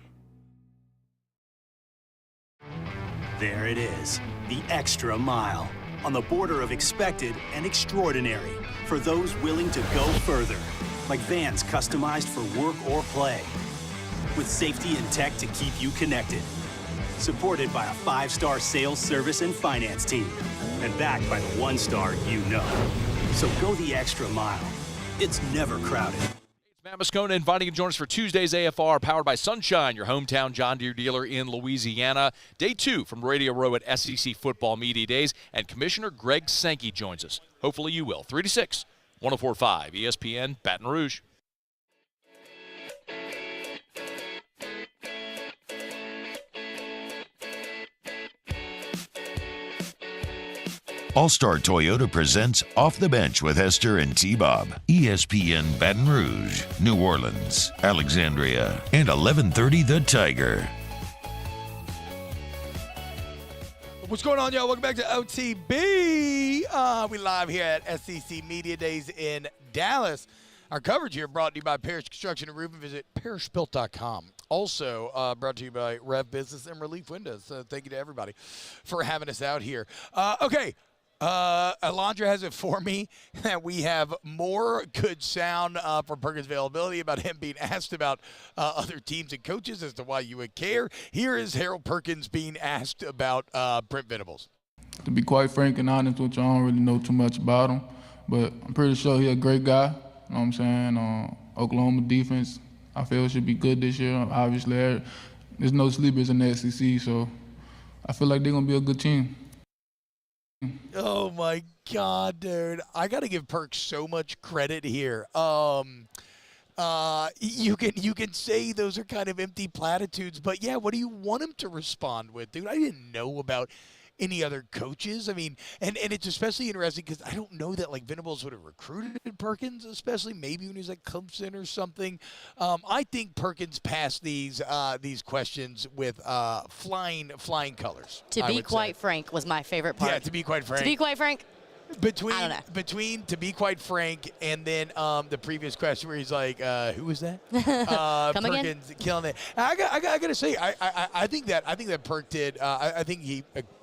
Speaker 24: There it is, the extra mile, on the border of expected and extraordinary for those willing to go further, like vans customized for work or play, with safety and tech to keep you connected, supported by a 5-star sales, service, and finance team, and backed by the 1-star you know. So go the extra mile. It's never crowded.
Speaker 18: Matt Moscona inviting you to join us for Tuesday's AFR, powered by Sunshine, your hometown John Deere dealer in Louisiana. Day 2 from Radio Row at SEC Football Media Days, and Commissioner Greg Sankey joins us. Hopefully you will. 3 to 6, 104.5 ESPN, Baton Rouge.
Speaker 3: All-Star Toyota presents Off the Bench with Hester and T-Bob. ESPN Baton Rouge, New Orleans, Alexandria, and 1130 The Tiger.
Speaker 4: What's going on, y'all? Welcome back to OTB. We live here at SEC Media Days in Dallas. Our coverage here brought to you by Parish Construction and Roofing. Visit parishbuilt.com. Also brought to you by Rev Business and Relief Windows. So thank you to everybody for having us out here. Okay. Alondra has it for me that we have more good sound from Perkins' availability about him being asked about other teams and coaches as to why you would care. Here is Harold Perkins being asked about Brent Venables.
Speaker 14: To be quite frank and honest with you, I don't really know too much about him, but I'm pretty sure he's a great guy. You know what I'm saying? Oklahoma defense, I feel should be good this year. Obviously, there's no sleepers in the SEC, so I feel like they're going to be a good team.
Speaker 4: Oh my God, dude! I gotta give Perk so much credit here. You can say those are kind of empty platitudes, but yeah, what do you want him to respond with, dude? I didn't know about any other coaches. I mean, and it's especially interesting because I don't know that like Venables would have recruited Perkins, especially maybe when he was at Clemson or something. I think Perkins passed these questions with flying colors.
Speaker 25: To be quite frank was my favorite part.
Speaker 4: Yeah, to be quite frank.
Speaker 25: To be quite frank.
Speaker 4: Between to be quite frank and then the previous question where he's like, who was that?
Speaker 25: Come
Speaker 4: Perkins
Speaker 25: again?
Speaker 4: Killing it. I gotta say, I think that Perk did. I think he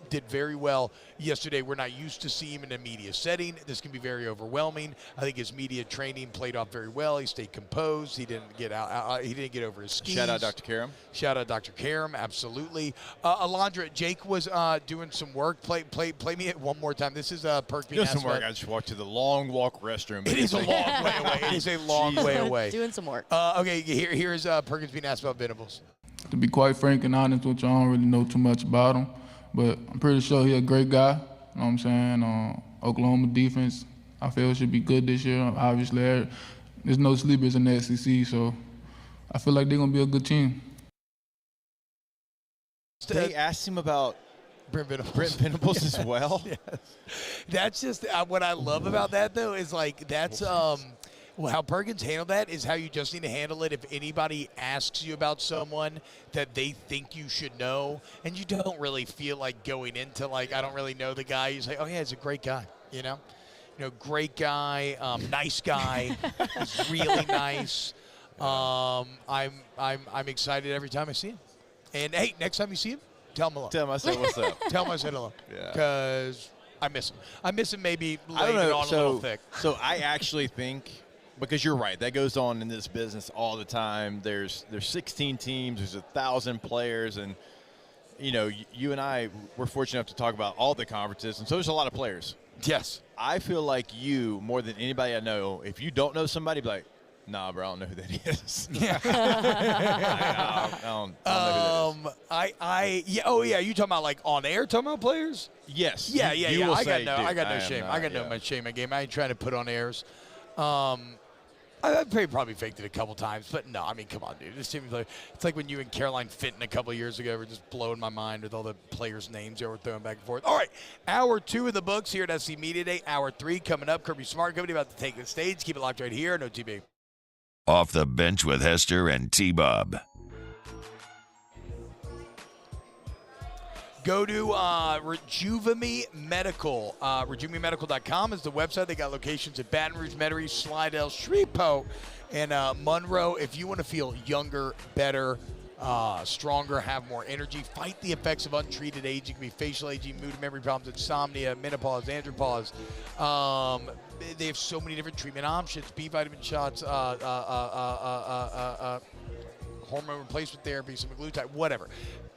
Speaker 4: did very well yesterday. We're not used to seeing him in a media setting. This can be very overwhelming. I think his media training played off very well. He stayed composed. He didn't get out. He didn't get over his skis.
Speaker 5: Shout out Dr. Karam.
Speaker 4: Shout out Dr. Karam. Absolutely. Alondra, Jake was doing some work. Play me it one more time. This is Perk being asked
Speaker 5: Doing some work.
Speaker 4: about-
Speaker 5: I just walked to the long walk restroom.
Speaker 4: It is a long way away. It is a long way away.
Speaker 25: Doing some work.
Speaker 4: Okay, here's Perkins being asked about Venables.
Speaker 14: To be quite frank and honest with you, I don't really know too much about him, but I'm pretty sure he's a great guy. You know what I'm saying? Oklahoma defense, I feel should be good this year. Obviously, there's no sleepers in the SEC, so I feel like they're going to be a good team.
Speaker 5: They asked him about
Speaker 4: Brent
Speaker 5: Venables as well.
Speaker 4: Yes. That's just what I love about that, though, is like that's Well, how Perkins handled that is how you just need to handle it if anybody asks you about someone that they think you should know, and you don't really feel like going into, like, I don't really know the guy. You say, oh, yeah, he's a great guy, you know? Great guy, nice guy. He's really nice. I'm excited every time I see him. And, hey, next time you see him, tell him hello.
Speaker 5: Tell him I said what's up.
Speaker 4: Tell him I said hello.
Speaker 5: Yeah.
Speaker 4: Because I miss him. I miss him maybe
Speaker 5: I don't
Speaker 4: laying it
Speaker 5: know.
Speaker 4: on a little thick.
Speaker 5: So I actually think, because you're right, that goes on in this business all the time. There's 16 teams, there's 1,000 players, and you and I, we're fortunate enough to talk about all the conferences, and so there's a lot of players.
Speaker 4: Yes.
Speaker 5: I feel like you, more than anybody I know, if you don't know somebody, be like, nah, bro, I don't know who that is.
Speaker 4: Yeah.
Speaker 5: I don't know who that is.
Speaker 4: Yeah. Oh, yeah. You talking about like on air? Talking about players?
Speaker 5: Yes.
Speaker 4: Yeah.
Speaker 5: You will
Speaker 4: I got
Speaker 5: say,
Speaker 4: no
Speaker 5: dude,
Speaker 4: shame.
Speaker 5: not,
Speaker 4: I got no much shame in my game. I ain't trying to put on airs. I probably faked it a couple times, but no. I mean, come on, dude. This team, it's like when you and Caroline Fenton a couple years ago were just blowing my mind with all the players' names they were throwing back and forth. All right, hour 2 of the books here at SC Media Day. Hour 3 coming up. Kirby Smart Company about to take the stage. Keep it locked right here on OTB.
Speaker 3: Off the Bench with Hester and T-Bob.
Speaker 4: Go to Rejuvenate Medical. RejuvenateMedical.com is the website. They got locations at Baton Rouge, Metairie, Slidell, Shreveport, and Monroe. If you want to feel younger, better, stronger, have more energy, fight the effects of untreated aging. It can be facial aging, mood and memory problems, insomnia, menopause, andropause. They have so many different treatment options, B vitamin shots, hormone replacement therapy, semaglutide, whatever.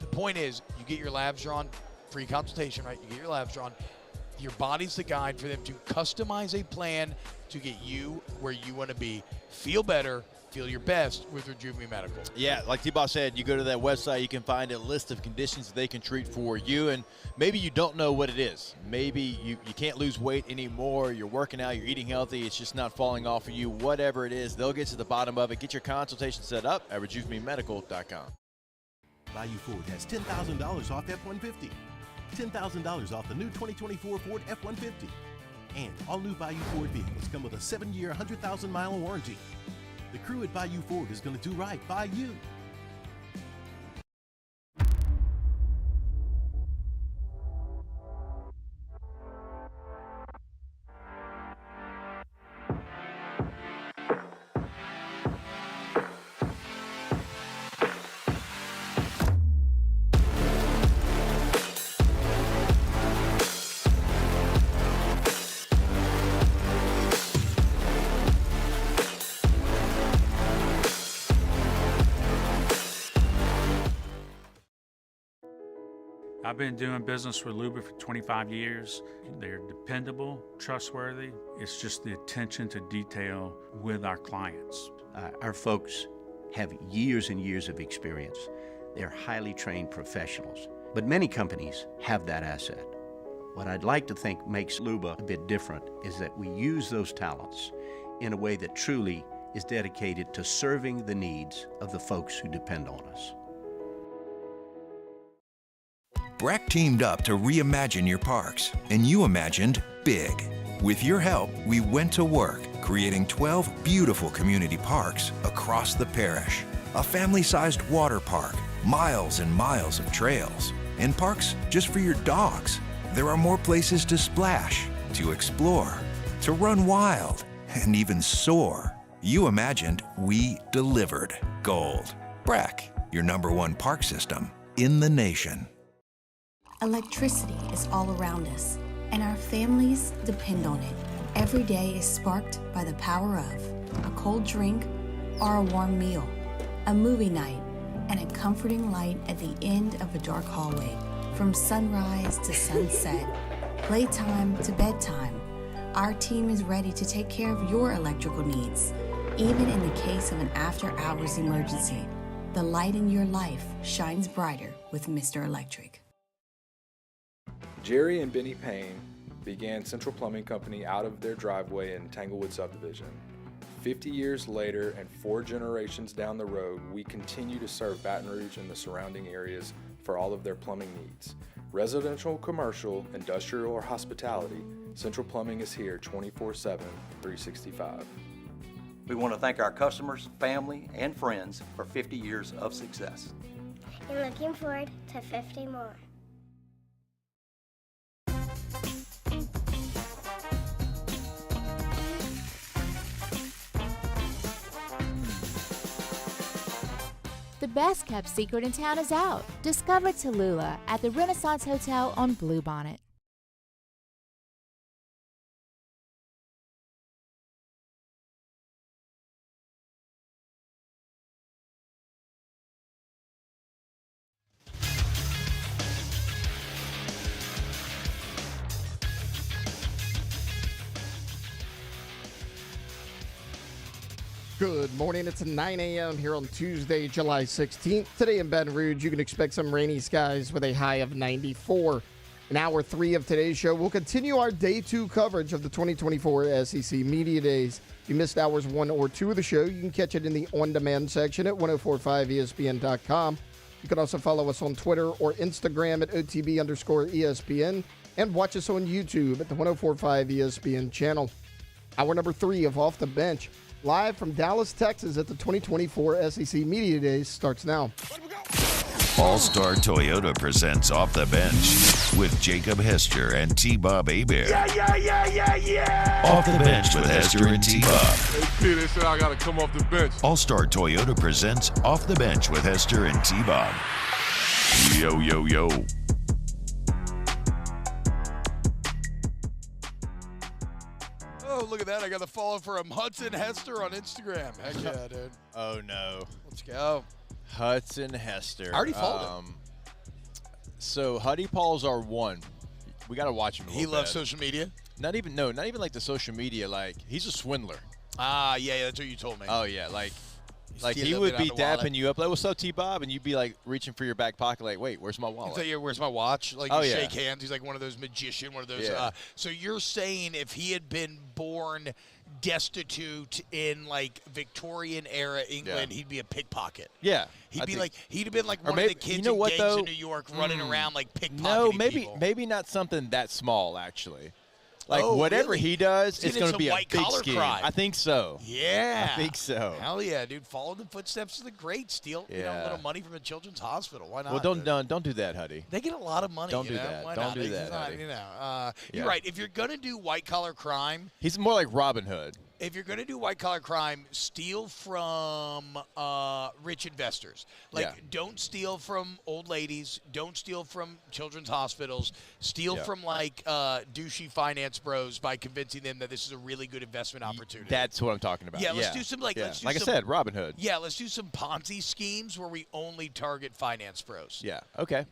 Speaker 4: The point is, you get your labs drawn, free consultation, right? You get your labs drawn. Your body's the guide for them to customize a plan to get you where you want to be. Feel better, feel your best with Rejuvenate Medical.
Speaker 5: Yeah, like T-Bob said, you go to that website, you can find a list of conditions that they can treat for you, and maybe you don't know what it is. Maybe you can't lose weight anymore, you're working out, you're eating healthy, it's just not falling off of you. Whatever it is, they'll get to the bottom of it. Get your consultation set up at rejuvenatemedical.com.
Speaker 13: Value Ford has $10,000 off F-150. $10,000 off the new 2024 Ford F-150. And all new Value Ford vehicles come with a 7-year, 100,000-mile warranty. The crew at Value Ford is going to do right by you.
Speaker 10: I've been doing business with Luba for 25 years. They're dependable, trustworthy. It's just the attention to detail with our clients.
Speaker 11: Our folks have years and years of experience. They're highly trained professionals, but many companies have that asset. What I'd like to think makes Luba a bit different is that we use those talents in a way that truly is dedicated to serving the needs of the folks who depend on us.
Speaker 16: Breck teamed up to reimagine your parks, and you imagined big. With your help, we went to work, creating 12 beautiful community parks across the parish. A family-sized water park, miles and miles of trails, and parks just for your dogs. There are more places to splash, to explore, to run wild, and even soar. You imagined, we delivered. Gold. Breck, your #1 park system in the nation.
Speaker 17: Electricity is all around us, and our families depend on it. Every day is sparked by the power of a cold drink or a warm meal, a movie night, and a comforting light at the end of a dark hallway. From sunrise to sunset, playtime to bedtime, our team is ready to take care of your electrical needs. Even in the case of an after-hours emergency, the light in your life shines brighter with Mr. Electric.
Speaker 7: Jerry and Benny Payne began Central Plumbing Company out of their driveway in Tanglewood subdivision. 50 years later and 4 generations down the road, we continue to serve Baton Rouge and the surrounding areas for all of their plumbing needs. Residential, commercial, industrial, or hospitality, Central Plumbing is here 24/7, 365.
Speaker 8: We want to thank our customers, family, and friends for 50 years of success.
Speaker 22: And looking forward to 50 more.
Speaker 1: The best kept secret in town is out. Discover Tallulah at the Renaissance Hotel on Bluebonnet.
Speaker 6: Good morning. It's 9 a.m. here on Tuesday, July 16th. Today in Baton Rouge, you can expect some rainy skies with a high of 94. In hour 3 of today's show, we'll continue our day 2 coverage of the 2024 SEC Media Days. If you missed hours 1 or 2 of the show, you can catch it in the on-demand section at 1045ESPN.com. You can also follow us on Twitter or Instagram at OTB_ESPN and watch us on YouTube at the 1045 ESPN channel. Hour number 3 of Off the Bench, live from Dallas, Texas at the 2024 SEC Media Days, starts now.
Speaker 3: All-Star Toyota presents Off the Bench with Jacob Hester and T-Bob Hebert.
Speaker 12: Yeah.
Speaker 3: Off the Bench with Hester and T-Bob.
Speaker 12: Hey, P, they said I got to come off the bench.
Speaker 3: All-Star Toyota presents Off the Bench with Hester and T-Bob. Yo, yo, yo.
Speaker 4: Oh, look at that. I got the follow from Hudson Hester on Instagram. Heck yeah, dude.
Speaker 5: Oh, no.
Speaker 4: Let's go.
Speaker 5: Hudson Hester.
Speaker 4: I already followed him.
Speaker 5: So Huddy Paul's our one. We got to watch him a
Speaker 4: He
Speaker 5: little
Speaker 4: loves
Speaker 5: bit.
Speaker 4: social media?
Speaker 5: Not even like the social media. Like, he's a swindler.
Speaker 4: Ah, yeah, that's what you told me.
Speaker 5: Oh, yeah. Like
Speaker 4: steal
Speaker 5: he
Speaker 4: a
Speaker 5: would
Speaker 4: bit
Speaker 5: be
Speaker 4: out of the wallet.
Speaker 5: dapping you up. Like, what's up, T-Bob? And you'd be, like, reaching for your back pocket. Like, wait, where's my wallet?
Speaker 4: He's like, yeah, where's my watch? Like,
Speaker 5: Oh,
Speaker 4: you
Speaker 5: yeah.
Speaker 4: shake hands. He's like one of those magician, one of those.
Speaker 5: Yeah.
Speaker 4: So you're saying if he had been born destitute in, like, Victorian era England,
Speaker 5: Yeah.
Speaker 4: he'd be a pickpocket.
Speaker 5: Yeah.
Speaker 4: He'd
Speaker 5: I
Speaker 4: be
Speaker 5: think-
Speaker 4: like, he'd have been like
Speaker 5: Or
Speaker 4: one
Speaker 5: maybe-
Speaker 4: of the kids
Speaker 5: you know
Speaker 4: in
Speaker 5: what,
Speaker 4: gangs
Speaker 5: though?
Speaker 4: in New York running around like pickpocketing
Speaker 5: No,
Speaker 4: people.
Speaker 5: maybe not something that small, actually. Like,
Speaker 4: Oh,
Speaker 5: whatever
Speaker 4: really?
Speaker 5: he does,
Speaker 4: Get
Speaker 5: it's going
Speaker 4: into
Speaker 5: to be a
Speaker 4: white
Speaker 5: big
Speaker 4: collar
Speaker 5: scheme.
Speaker 4: crime.
Speaker 5: I think so.
Speaker 4: Yeah.
Speaker 5: I think so.
Speaker 4: Hell yeah, dude. Follow the footsteps of the great. Steal a
Speaker 5: Yeah.
Speaker 4: little money from a children's hospital. Why not?
Speaker 5: Well,
Speaker 4: dude?
Speaker 5: don't do that, Huddy.
Speaker 4: They get a lot of money.
Speaker 5: Don't
Speaker 4: you
Speaker 5: do
Speaker 4: know?
Speaker 5: that.
Speaker 4: Why
Speaker 5: Don't
Speaker 4: not?
Speaker 5: do
Speaker 4: It's
Speaker 5: that,
Speaker 4: not,
Speaker 5: Huddy.
Speaker 4: You're
Speaker 5: Yeah.
Speaker 4: right. If you're gonna do white collar crime,
Speaker 5: He's more like Robin Hood.
Speaker 4: if you're gonna do white collar crime, steal from rich investors. Like,
Speaker 5: Yeah.
Speaker 4: don't steal from old ladies. Don't steal from children's hospitals. Steal
Speaker 5: Yeah.
Speaker 4: from like douchey finance bros by convincing them that this is a really good investment opportunity.
Speaker 5: That's what I'm talking about.
Speaker 4: Yeah, let's do some let's do
Speaker 5: like
Speaker 4: some,
Speaker 5: I said, Robin Hood.
Speaker 4: Yeah, let's do some Ponzi schemes where we only target finance pros.
Speaker 5: Yeah. Okay.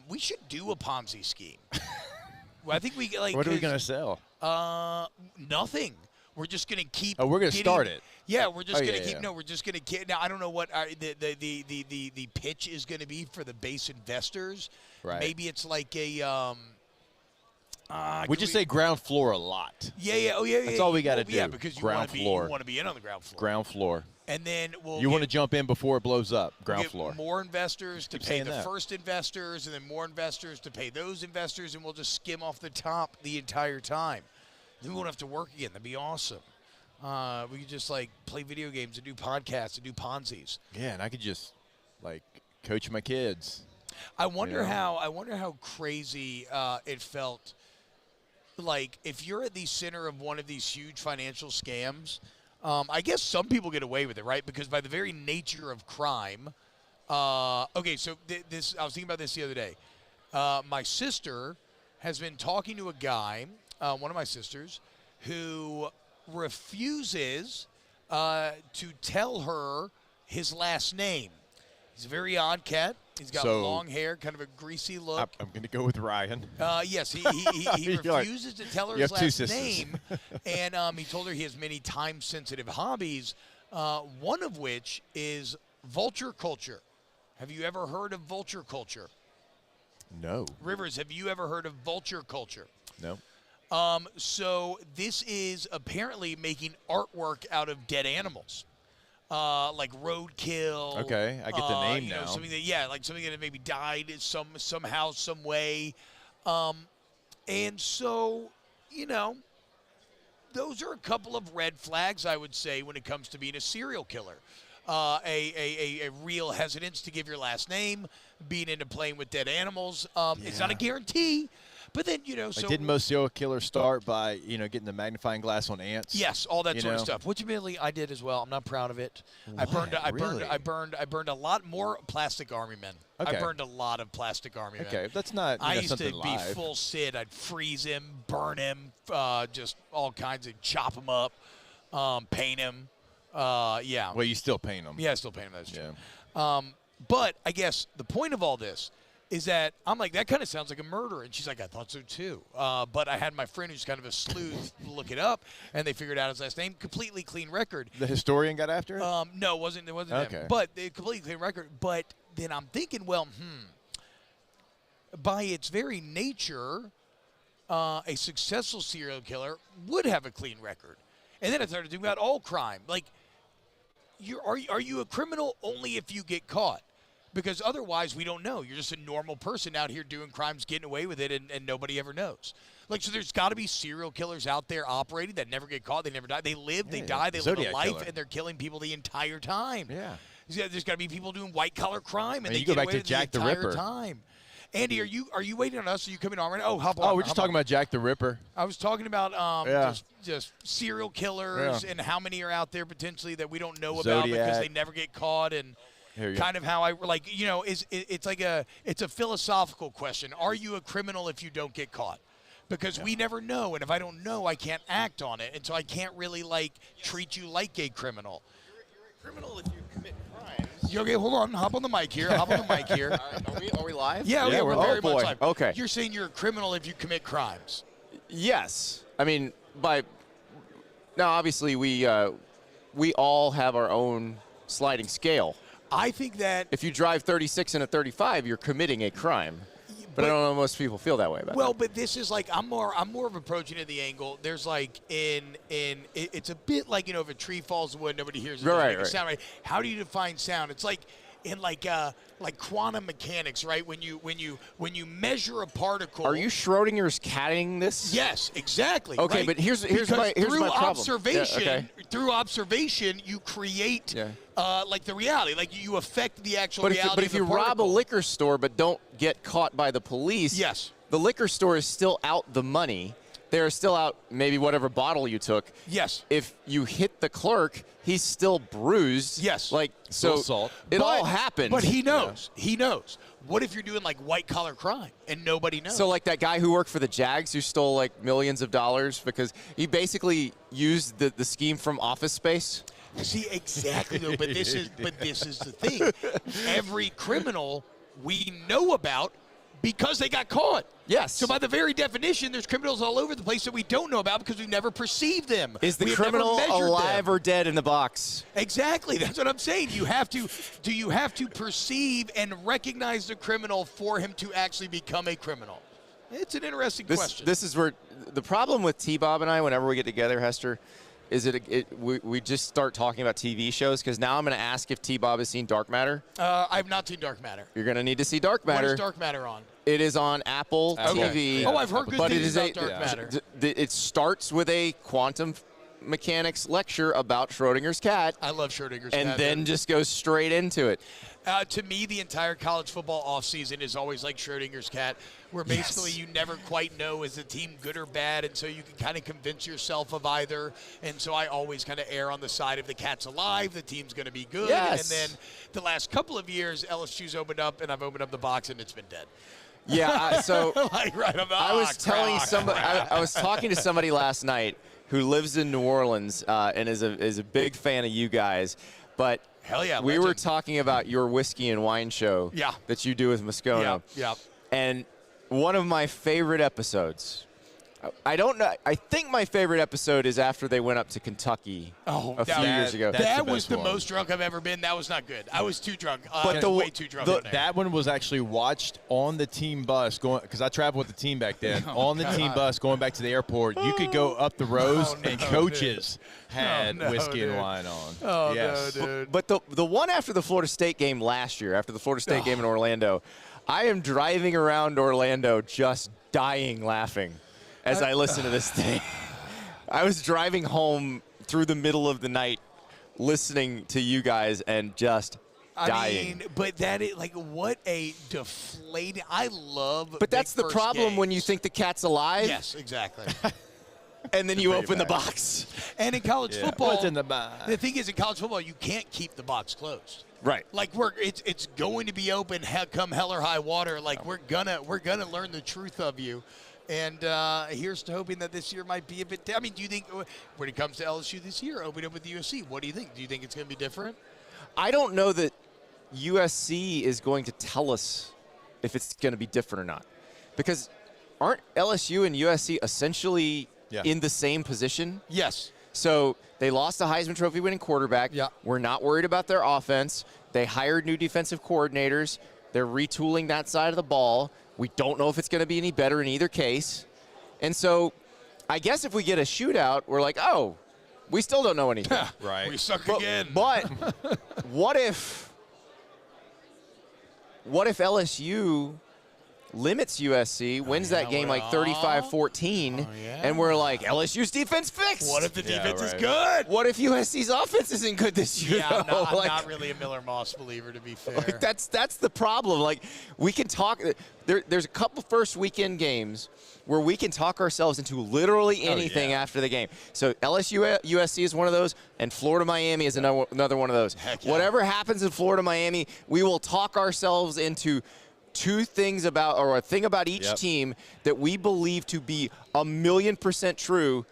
Speaker 4: We should do a Ponzi scheme. Well, I think we like.
Speaker 5: What are we gonna sell?
Speaker 4: Nothing. We're just gonna keep.
Speaker 5: Oh, we're gonna start it.
Speaker 4: Yeah, we're just
Speaker 5: Oh,
Speaker 4: gonna
Speaker 5: yeah,
Speaker 4: keep.
Speaker 5: yeah.
Speaker 4: No, we're just gonna keep. Now I don't know what the pitch is gonna be for the base investors.
Speaker 5: Right.
Speaker 4: Maybe it's like a.
Speaker 5: We just say ground floor a lot.
Speaker 4: Yeah. Oh, yeah.
Speaker 5: That's all we got to
Speaker 4: Well,
Speaker 5: do.
Speaker 4: Yeah, because you
Speaker 5: ground
Speaker 4: want to be.
Speaker 5: floor.
Speaker 4: You want to be in on the ground floor.
Speaker 5: Ground floor.
Speaker 4: And then we'll.
Speaker 5: You want to
Speaker 4: get-
Speaker 5: jump in before it blows up. Ground
Speaker 4: get
Speaker 5: floor.
Speaker 4: more investors to
Speaker 5: Keep
Speaker 4: pay
Speaker 5: saying
Speaker 4: the
Speaker 5: that.
Speaker 4: first investors, and then more investors to pay those investors, and we'll just skim off the top the entire time. Then we won't have to work again. That'd be awesome. We could just like play video games and do podcasts and do Ponzi's.
Speaker 5: Yeah, and I could just like coach my kids.
Speaker 4: I wonder
Speaker 5: know?
Speaker 4: how crazy it felt. Like if you're at the center of one of these huge financial scams, I guess some people get away with it, right? Because by the very nature of crime. Okay, so this I was thinking about this the other day. My sister has been talking to a guy, one of my sisters, who refuses to tell her his last name. He's a very odd cat. He's got
Speaker 5: So-
Speaker 4: long hair, kind of a greasy look.
Speaker 5: I'm going to go with Ryan.
Speaker 4: Yes, he
Speaker 5: You're like,
Speaker 4: refuses to tell her
Speaker 5: you
Speaker 4: his
Speaker 5: have two
Speaker 4: last
Speaker 5: sisters.
Speaker 4: name, and he told her he has many time-sensitive hobbies, one of which is vulture culture. Have you ever heard of vulture culture?
Speaker 5: No.
Speaker 4: Rivers, have you ever heard of vulture culture?
Speaker 5: No.
Speaker 4: So this is apparently making artwork out of dead animals. Like roadkill.
Speaker 5: Okay, I get the name
Speaker 4: you know,
Speaker 5: now.
Speaker 4: something that maybe died somehow, some way. And so, those are a couple of red flags, I would say, when it comes to being a serial killer. A real hesitance to give your last name, being into playing with dead animals. It's not a guarantee, but then, so.
Speaker 5: Didn't most serial killers start by, getting the magnifying glass on ants?
Speaker 4: Yes, all that sort of stuff, which admittedly I did as well. I'm not proud of it. I burned a lot more plastic army men.
Speaker 5: Okay.
Speaker 4: I burned a lot of plastic army men.
Speaker 5: Okay, that's not
Speaker 4: I used
Speaker 5: something
Speaker 4: to
Speaker 5: live.
Speaker 4: be full Sid. I'd freeze him, burn him, just all kinds of chop him up, paint him. Yeah.
Speaker 5: Well, you still paint them.
Speaker 4: Yeah, I still paint them. That's true. But I guess the point of all this is that I'm like, that kind of sounds like a murder. And she's like, I thought so too. But I had my friend who's kind of a sleuth look it up, and they figured out his last name. Completely clean record.
Speaker 5: The historian got after it?
Speaker 4: No, it wasn't
Speaker 5: okay.
Speaker 4: him. But they completely clean record. But then I'm thinking, well, by its very nature, a successful serial killer would have a clean record. And then I started thinking about all crime. Like, are you a criminal only if you get caught? Because otherwise, we don't know. You're just a normal person out here doing crimes, getting away with it, and nobody ever knows. Like, so there's got to be serial killers out there operating that never get caught. They never die. They live, they die, they live a life, and they're killing people the entire time.
Speaker 5: Yeah.
Speaker 4: There's got to be people doing white-collar crime, and they
Speaker 5: you
Speaker 4: get
Speaker 5: go back
Speaker 4: away
Speaker 5: to
Speaker 4: with it
Speaker 5: Jack
Speaker 4: the
Speaker 5: the
Speaker 4: entire
Speaker 5: Ripper.
Speaker 4: time. Andy, are you waiting on us? Are you coming on right now? Oh, hop on.
Speaker 5: Oh, we're just talking about Jack the Ripper.
Speaker 4: I was talking about just serial killers and how many are out there potentially that we don't know about because they never get caught, and kind of how it's a philosophical question. Are you a criminal if you don't get caught? Because we never know, and if I don't know, I can't act on it, and so I can't really treat you like a criminal.
Speaker 6: You're a criminal if you commit crimes.
Speaker 4: Okay, hold on. Hop on the mic here.
Speaker 6: Are we live?
Speaker 4: Yeah, we're very much live.
Speaker 6: Okay.
Speaker 4: You're saying you're a criminal if you commit crimes.
Speaker 6: Yes. I mean, now obviously we all have our own sliding scale.
Speaker 4: I think that
Speaker 6: if you drive 36 and a 35, you're committing a crime. But I don't know if most people feel that way about it.
Speaker 4: Well, but this is I'm more of approaching it the angle. There's it's a bit like, if a tree falls in the wood, nobody hears it. Doesn't make a sound, right? How do you define sound? It's like in quantum mechanics, right? When you measure a particle.
Speaker 6: Are you Schrodinger's catting this?
Speaker 4: Yes, exactly.
Speaker 6: Okay,
Speaker 4: right?
Speaker 6: but here's my problem.
Speaker 4: Through observation, you create the reality. Like you affect the actual reality.
Speaker 6: But if you rob a liquor store but don't get caught by the police,
Speaker 4: yes,
Speaker 6: the liquor store is still out the money. They're still out maybe whatever bottle you took.
Speaker 4: Yes.
Speaker 6: If you hit the clerk, he's still bruised.
Speaker 4: Yes.
Speaker 6: So it all happened.
Speaker 4: But he knows. Yeah. He knows. What if you're doing white collar crime and nobody knows?
Speaker 6: So that guy who worked for the Jags who stole millions of dollars because he basically used the scheme from Office Space.
Speaker 4: See, exactly though, but this is the thing. Every criminal we know about because they got caught.
Speaker 6: Yes.
Speaker 4: So by the very definition, there's criminals all over the place that we don't know about because we've never perceived them.
Speaker 6: Is the criminal alive or dead in the box?
Speaker 4: Exactly. That's what I'm saying. Do you have to perceive and recognize the criminal for him to actually become a criminal? It's an interesting question.
Speaker 6: This is where the problem with T-Bob and I, whenever we get together, Hester, is we just start talking about TV shows because now I'm going to ask if T-Bob has seen Dark Matter.
Speaker 4: I've not seen Dark Matter.
Speaker 6: You're going to need to see Dark Matter.
Speaker 4: What is Dark Matter on?
Speaker 6: It is on Apple TV.
Speaker 4: Oh, I've heard good things about Dark Matter.
Speaker 6: It starts with a quantum mechanics lecture about Schrodinger's cat.
Speaker 4: I love Schrodinger's cat.
Speaker 6: And then just goes straight into it.
Speaker 4: To me, the entire college football offseason is always like Schrodinger's cat, where basically you never quite know, is the team good or bad, and so you can kind of convince yourself of either. And so I always kind of err on the side of the cat's alive, the team's going to be good.
Speaker 6: Yes.
Speaker 4: And then the last couple of years, LSU's opened up, and I've opened up the box, and it's been dead.
Speaker 6: Yeah, I was talking to somebody last night who lives in New Orleans and is a big fan of you guys, but
Speaker 4: hell yeah,
Speaker 6: we were talking about your whiskey and wine show that you do with Moscona.
Speaker 4: Yeah.
Speaker 6: And one of my favorite episodes, I don't know, I think my favorite episode is after they went up to Kentucky a few years ago.
Speaker 4: That was the most drunk I've ever been. That was not good. I was too drunk. Way too drunk.
Speaker 5: That one was actually watched on the team bus going, because I traveled with the team back then. On the team bus going back to the airport, you could go up the rows and coaches had whiskey and wine on.
Speaker 4: Oh, yes. No, dude.
Speaker 6: But the one after the Florida State game last year, after the Florida State game in Orlando, I am driving around Orlando just dying laughing as I listen to this thing.
Speaker 9: I was driving home through the middle of the night listening to you guys and just dying.
Speaker 4: I mean, but that is like what a deflating. I love.
Speaker 9: But that's the problem when you think the cat's alive.
Speaker 4: Yes, exactly.
Speaker 9: And then you open the box.
Speaker 4: And in college football,
Speaker 5: What's in the box?
Speaker 4: The thing is, in college football, you can't keep the box closed.
Speaker 9: Right.
Speaker 4: Like it's going to be open, come hell or high water. Like we're gonna learn the truth of you. And here's to hoping that this year might be a bit. I mean, do you think when it comes to LSU this year, opening up with USC, what do you think? Do you think it's going to be different?
Speaker 9: I don't know that USC is going to tell us if it's going to be different or not, because aren't LSU and USC essentially in the same position?
Speaker 4: Yes.
Speaker 9: So they lost a Heisman Trophy winning quarterback. Yeah. We're not worried about their offense. They hired new defensive coordinators. They're retooling that side of the ball. We don't know if it's going to be any better in either case. And so I guess if we get a shootout, we're like, oh, we still don't know anything.
Speaker 5: Right.
Speaker 4: We suck again.
Speaker 9: But what if LSU limits USC, wins that game like 35-14, and we're like, LSU's defense fixed.
Speaker 4: What if the defense is good?
Speaker 9: What if USC's offense isn't good this year?
Speaker 4: Yeah, I'm
Speaker 9: Like,
Speaker 4: not really a Miller Moss believer, to be fair.
Speaker 9: like, that's the problem. Like, we can talk. There's a couple first weekend games where we can talk ourselves into literally anything after the game. So LSU USC is one of those, and Florida Miami is another one of those. Whatever happens in Florida Miami, we will talk ourselves into two things about, or a thing about each team that we believe to be 1,000,000% true,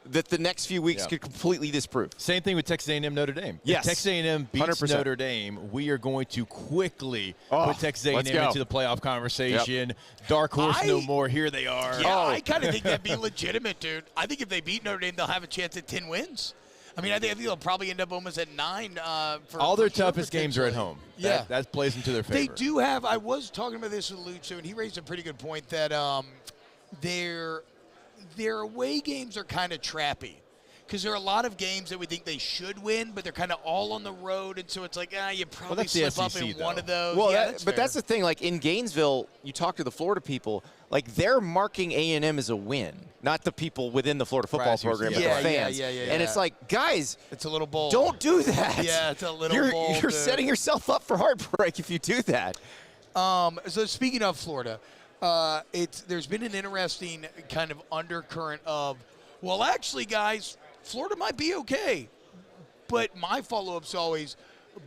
Speaker 9: that the next few weeks could completely disprove.
Speaker 5: Same thing with Texas A&M Notre Dame.
Speaker 9: Yes.
Speaker 5: If Texas A&M beats
Speaker 9: 100%.
Speaker 5: Notre Dame, we are going to quickly put Texas A&M into the playoff conversation. Dark horse no more. Here they are.
Speaker 4: Yeah, I kind of think that'd be legitimate, dude. I think if they beat Notre Dame, they'll have a chance at 10 wins. I mean, I think they'll probably end up almost at 9.
Speaker 5: All their toughest games are at home.
Speaker 4: Yeah.
Speaker 5: That plays into their favor.
Speaker 4: They do have – I was talking about this with Lucho, and he raised a pretty good point that their away games are kind of trappy. Because there are a lot of games that we think they should win, but they're kind of all on the road, and so it's like, you probably slip up in one of those.
Speaker 9: Well,
Speaker 4: that's
Speaker 9: but
Speaker 4: fair.
Speaker 9: that's the thing. Like, in Gainesville, you talk to the Florida people, like, they're marking A&M as a win, not the people within the Florida football program, but the fans. And it's like, guys,
Speaker 4: it's a little bold.
Speaker 9: Don't do that.
Speaker 4: Yeah, it's a little bold.
Speaker 9: You're setting yourself up for heartbreak if you do that.
Speaker 4: So speaking of Florida, there's been an interesting kind of undercurrent of, well, actually, guys, Florida might be okay. But my follow-up's always,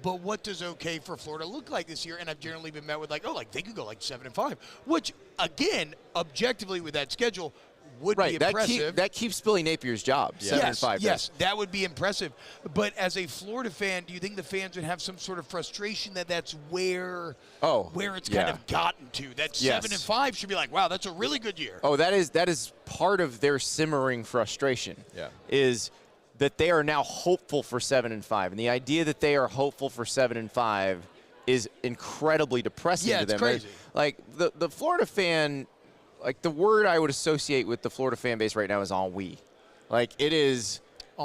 Speaker 4: but what does okay for Florida look like this year? And I've generally been met with like, they could go like 7-5, which, again, objectively with that schedule would be impressive.
Speaker 9: That keeps Billy Napier's job, 7-5.
Speaker 4: Yes, that would be impressive. But as a Florida fan, do you think the fans would have some sort of frustration that that's where it's kind of gotten to? That 7-5 should be like, wow, that's a really good year.
Speaker 9: Oh, that is part of their simmering frustration. Is that they are now hopeful for 7-5, and the idea that they are hopeful for 7-5 is incredibly depressing to them.
Speaker 4: It's crazy.
Speaker 9: Like the Florida fan, like the word I would associate with the Florida fan base right now is ennui. Like it is,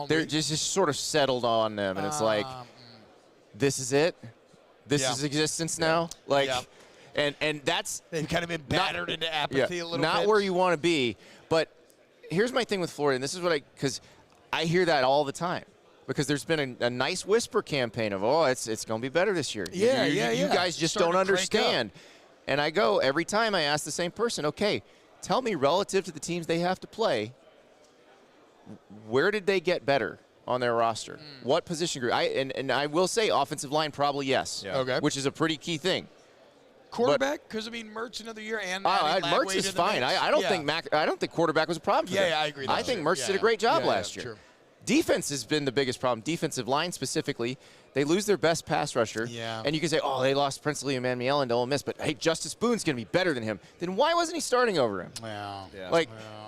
Speaker 9: they're just sort of settled on them, and it's like, this is it. This is existence now. Like, and that's
Speaker 4: they've kind of been battered into apathy a little bit.
Speaker 9: Not where you want to be. But here's my thing with Florida, and this is what because I hear that all the time. Because there's been a nice whisper campaign of, it's going to be better this year. You guys just don't understand. And I go, every time I ask the same person, okay, tell me relative to the teams they have to play, where did they get better on their roster? What position group? And I will say offensive line probably yes, which is a pretty key thing.
Speaker 4: Quarterback? Because, Mertz another year and
Speaker 9: Mertz is fine. I don't think quarterback was a problem for them.
Speaker 4: I agree.
Speaker 9: I think Mertz did a great job last year.
Speaker 4: True.
Speaker 9: Defense has been the biggest problem. Defensive line specifically. They lose their best pass rusher.
Speaker 4: Yeah.
Speaker 9: And you can say, they lost Princely and Manuel to Ole Miss, but hey, Justice Boone's going to be better than him. Then why wasn't he starting over him?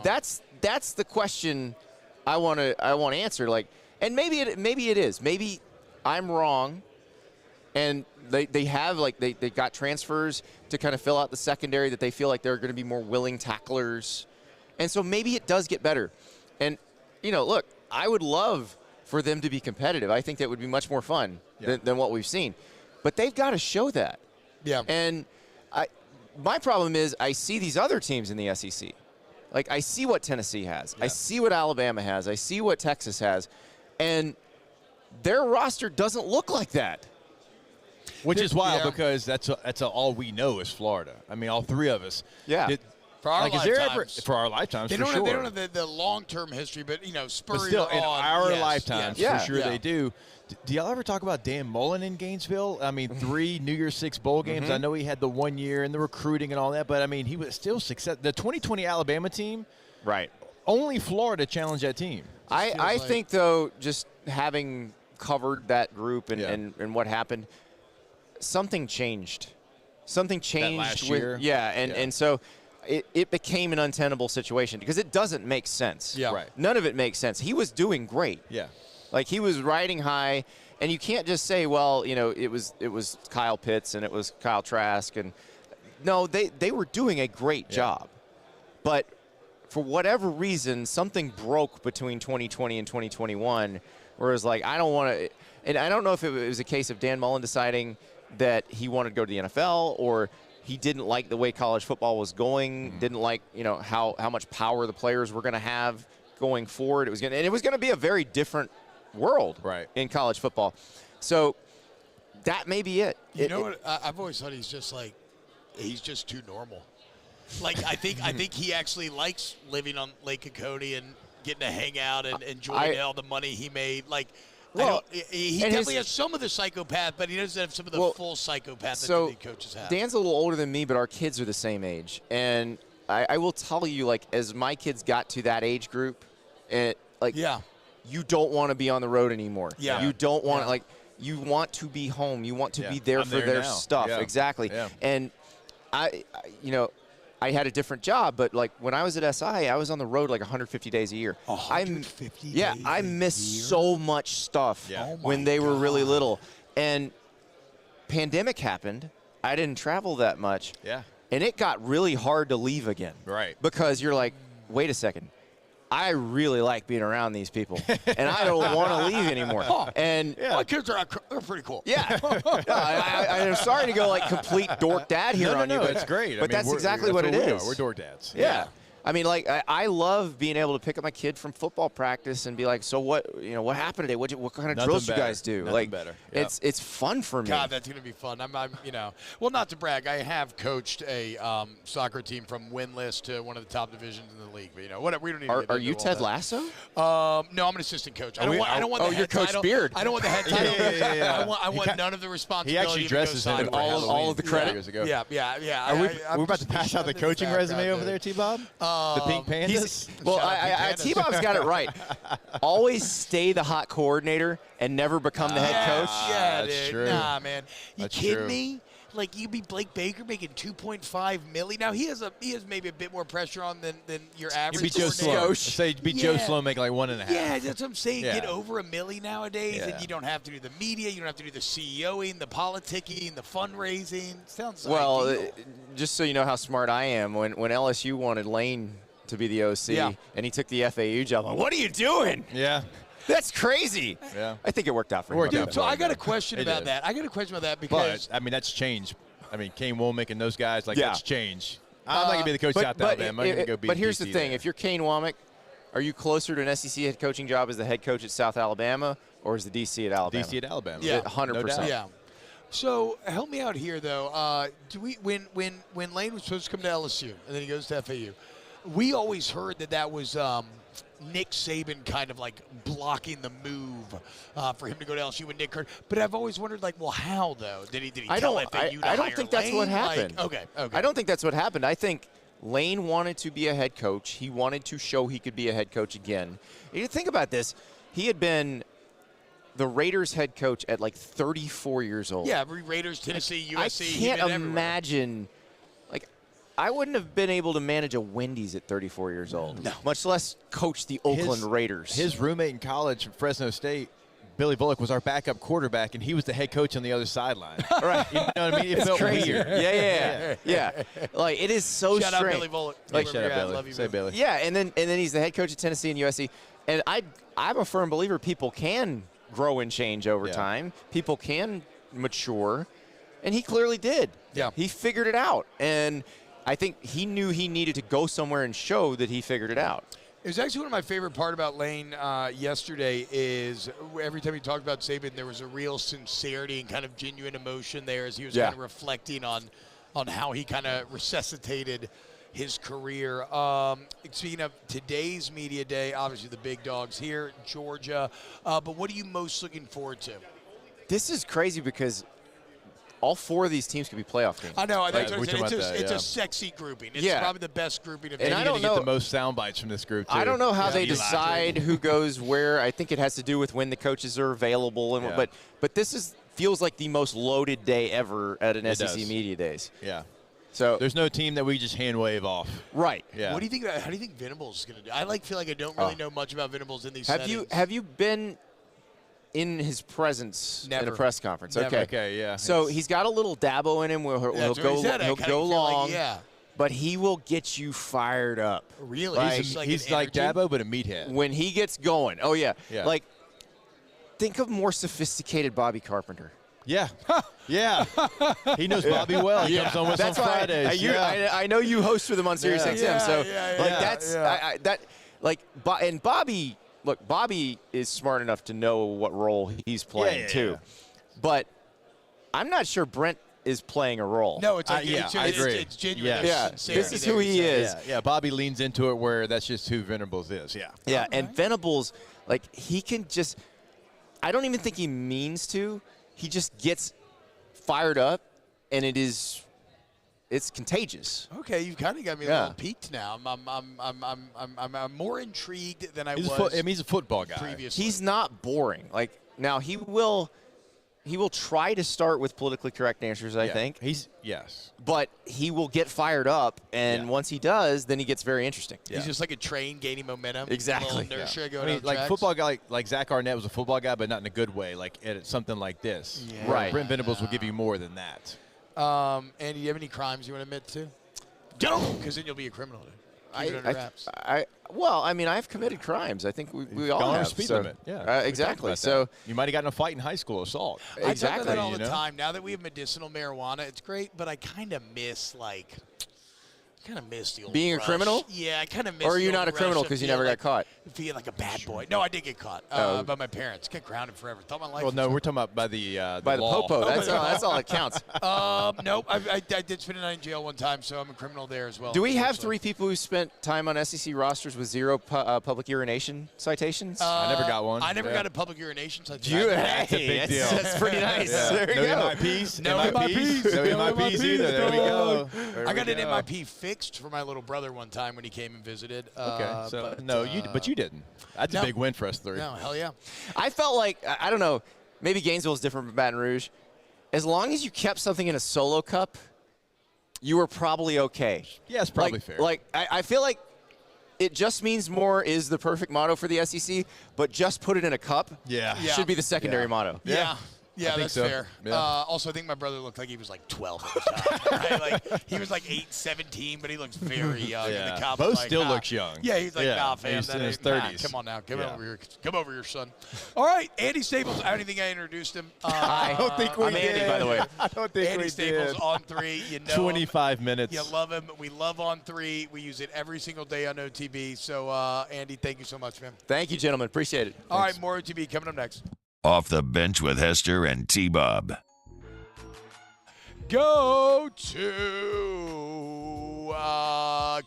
Speaker 9: That's the question I want to answer. Like, and maybe it is. Maybe I'm wrong. And they got transfers to kind of fill out the secondary that they feel like they're going to be more willing tacklers. And so maybe it does get better. And, look, I would love for them to be competitive. I think that would be much more fun than what we've seen. But they've got to show that.
Speaker 4: Yeah.
Speaker 9: And my problem is I see these other teams in the SEC, Like, I see what Tennessee has. I see what Alabama has. I see what Texas has. And their roster doesn't look like that.
Speaker 5: Which is wild because that's all we know is Florida. I mean, all three of us.
Speaker 9: Yeah.
Speaker 4: For our lifetimes.
Speaker 5: For our lifetimes,
Speaker 4: They
Speaker 5: for
Speaker 4: don't
Speaker 5: sure.
Speaker 4: have, they don't have the long-term history, but,
Speaker 5: But
Speaker 4: Spurrier
Speaker 5: still, in
Speaker 4: on.
Speaker 5: our
Speaker 4: Yes,
Speaker 5: lifetimes,
Speaker 4: yes.
Speaker 5: for sure they do. Do y'all ever talk about Dan Mullen in Gainesville? I mean, 3 New Year's 6 bowl games. I know he had the 1 year and the recruiting and all that, but, I mean, he was still success. The 2020 Alabama team,
Speaker 9: right?
Speaker 5: Only Florida challenged that team.
Speaker 9: I think, though, just having covered that group and what happened, something changed. Something changed
Speaker 5: last
Speaker 9: with
Speaker 5: year?
Speaker 9: and so it became an untenable situation because it doesn't make sense.
Speaker 5: Yeah. Right.
Speaker 9: None of it makes sense. He was doing great.
Speaker 5: Yeah.
Speaker 9: Like, he was riding high, and you can't just say, well, it was Kyle Pitts and it was Kyle Trask, and no, they were doing a great job. But for whatever reason, something broke between 2020 and 2021 where it was like, I don't want to – and I don't know if it was a case of Dan Mullen deciding that he wanted to go to the NFL or he didn't like the way college football was going, didn't like, how much power the players were going to have going forward. It was going to be a very different world in college football. So that may be it.
Speaker 4: You know what? I've always thought he's just too normal. Like, I think he actually likes living on Lake Oconee and getting to hang out and enjoy all the money he made. Like, he definitely has some of the psychopath, but he doesn't have some of the full psychopath that the coaches have.
Speaker 9: Dan's a little older than me, but our kids are the same age. And I will tell you, like, as my kids got to that age group, you don't want to be on the road anymore.
Speaker 4: Yeah.
Speaker 9: You don't want like, you want to be home. You want to be there for their stuff.
Speaker 5: Yeah.
Speaker 9: Exactly.
Speaker 5: Yeah.
Speaker 9: And I had a different job, but like when I was at SI, I was on the road like 150 days a year.
Speaker 4: 150
Speaker 9: days I missed so much stuff when they were really little. And pandemic happened. I didn't travel that much.
Speaker 5: Yeah.
Speaker 9: And it got really hard to leave again.
Speaker 5: Right.
Speaker 9: Because you're like, wait a second. I really like being around these people, and I don't want to leave anymore. And
Speaker 4: my kids are pretty cool.
Speaker 9: Yeah. I'm sorry to go like complete dork dad here on you, but
Speaker 5: it's great.
Speaker 9: But that's exactly what it is.
Speaker 5: We're dork dads.
Speaker 9: Yeah. I mean, like, I love being able to pick up my kid from football practice and be like, so what happened today? What kind of drills you guys do?
Speaker 5: Nothing better. Yep.
Speaker 9: It's fun for me.
Speaker 4: God, that's going to be fun. I'm well, not to brag, I have coached a soccer team from winless to one of the top divisions in the league. But whatever. We don't need.
Speaker 9: Are you Ted Lasso?
Speaker 4: No, I'm an assistant coach. I don't want.
Speaker 9: Oh, you're Coach Beard.
Speaker 4: I don't want the head title.
Speaker 5: Yeah.
Speaker 4: I want none of the responsibility.
Speaker 5: He actually dresses him
Speaker 9: all of the credit.
Speaker 5: Years ago.
Speaker 4: Yeah.
Speaker 5: Are we about to pass out the coaching resume over there, T-Bob? The pink pandas.
Speaker 9: Well, T-Bob's got it right. Always stay the hot coordinator and never become the head coach.
Speaker 4: Yeah,
Speaker 5: that's
Speaker 4: dude.
Speaker 5: true.
Speaker 4: Nah, man. You kidding
Speaker 5: true.
Speaker 4: me? Like, you be Blake Baker making $2.5 million. Now he has maybe a bit more pressure on than your average.
Speaker 5: You'd be Joe Sloan. Say Joe Sloan making like 1.5.
Speaker 4: Yeah, that's what I'm saying.
Speaker 5: Yeah.
Speaker 4: Get over $1 million nowadays, and you don't have to do the media. You don't have to do the CEOing, the politicking, the fundraising. Sounds ideal.
Speaker 9: Just so you know how smart I am, when LSU wanted Lane to be the OC, and he took the FAU job, I'm like, what are you doing?
Speaker 5: Yeah.
Speaker 9: That's crazy.
Speaker 5: Yeah.
Speaker 9: I think it worked out for him.
Speaker 4: Dude, so I got a question about that. Because
Speaker 5: I mean, that's changed. I mean, Kane Womack and those guys, that's changed. I'm not going to be the coach out there, man. I'm going to go be
Speaker 9: But here's the
Speaker 5: DC
Speaker 9: thing.
Speaker 5: there.
Speaker 9: If you're Kane Womack, are you closer to an SEC head coaching job as the head coach at South Alabama or as the DC at Alabama?
Speaker 5: DC at Alabama.
Speaker 4: Yeah.
Speaker 9: 100%.
Speaker 5: No doubt.
Speaker 4: Yeah. So help me out here, though. When Lane was supposed to come to LSU and then he goes to FAU, we always heard that was Nick Sabin kind of like blocking the move for him to go to LSU with Nick Curtin. But I've always wondered, how though? Did he tell FAU to
Speaker 9: I don't
Speaker 4: hire
Speaker 9: think that's
Speaker 4: Lane?
Speaker 9: what happened.
Speaker 4: Okay.
Speaker 9: I don't think that's what happened. I think Lane wanted to be a head coach. He wanted to show he could be a head coach again. You think about this. He had been the Raiders head coach at like 34 years old.
Speaker 4: Yeah, Raiders, Tennessee, USC.
Speaker 9: I can't imagine. I wouldn't have been able to manage a Wendy's at 34 years old, much less coach the Oakland Raiders.
Speaker 5: His roommate in college from Fresno State, Billy Bullock, was our backup quarterback, and he was the head coach on the other sideline.
Speaker 9: Right.
Speaker 5: You know what I mean? It felt
Speaker 9: crazy.
Speaker 5: weird.
Speaker 9: Yeah. Like, it is so
Speaker 4: Shout
Speaker 9: strange.
Speaker 4: out Billy Bullock.
Speaker 5: Shout out Billy.
Speaker 4: Love you,
Speaker 5: Say Billy.
Speaker 9: Yeah, and then he's the head coach at Tennessee and USC. And I'm a firm believer people can grow and change over time. People can mature, and he clearly did.
Speaker 4: Yeah.
Speaker 9: He figured it out. And I think he knew he needed to go somewhere and show that he figured it out.
Speaker 4: It was actually one of my favorite part about Lane yesterday is every time he talked about Sabin, there was a real sincerity and kind of genuine emotion there as he was kind of reflecting on how he kind of resuscitated his career. Speaking of today's media day, obviously the big dogs here, Georgia. But what are you most looking forward to?
Speaker 9: This is crazy because all 4 of these teams could be playoff teams.
Speaker 4: I know. That's
Speaker 5: Like,
Speaker 4: what I'm saying. It's a sexy grouping. It's probably the best grouping of
Speaker 5: and
Speaker 4: any.
Speaker 5: I don't know. Get the most sound bites from this group, too.
Speaker 9: I don't know how they decide who goes where. I think it has to do with when the coaches are available. But this feels like the most loaded day ever at an SEC Media Days.
Speaker 5: Yeah.
Speaker 9: So
Speaker 5: there's no team that we just hand wave off.
Speaker 9: Right.
Speaker 5: Yeah.
Speaker 4: What do you think about, how do you think Venables is going to do? I feel like I don't really know much about Venables in these settings.
Speaker 9: Have you been in his presence in a press conference?
Speaker 4: Never.
Speaker 9: Okay,
Speaker 5: yeah.
Speaker 9: So he's got a little Dabo in him where he'll go long, but he will get you fired up.
Speaker 4: Really?
Speaker 9: Like,
Speaker 5: he's like Dabo, but a meathead.
Speaker 9: When he gets going, like think of more sophisticated Bobby Carpenter.
Speaker 5: Yeah. Yeah. He knows Bobby well. He comes on with on Fridays.
Speaker 9: I know you host with him on Sirius XM, and Bobby. Look, Bobby is smart enough to know what role he's playing too, but I'm not sure Brent is playing a role.
Speaker 4: No, it's like,
Speaker 5: I agree.
Speaker 4: It's genuine.
Speaker 9: This is who he is.
Speaker 5: Yeah, Bobby leans into it where that's just who Venables is.
Speaker 9: Yeah, and Venables, like he can just. I don't even think he means to. He just gets fired up, and it's contagious.
Speaker 4: Okay, you've kind of got me a little peaked now. I'm more intrigued than I was.
Speaker 5: He's a football guy.
Speaker 4: Previously.
Speaker 9: He's not boring. Like now, he will try to start with politically correct answers. I think but he will get fired up, and once he does, then he gets very interesting.
Speaker 4: He's just like a train gaining momentum.
Speaker 9: Exactly.
Speaker 4: Inertia going down
Speaker 5: like
Speaker 4: tracks.
Speaker 5: football guy, like Zach Arnett was a football guy, but not in a good way. Like at something like this,
Speaker 9: right?
Speaker 5: Brent Venables will give you more than that.
Speaker 4: And do you have any crimes you want to admit to? Don't, because then you'll be a criminal. Keep it under wraps.
Speaker 9: I've committed crimes. I think we all have.
Speaker 5: Speed
Speaker 9: So,
Speaker 5: limit. Yeah,
Speaker 9: exactly. So
Speaker 5: you might have gotten in a fight in high school, assault.
Speaker 4: I talk about that all the time. Now that we have medicinal marijuana, it's great, but I kind of miss the old
Speaker 9: being
Speaker 4: rush.
Speaker 9: a criminal?
Speaker 4: Yeah, I kind of miss.
Speaker 9: Or are
Speaker 4: the
Speaker 9: you
Speaker 4: old
Speaker 9: not a criminal
Speaker 4: rush
Speaker 9: because you
Speaker 4: of
Speaker 9: never got caught?
Speaker 4: Feeling like a bad boy. No, I did get caught by my parents. Got grounded forever. Thought my life.
Speaker 5: Well, no, we're talking about by the law.
Speaker 9: popo. That's all that counts.
Speaker 4: Nope. I did spend a night in jail one time, so I'm a criminal there as well.
Speaker 9: Do we have 3 people who spent time on SEC rosters with 0 public urination citations?
Speaker 5: I never got one.
Speaker 4: I never got a public urination citation.
Speaker 9: That's a big deal. That's pretty nice. There you go.
Speaker 5: MIPs.
Speaker 4: No
Speaker 5: MIPs. No MIPs either. There we go.
Speaker 4: I got an MIP fixed for my little brother one time when he came and visited.
Speaker 5: Okay, so but you didn't. That's a big win for us 3.
Speaker 4: No, hell yeah.
Speaker 9: I felt like, I don't know, maybe Gainesville is different from Baton Rouge. As long as you kept something in a solo cup, you were probably okay.
Speaker 5: Yeah, it's probably fair.
Speaker 9: I feel like it just means more is the perfect motto for the SEC, but just put it in a cup should be the secondary motto.
Speaker 4: Yeah, that's
Speaker 5: so.
Speaker 4: fair.
Speaker 5: Yeah.
Speaker 4: Also, I think my brother looked like he was like 12 at the time. Right? Like, he was like 17, but he looks very young. And the cop
Speaker 5: Bo
Speaker 4: was like,
Speaker 5: still looks young.
Speaker 4: Yeah, he's like, nah, fam.
Speaker 5: He's
Speaker 4: That
Speaker 5: in his
Speaker 4: ain't, nah,
Speaker 5: 30s.
Speaker 4: come on now. Come over here. Come over here, son. All right, Andy Staples. I don't think I introduced him.
Speaker 5: I don't think we
Speaker 9: I'm
Speaker 5: did.
Speaker 9: Andy, by the way.
Speaker 5: I don't think
Speaker 4: Andy
Speaker 5: we
Speaker 4: Staples
Speaker 5: did.
Speaker 4: on 3. You know
Speaker 5: 25 minutes.
Speaker 4: You love him. We love on 3. We use it every single day on OTB. So, Andy, thank you so much, man.
Speaker 9: Thank you, gentlemen. Appreciate it.
Speaker 4: All right, more OTB coming up next.
Speaker 3: Off the Bench with Hester and T-Bob.
Speaker 4: Go to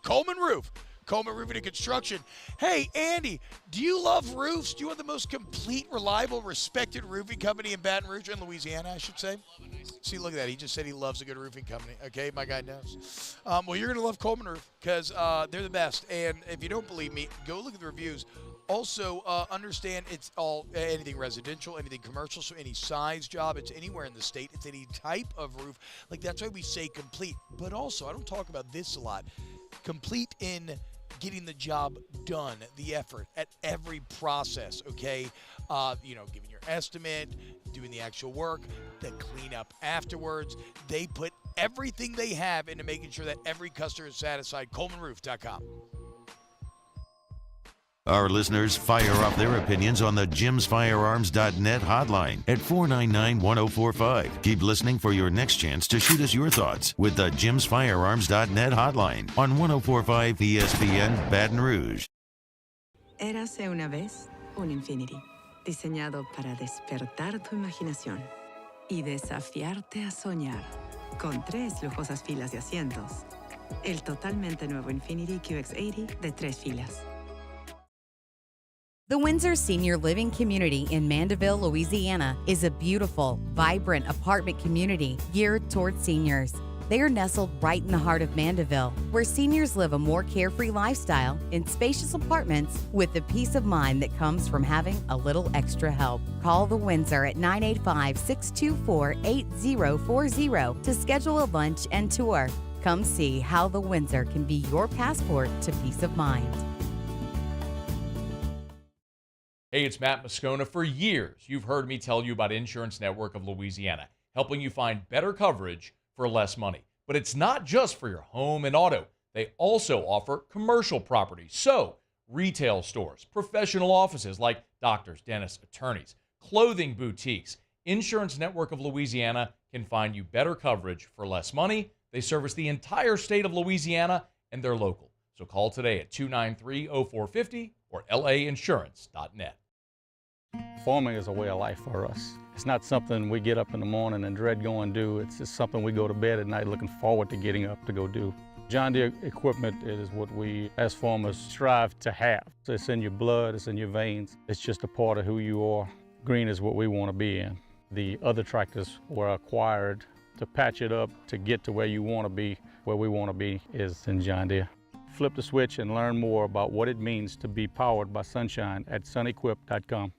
Speaker 4: Coleman Roof. Coleman Roofing and Construction. Hey, Andy, do you love roofs? Do you want the most complete, reliable, respected roofing company in Baton Rouge, in Louisiana, I should say? See, look at that. He just said he loves a good roofing company. Okay, my guy knows. Well, you're going to love Coleman Roof because they're the best. And if you don't believe me, go look at the reviews. Also, understand it's all anything residential, anything commercial, so any size job. It's anywhere in the state. It's any type of roof. Like, that's why we say complete. But also, I don't talk about this a lot. Complete in getting the job done, the effort at every process, okay? Giving your estimate, doing the actual work, the cleanup afterwards. They put everything they have into making sure that every customer is satisfied. ColemanRoof.com.
Speaker 3: Our listeners fire off their opinions on the jimsfirearms.net hotline at 499-1045. Keep listening for your next chance to shoot us your thoughts with the jimsfirearms.net hotline on 1045 ESPN Baton Rouge.
Speaker 15: Érase una vez un Infinity, diseñado para despertar tu imaginación y desafiarte a soñar, con 3 lujosas filas de asientos. El totalmente nuevo Infinity QX80 de 3 filas.
Speaker 19: The Windsor Senior Living Community in Mandeville, Louisiana is a beautiful, vibrant apartment community geared towards seniors. They are nestled right in the heart of Mandeville, where seniors live a more carefree lifestyle in spacious apartments with the peace of mind that comes from having a little extra help. Call the Windsor at 985-624-8040 to schedule a lunch and tour. Come see how the Windsor can be your passport to peace of mind.
Speaker 18: Hey, it's Matt Moscona. For years, you've heard me tell you about Insurance Network of Louisiana, helping you find better coverage for less money. But it's not just for your home and auto. They also offer commercial property. So, retail stores, professional offices like doctors, dentists, attorneys, clothing boutiques. Insurance Network of Louisiana can find you better coverage for less money. They service the entire state of Louisiana, and they're local. So call today at 293-0450 or lainsurance.net.
Speaker 20: Farming is a way of life for us. It's not something we get up in the morning and dread going do. It's just something we go to bed at night looking forward to getting up to go do. John Deere equipment is what we as farmers strive to have. So it's in your blood, it's in your veins. It's just a part of who you are. Green is what we want to be in. The other tractors were acquired to patch it up to get to where you want to be. Where we want to be is in John Deere. Flip the switch and learn more about what it means to be powered by sunshine at sunequip.com.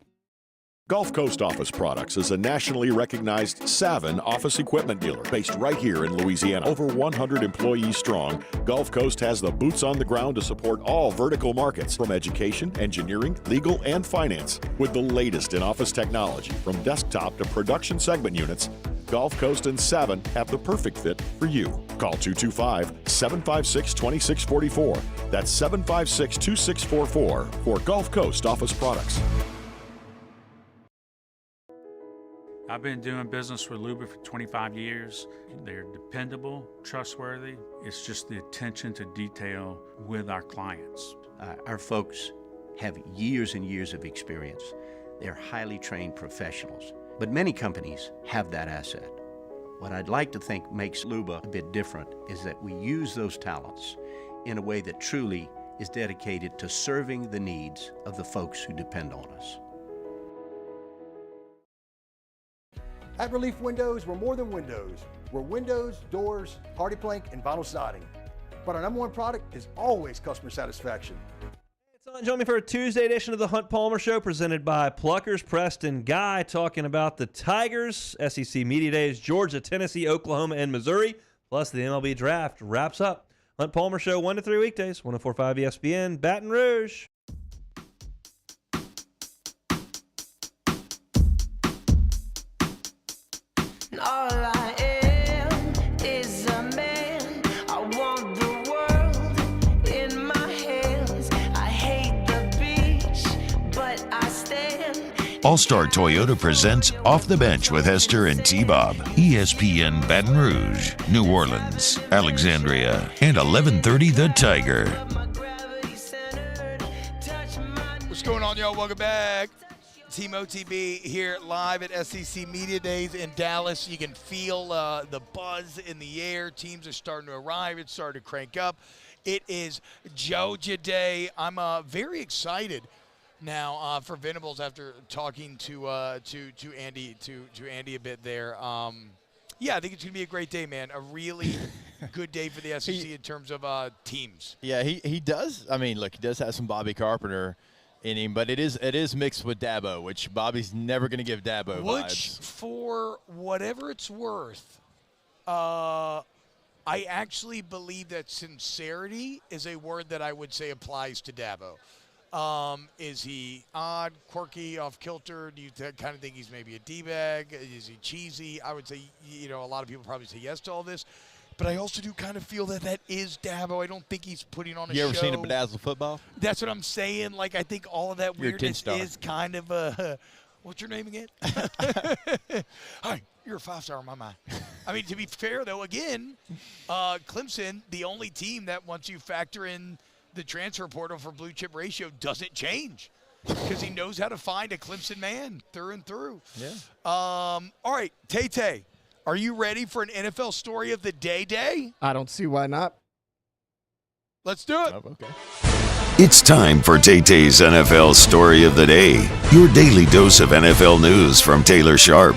Speaker 21: Gulf Coast Office Products is a nationally recognized Sabin office equipment dealer based right here in Louisiana. Over 100 employees strong, Gulf Coast has the boots on the ground to support all vertical markets, from education, engineering, legal, and finance. With the latest in office technology, from desktop to production segment units, Gulf Coast and Sabin have the perfect fit for you. Call 225-756-2644. That's 756-2644 for Gulf Coast Office Products.
Speaker 10: I've been doing business with Luba for 25 years. They're dependable, trustworthy. It's just the attention to detail with our clients.
Speaker 11: Our folks have years and years of experience. They're highly trained professionals, but many companies have that asset. What I'd like to think makes Luba a bit different is that we use those talents in a way that truly is dedicated to serving the needs of the folks who depend on us.
Speaker 23: At Relief Windows, we're more than windows. We're windows, doors, party plank, and vinyl siding. But our #1 product is always customer satisfaction.
Speaker 26: Join me for a Tuesday edition of the Hunt Palmer Show, presented by Pluckers. Preston Guy talking about the Tigers, SEC Media Days, Georgia, Tennessee, Oklahoma, and Missouri, plus the MLB Draft wraps up. Hunt Palmer Show, 1 to 3 weekdays, 104.5 ESPN, Baton Rouge.
Speaker 27: All I am is a man. I want the world in my hands. I hate the beach, but I stand.
Speaker 3: All-Star Toyota presents Off the Bench with Hester and T-Bob. ESPN Baton Rouge, New Orleans, Alexandria, and 1130 The Tiger.
Speaker 4: What's going on, y'all? Welcome back. Team OTB here live at SEC Media Days in Dallas. You can feel the buzz in the air. Teams are starting to arrive. It's starting to crank up. It is Georgia Day. I'm very excited now for Venables after talking to Andy a bit there. Yeah, I think it's going to be a great day, man. A really good day for the SEC in terms of teams.
Speaker 5: Yeah, he does. I mean, look, he does have some Bobby Carpenter in him, but it is mixed with Dabo, which Bobby's never going to give Dabo vibes.
Speaker 4: Which, for whatever it's worth, I actually believe that sincerity is a word that I would say applies to Dabo. Is he odd, quirky, off kilter? Do you kind of think he's maybe a D-bag? Is he cheesy? I would say, a lot of people probably say yes to all this. But I also do kind of feel that is Dabo. I don't think he's putting on a show.
Speaker 5: You ever seen a bedazzled football?
Speaker 4: That's what I'm saying. Like, I think all of that
Speaker 5: You're a
Speaker 4: weirdness
Speaker 5: 10-star.
Speaker 4: is kind of a what's your name again? Hi, you're a 5-star in my mind. I mean, to be fair, though, again, Clemson, the only team that once you factor in the transfer portal for blue chip ratio doesn't change because he knows how to find a Clemson man through and through.
Speaker 5: Yeah.
Speaker 4: All right, Tay, are you ready for an NFL story of the day?
Speaker 6: I don't see why not.
Speaker 4: Let's do it.
Speaker 5: Oh, okay.
Speaker 3: It's time for Tay-Tay's NFL Story of the Day, your daily dose of NFL news from Taylor Sharp.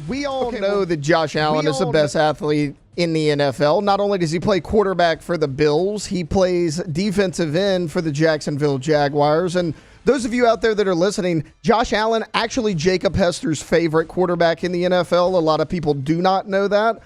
Speaker 6: We all know that Josh Allen is the best athlete in the NFL. Not only does he play quarterback for the Bills, he plays defensive end for the Jacksonville Jaguars. And those of you out there that are listening, Josh Allen, actually Jacob Hester's favorite quarterback in the NFL. A lot of people do not know that.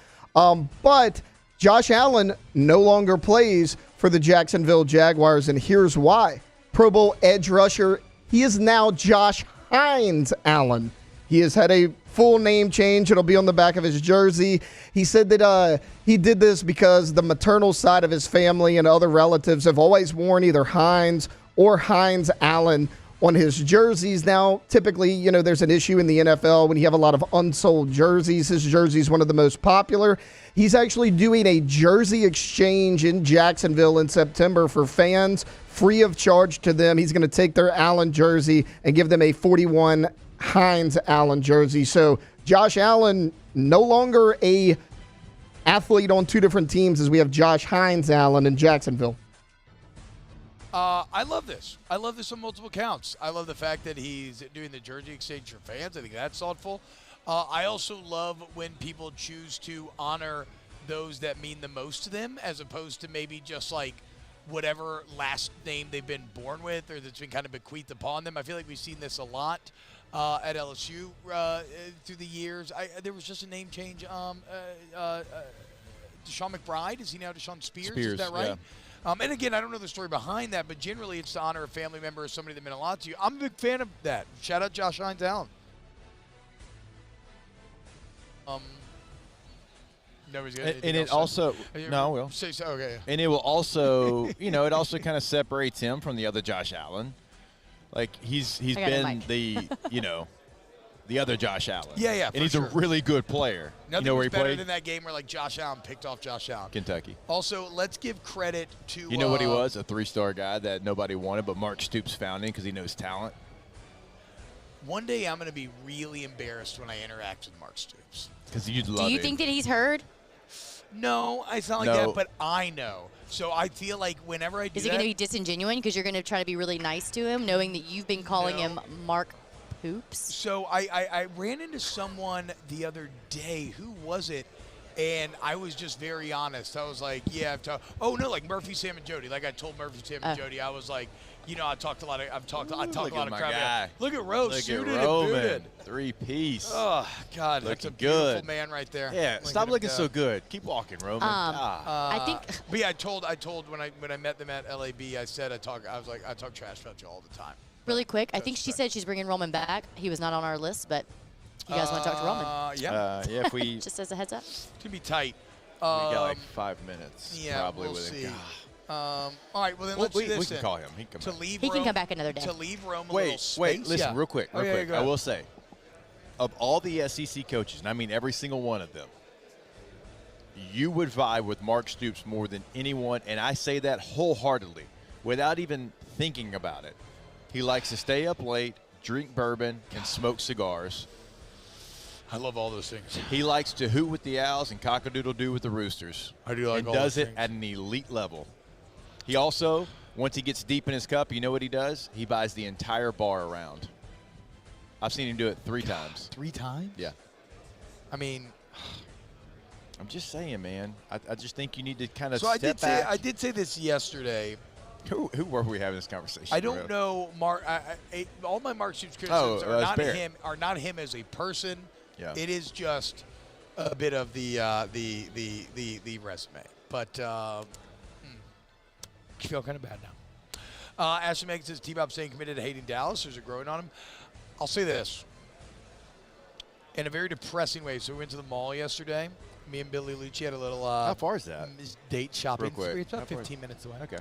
Speaker 6: But Josh Allen no longer plays for the Jacksonville Jaguars, and here's why. Pro Bowl edge rusher, he is now Josh Hines Allen. He has had a full name change. It'll be on the back of his jersey. He said that he did this because the maternal side of his family and other relatives have always worn either Hines or Hines Allen on his jerseys. Now, typically, there's an issue in the NFL when you have a lot of unsold jerseys. His jersey is one of the most popular. He's actually doing a jersey exchange in Jacksonville in September for fans, free of charge to them. He's going to take their Allen jersey and give them a 41 Hines Allen jersey. So Josh Allen, no longer a athlete on two different teams, as we have Josh Hines Allen in Jacksonville.
Speaker 4: I love this. I love this on multiple counts. I love the fact that he's doing the jersey exchange for fans. I think that's thoughtful. I also love when people choose to honor those that mean the most to them as opposed to maybe just like whatever last name they've been born with or that's been kind of bequeathed upon them. I feel like we've seen this a lot at LSU through the years. There was just a name change. Deshaun McBride, is he now Deshaun Spears? Is that right?
Speaker 5: Yeah.
Speaker 4: And again, I don't know the story behind that, but generally it's to honor a family member or somebody that meant a lot to you. I'm a big fan of that. Shout out Josh Hines Allen. Nobody's got anything
Speaker 5: And it
Speaker 4: else
Speaker 5: also
Speaker 4: to-
Speaker 5: no, well,
Speaker 4: Say so. Okay.
Speaker 5: and it will also, it also kind of separates him from the other Josh Allen. Like he's
Speaker 2: I got it,
Speaker 5: been
Speaker 2: Mike.
Speaker 5: the other Josh Allen.
Speaker 4: Yeah,
Speaker 5: and
Speaker 4: for
Speaker 5: he's
Speaker 4: sure.
Speaker 5: a really good player.
Speaker 4: Nothing
Speaker 5: you know where
Speaker 4: was
Speaker 5: he
Speaker 4: better
Speaker 5: played?
Speaker 4: than that game where like Josh Allen picked off Josh Allen.
Speaker 5: Kentucky.
Speaker 4: Also, let's give credit to
Speaker 5: You know what he was? A 3-star guy that nobody wanted, but Mark Stoops found him because he knows talent.
Speaker 4: One day I'm going to be really embarrassed when I interact with Mark Stoops.
Speaker 5: Because you'd love
Speaker 2: Do you
Speaker 5: him.
Speaker 2: think that he's heard?
Speaker 4: No, it's not like
Speaker 5: No.
Speaker 4: that, but I know. So I feel like whenever I do
Speaker 2: Is it
Speaker 4: that,
Speaker 2: going to be disingenuous because you're going to try to be really nice to him, knowing that you've been calling him Mark Poops?
Speaker 4: So I ran into someone the other day. Who was it? And I was just very honest. I was like, yeah, like Murphy, Sam, and Jody. Like I told Murphy, Sam, and Jody, I was like, I talked a lot of crap.
Speaker 5: Guy.
Speaker 4: Look at Rose,
Speaker 5: Look
Speaker 4: suited
Speaker 5: at
Speaker 4: and
Speaker 5: Roman.
Speaker 4: booted.
Speaker 5: 3-piece.
Speaker 4: Oh, God, that's a
Speaker 5: Looking
Speaker 4: beautiful
Speaker 5: good.
Speaker 4: man right there.
Speaker 5: Yeah,
Speaker 4: Look
Speaker 5: stop
Speaker 4: at him
Speaker 5: looking
Speaker 4: go.
Speaker 5: so good. Keep walking, Roman.
Speaker 2: I think.
Speaker 4: But yeah, I told when I met them at LAB, I said I talk trash about you all the time.
Speaker 2: Really quick, I think she said she's bringing Roman back. He was not on our list, but you guys want to talk to Roman?
Speaker 4: Yeah.
Speaker 5: Yeah, if we
Speaker 2: Just as a heads up.
Speaker 4: To be tight.
Speaker 5: we got like 5 minutes.
Speaker 4: Yeah,
Speaker 5: probably
Speaker 4: we'll
Speaker 5: with
Speaker 4: see.
Speaker 5: it.
Speaker 4: All right, well then
Speaker 5: Well,
Speaker 4: let's do
Speaker 5: we
Speaker 4: this.
Speaker 5: can
Speaker 4: then.
Speaker 5: call him. He can
Speaker 4: to
Speaker 5: come back.
Speaker 4: leave.
Speaker 2: He can
Speaker 4: Rome,
Speaker 2: come back another day.
Speaker 4: To leave Rome a little space.
Speaker 5: Wait, listen,
Speaker 4: Yeah.
Speaker 5: real quick.
Speaker 4: Oh, yeah, go
Speaker 5: I
Speaker 4: ahead.
Speaker 5: will say, of all the SEC coaches, and I mean every single one of them, you would vibe with Mark Stoops more than anyone, and I say that wholeheartedly, without even thinking about it. He likes to stay up late, drink bourbon, and smoke cigars.
Speaker 4: I love all those things.
Speaker 5: He likes to hoot with the Owls and cock-a-doodle-doo with the Roosters.
Speaker 4: I do like
Speaker 5: and
Speaker 4: all
Speaker 5: does
Speaker 4: those
Speaker 5: it
Speaker 4: things.
Speaker 5: at an elite level. He also, once he gets deep in his cup, you know what he does? He buys the entire bar around. I've seen him do it 3 times.
Speaker 4: 3 times?
Speaker 5: Yeah.
Speaker 4: I mean,
Speaker 5: I'm just saying, man. I just think you need to kind of
Speaker 4: so
Speaker 5: step back.
Speaker 4: I did say this yesterday.
Speaker 5: Who were we having this conversation
Speaker 4: I don't
Speaker 5: with?
Speaker 4: know Mark. All my Mark Stoops criticisms
Speaker 5: Oh,
Speaker 4: are not him as a person.
Speaker 5: Yeah.
Speaker 4: It is just a bit of the resume. But I feel kind of bad now. Ashton Megan says T-Bob saying committed to hating Dallas. There's a growing on him. I'll say this. in a very depressing way. So we went to the mall yesterday. Me and Billy Lucci had a little
Speaker 5: How far is that?
Speaker 4: Date shopping.
Speaker 5: Real quick.
Speaker 4: It's about
Speaker 5: How far
Speaker 4: 15 minutes away.
Speaker 5: Okay.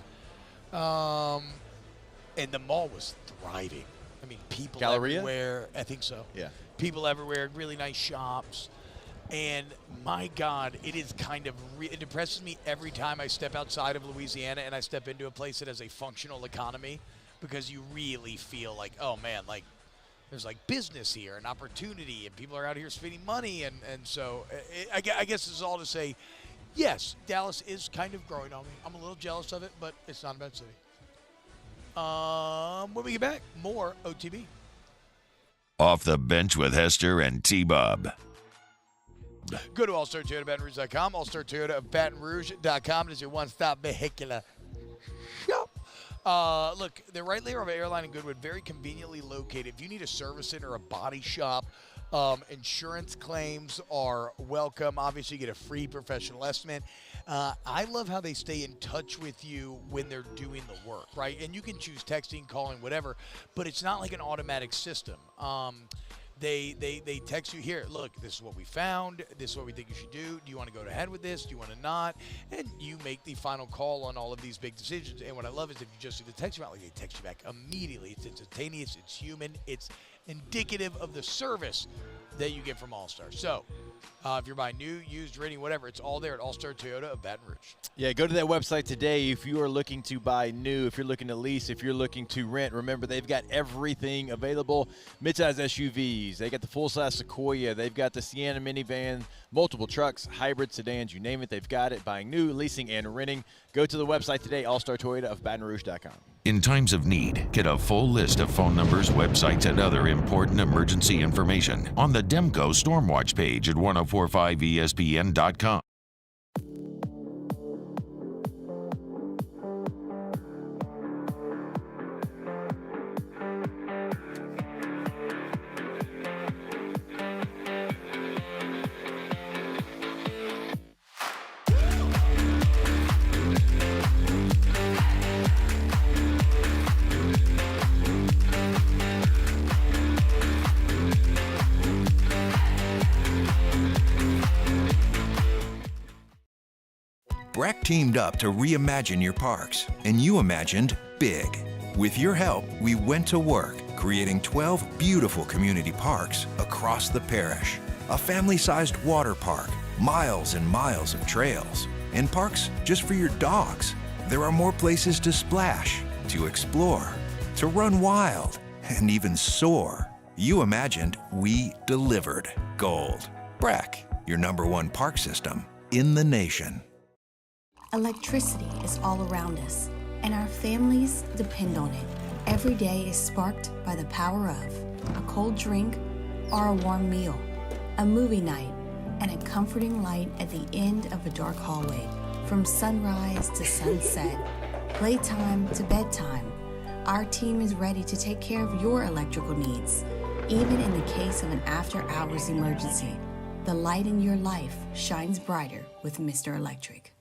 Speaker 4: And the mall was thriving. I mean, people
Speaker 5: Galleria?
Speaker 4: everywhere. I think so.
Speaker 5: Yeah.
Speaker 4: People everywhere, really nice shops. And my God, it is kind of, it depresses me every time I step outside of Louisiana and I step into a place that has a functional economy, because you really feel like, oh man, like there's like business here and opportunity and people are out here spending money. And so I guess this is all to say, yes, Dallas is kind of growing on me. I'm a little jealous of it, but it's not a bad city. When we get back, more OTB.
Speaker 3: Off the Bench with Hester and T-Bob.
Speaker 4: Go to allstartoyota.batonrouge.com, allstartoyota.batonrouge.com. It is your one-stop vehicular shop. Look, they're right there on Airline and Goodwood, very conveniently located. If you need a service center, a body shop, insurance claims are welcome. Obviously, you get a free professional estimate. I love how they stay in touch with you when they're doing the work, right? And you can choose texting, calling, whatever, but it's not like an automatic system. They text you, here, look, this is what we found. This is what we think you should do. Do you want to go ahead with this? Do you want to not? And you make the final call on all of these big decisions. And what I love is if you just do the text amount, like they text you back immediately. It's instantaneous. It's human. It's indicative of the service that you get from All-Star. So if you're buying new, used, renting, whatever, it's all there at All-Star Toyota of Baton Rouge.
Speaker 5: Yeah, go to that website today if you are looking to buy new, if you're looking to lease, if you're looking to rent. Remember, they've got everything available. Midsize SUVs. They got the full-size Sequoia. They've got the Sienna minivan, multiple trucks, hybrid sedans, you name it. They've got it. Buying new, leasing, and renting. Go to the website today, allstartoyotaofbatonrouge.com.
Speaker 3: In times of need, get a full list of phone numbers, websites, and other important emergency information on the Demco Stormwatch page at 1045ESPN.com.
Speaker 7: Breck teamed up to reimagine your parks, and you imagined big. With your help, we went to work, creating 12 beautiful community parks across the parish. A family-sized water park, miles and miles of trails, and parks just for your dogs. There are more places to splash, to explore, to run wild, and even soar. You imagined, we delivered. Gold. Breck, your #1 park system in the nation.
Speaker 13: Electricity is all around us, and our families depend on it. Every day is sparked by the power of a cold drink or a warm meal, a movie night, and a comforting light at the end of a dark hallway. From sunrise to sunset, playtime to bedtime, our team is ready to take care of your electrical needs. Even in the case of an after-hours emergency, the light in your life shines brighter with Mr. Electric.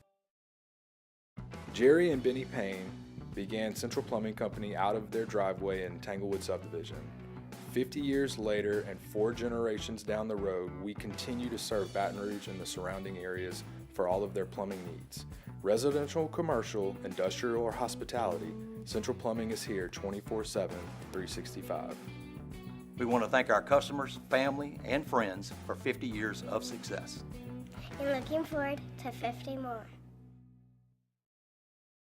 Speaker 14: Jerry and Benny Payne began Central Plumbing Company out of their driveway in Tanglewood subdivision. 50 years later and 4 generations down the road, we continue to serve Baton Rouge and the surrounding areas for all of their plumbing needs. Residential, commercial, industrial, or hospitality, Central Plumbing is here 24/7, 365.
Speaker 8: We want to thank our customers, family, and friends for 50 years of success.
Speaker 22: And looking forward to 50 more.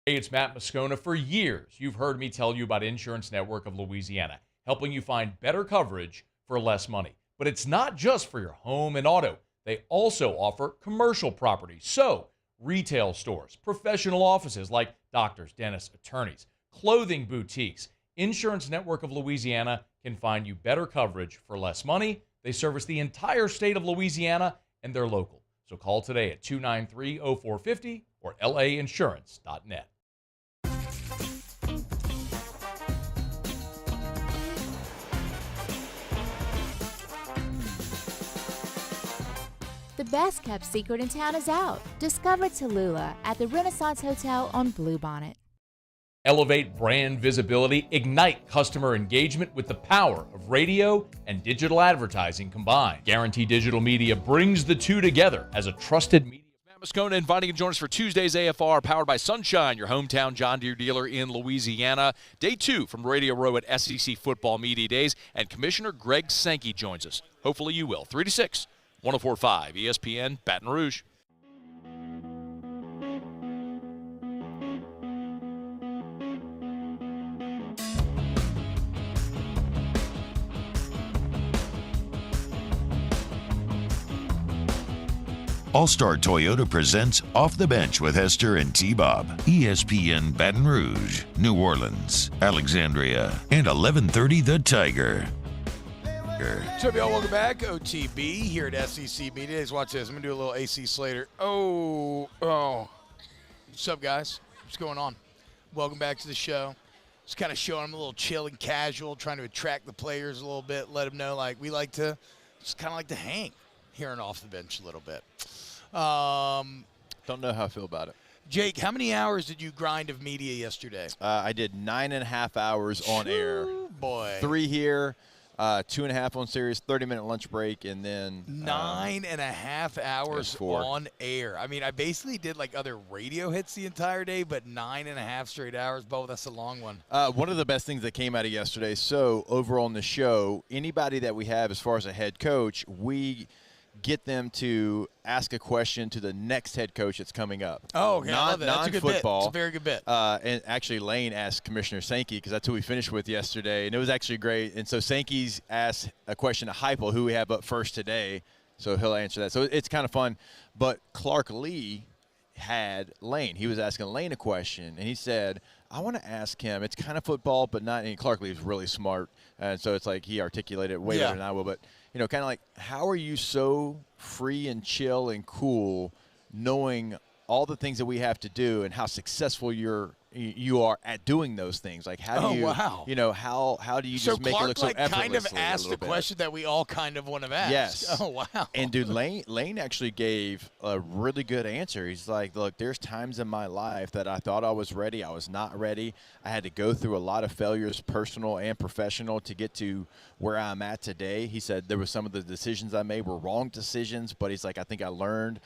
Speaker 18: Hey, it's Matt Moscona. For years, you've heard me tell you about Insurance Network of Louisiana, helping you find better coverage for less money. But it's not just for your home and auto. They also offer commercial property. So, retail stores, professional offices like doctors, dentists, attorneys, clothing boutiques. Insurance Network of Louisiana can find you better coverage for less money. They service the entire state of Louisiana, and they're local. So call today at 293-0450 or lainsurance.net.
Speaker 1: The best kept secret in town is out. Discover Tallulah at the Renaissance Hotel on Bluebonnet.
Speaker 18: Elevate brand visibility, ignite customer engagement with the power of radio and digital advertising combined. Guarantee Digital Media brings the two together as a trusted media.
Speaker 9: Matt Moscona inviting you to join us for Tuesday's AFR, powered by Sunshine, your hometown John Deere dealer in Louisiana. Day 2 from Radio Row at SEC Football Media Days, and Commissioner Greg Sankey joins us. Hopefully you will. 3 to 6, 104.5 ESPN, Baton Rouge.
Speaker 3: All-Star Toyota presents Off the Bench with Hester and T-Bob. ESPN Baton Rouge, New Orleans, Alexandria, and 1130 The Tiger.
Speaker 4: So, y'all, welcome back. OTB here at SEC Media Days. Watch this. I'm going to do a little AC Slater. Oh. What's up, guys? What's going on? Welcome back to the show. Just kind of showing them a little chill and casual, trying to attract the players a little bit, let them know, like, we like to just kind of like to hang here and off the bench a little bit.
Speaker 5: Don't know how I feel about it.
Speaker 4: Jake, how many hours did you grind of media yesterday?
Speaker 5: I did 9.5 hours on air.
Speaker 4: Boy.
Speaker 5: 3 here, 2.5 on Sirius, 30-minute lunch break, and then
Speaker 4: 9.5 hours on air. I mean, I basically did like other radio hits the entire day, but 9.5 straight hours. Bo, that's a long one.
Speaker 5: One of the best things that came out of yesterday, so over on the show, anybody that we have as far as a head coach, we get them to ask a question to the next head coach that's coming up.
Speaker 4: Oh, okay. I love that. That's a good bit. It's a very good bit.
Speaker 5: And actually, Lane asked Commissioner Sankey, because that's who we finished with yesterday, and it was actually great. And so Sankey's asked a question to Heupel, who we have up first today, so he'll answer that. So it's kind of fun. But Clark Lee had Lane. He was asking Lane a question, and he said, I want to ask him. It's kind of football, but not. And Clark Lee is really smart, and so it's like he articulated it way better than I will. But you know, kind of like, how are you so free and chill and cool, knowing all the things that we have to do and how successful you are at doing those things? Like, how do you, you know, how do you just make
Speaker 4: Clark,
Speaker 5: it look so effortlessly?
Speaker 4: kind of asked the question that we all kind of want to ask.
Speaker 5: Yes.
Speaker 4: Oh, wow.
Speaker 5: And, dude, Lane actually gave a really good answer. He's like, look, there's times in my life that I thought I was ready. I was not ready. I had to go through a lot of failures, personal and professional, to get to where I'm at today. He said there were some of the decisions I made were wrong decisions, but he's like, I think I learned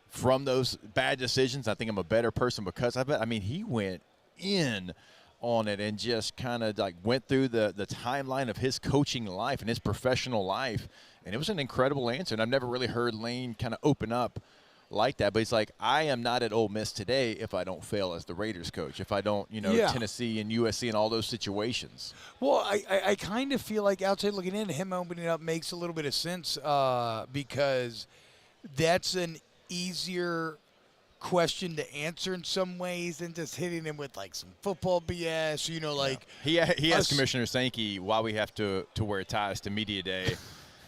Speaker 5: from those bad decisions. I think I'm a better person because of it. I mean, he went in on it and just kind of like went through the timeline of his coaching life and his professional life, and it was an incredible answer. And I've never really heard Lane kind of open up like that, but he's like, I am not at Ole Miss today if I don't fail as the Raiders coach, if I don't, you know, Tennessee and USC and all those situations.
Speaker 4: Well, I kind of feel like outside looking in, him opening up makes a little bit of sense because that's an easier question to answer in some ways than just hitting him with like some football BS, you know, like
Speaker 5: he asked Commissioner Sankey why we have to wear ties to media day.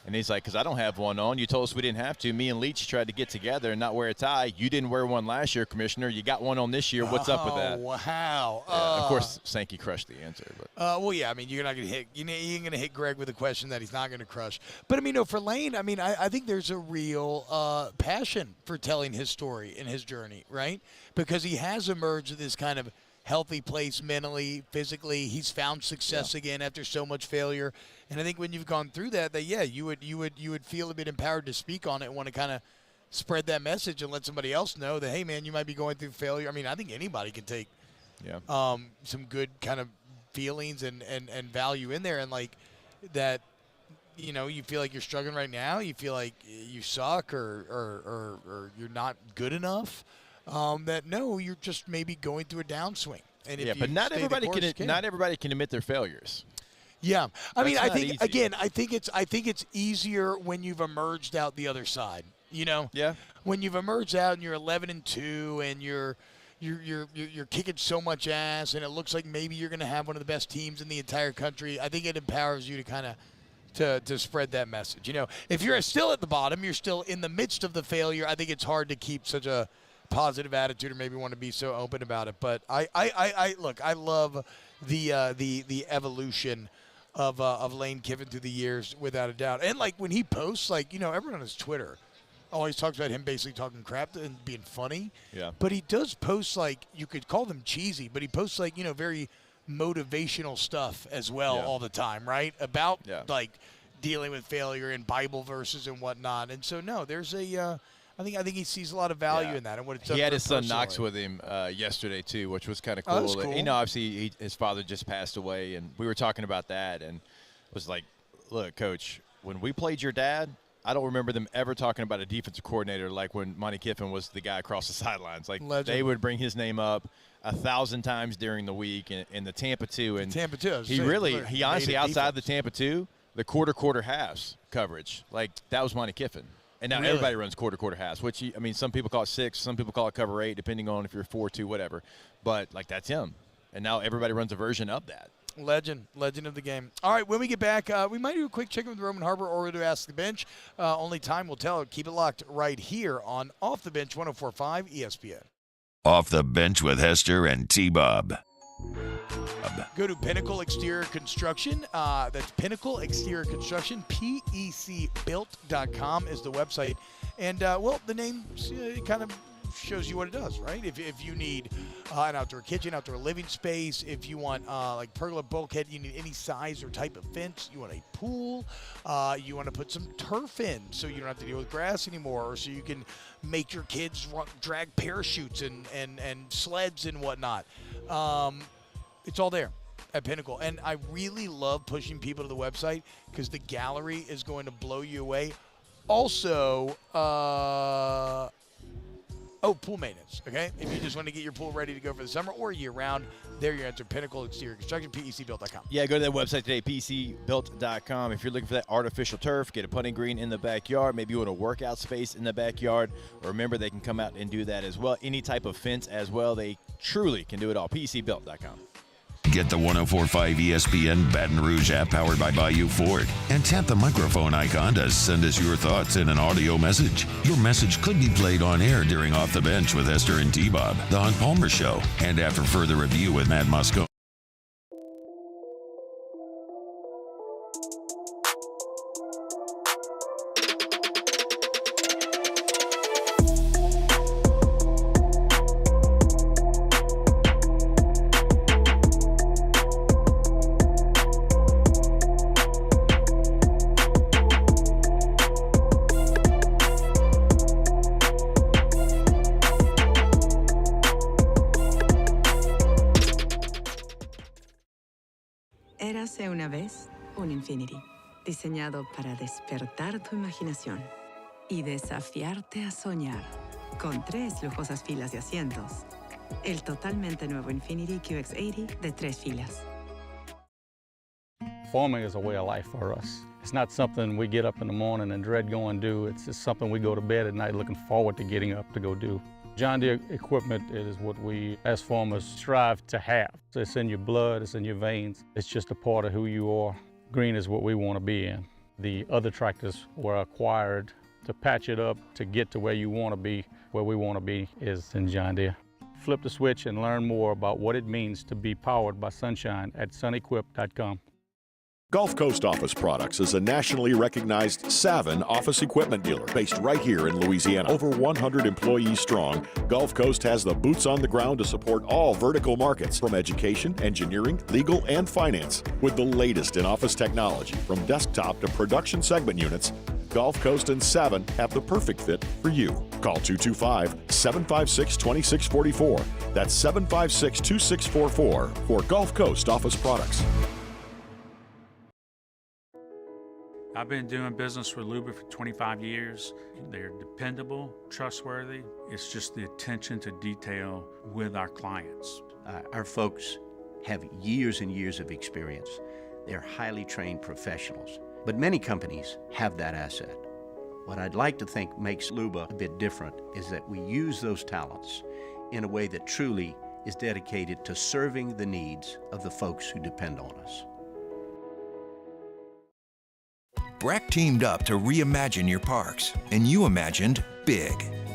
Speaker 5: And he's like, because I don't have one on. You told us we didn't have to. Me and Leach tried to get together and not wear a tie. You didn't wear one last year, Commissioner. You got one on this year. What's up with that?
Speaker 4: Wow.
Speaker 5: Yeah, of course, Sankey crushed the answer. But
Speaker 4: well, yeah, I mean, you're not going to hit – you ain't going to hit Greg with a question that he's not going to crush. But, I mean, no, for Lane, I mean, I think there's a real passion for telling his story and his journey, right? Because he has emerged in this kind of healthy place mentally, physically. He's found success again after so much failure. And I think when you've gone through that you would feel a bit empowered to speak on it and want to kind of spread that message and let somebody else know that, hey, man, you might be going through failure. I mean, I think anybody can take some good kind of feelings and value in there, and like that, you know, you feel like you're struggling right now, you feel like you suck or you're not good enough. That no, you're just maybe going through a downswing. And if
Speaker 5: but not everybody can admit their failures.
Speaker 4: Yeah, I mean, I think
Speaker 5: easy.
Speaker 4: again, I think it's easier when you've emerged out the other side. You know, when you've emerged out and you're 11-2 and you're kicking so much ass and it looks like maybe you're going to have one of the best teams in the entire country. I think it empowers you to kind of to spread that message. You know, if you're still at the bottom, you're still in the midst of the failure. I think it's hard to keep such a positive attitude or maybe want to be so open about it. But I look, I love the evolution of Lane Kiffin through the years, without a doubt. And like when he posts, like, you know, everyone on his Twitter always talks about him basically talking crap and being funny.
Speaker 5: Yeah.
Speaker 4: But he does post, like, you could call them cheesy, but he posts, like, very motivational stuff as well all the time, right? About, like, dealing with failure and Bible verses and whatnot. And so, no, there's I think he sees a lot of value in that and what it's done.
Speaker 5: He had
Speaker 4: for
Speaker 5: his son
Speaker 4: personally.
Speaker 5: Knox with him yesterday, too, which was kind of cool.
Speaker 4: Oh, that's cool.
Speaker 5: Obviously, his father just passed away, and we were talking about that and was like, look, Coach, when we played your dad, I don't remember them ever talking about a defensive coordinator like when Monty Kiffin was the guy across the sidelines. Like, they would bring his name up 1,000 times during the week, and the Tampa 2. And
Speaker 4: Tampa 2.
Speaker 5: He honestly, outside the Tampa 2, the quarter halves coverage, like, that was Monty Kiffin. And now everybody runs quarter halves, which, some people call it 6, some people call it cover 8, depending on if you're 4-2, whatever. But, like, that's him. And now everybody runs a version of that.
Speaker 4: Legend of the game. All right, when we get back, we might do a quick check-in with Roman Harbor or to Ask the Bench. Only time will tell. Keep it locked right here on Off the Bench 104.5 ESPN.
Speaker 3: Off the Bench with Hester and T-Bob.
Speaker 4: Go to Pinnacle Exterior Construction. That's Pinnacle Exterior Construction. PECbuilt.com is the website. And, the name kind of shows you what it does, right? If you need an outdoor kitchen, outdoor living space, if you want like pergola bulkhead, you need any size or type of fence, you want a pool, you want to put some turf in so you don't have to deal with grass anymore, or so you can make your kids drag parachutes and sleds and whatnot. It's all there at Pinnacle. And I really love pushing people to the website because the gallery is going to blow you away. Also, pool maintenance, okay? If you just want to get your pool ready to go for the summer or year-round, there you enter Pinnacle Exterior Construction, PECbuilt.com.
Speaker 5: Yeah, go to that website today, PECbuilt.com. If you're looking for that artificial turf, get a putting green in the backyard, maybe you want a workout space in the backyard, remember they can come out and do that as well. Any type of fence as well, they truly can do it all, PECbuilt.com.
Speaker 3: Get the 104.5 ESPN Baton Rouge app powered by Bayou Ford and tap the microphone icon to send us your thoughts in an audio message. Your message could be played on air during Off the Bench with Hester and T-Bob, The Hunt Palmer Show, and after further review with Matt Mosco.
Speaker 12: Érase una vez un Infinity, diseñado para despertar tu imaginación y desafiarte a soñar, con 3 lujosas filas de asientos. El totalmente nuevo Infinity QX80 de 3 filas.
Speaker 20: Farming is a way of life for us. It's not something we get up in the morning and dread going do. It's just something we go to bed at night looking forward to getting up to go do. John Deere equipment is what we as farmers strive to have. It's in your blood, it's in your veins. It's just a part of who you are. Green is what we want to be in. The other tractors were acquired to patch it up to get to where you want to be. Where we want to be is in John Deere. Flip the switch and learn more about what it means to be powered by sunshine at sunequip.com.
Speaker 21: Gulf Coast Office Products is a nationally recognized Sabin office equipment dealer based right here in Louisiana. Over 100 employees strong, Gulf Coast has the boots on the ground to support all vertical markets, from education, engineering, legal, and finance. With the latest in office technology, from desktop to production segment units, Gulf Coast and Sabin have the perfect fit for you. Call 225-756-2644. That's 756-2644 for Gulf Coast Office Products.
Speaker 10: I've been doing business with Luba for 25 years. They're dependable, trustworthy. It's just the attention to detail with our clients.
Speaker 11: Our folks have years and years of experience. They're highly trained professionals. But many companies have that asset. What I'd like to think makes Luba a bit different is that we use those talents in a way that truly is dedicated to serving the needs of the folks who depend on us.
Speaker 7: Breck teamed up to reimagine your parks, and you imagined big.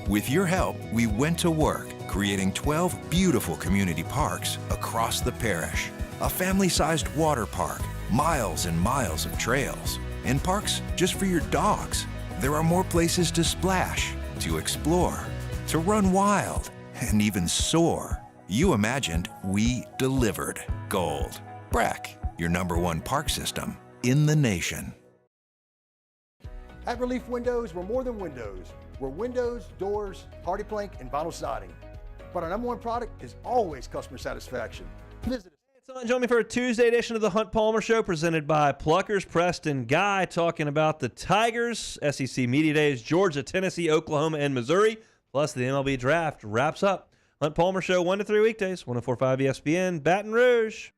Speaker 7: With your help, we went to work, creating 12 beautiful community parks across the parish. A family-sized water park, miles and miles of trails, and parks just for your dogs. there are more places to splash, to explore, to run wild, and even soar. You imagined, we delivered. Gold. Brack, your #1 park system in the nation.
Speaker 15: At Relief Windows, we're more than windows. We're windows, doors, hardy plank, and vinyl siding. But our #1 product is always customer satisfaction. Visit us.
Speaker 26: Join me for a Tuesday edition of the Hunt Palmer Show presented by Pluckers, Preston, Guy, talking about the Tigers, SEC Media Days, Georgia, Tennessee, Oklahoma, and Missouri, plus the MLB Draft wraps up. Hunt Palmer Show 1 to 3 weekdays, 104.5 ESPN, Baton Rouge.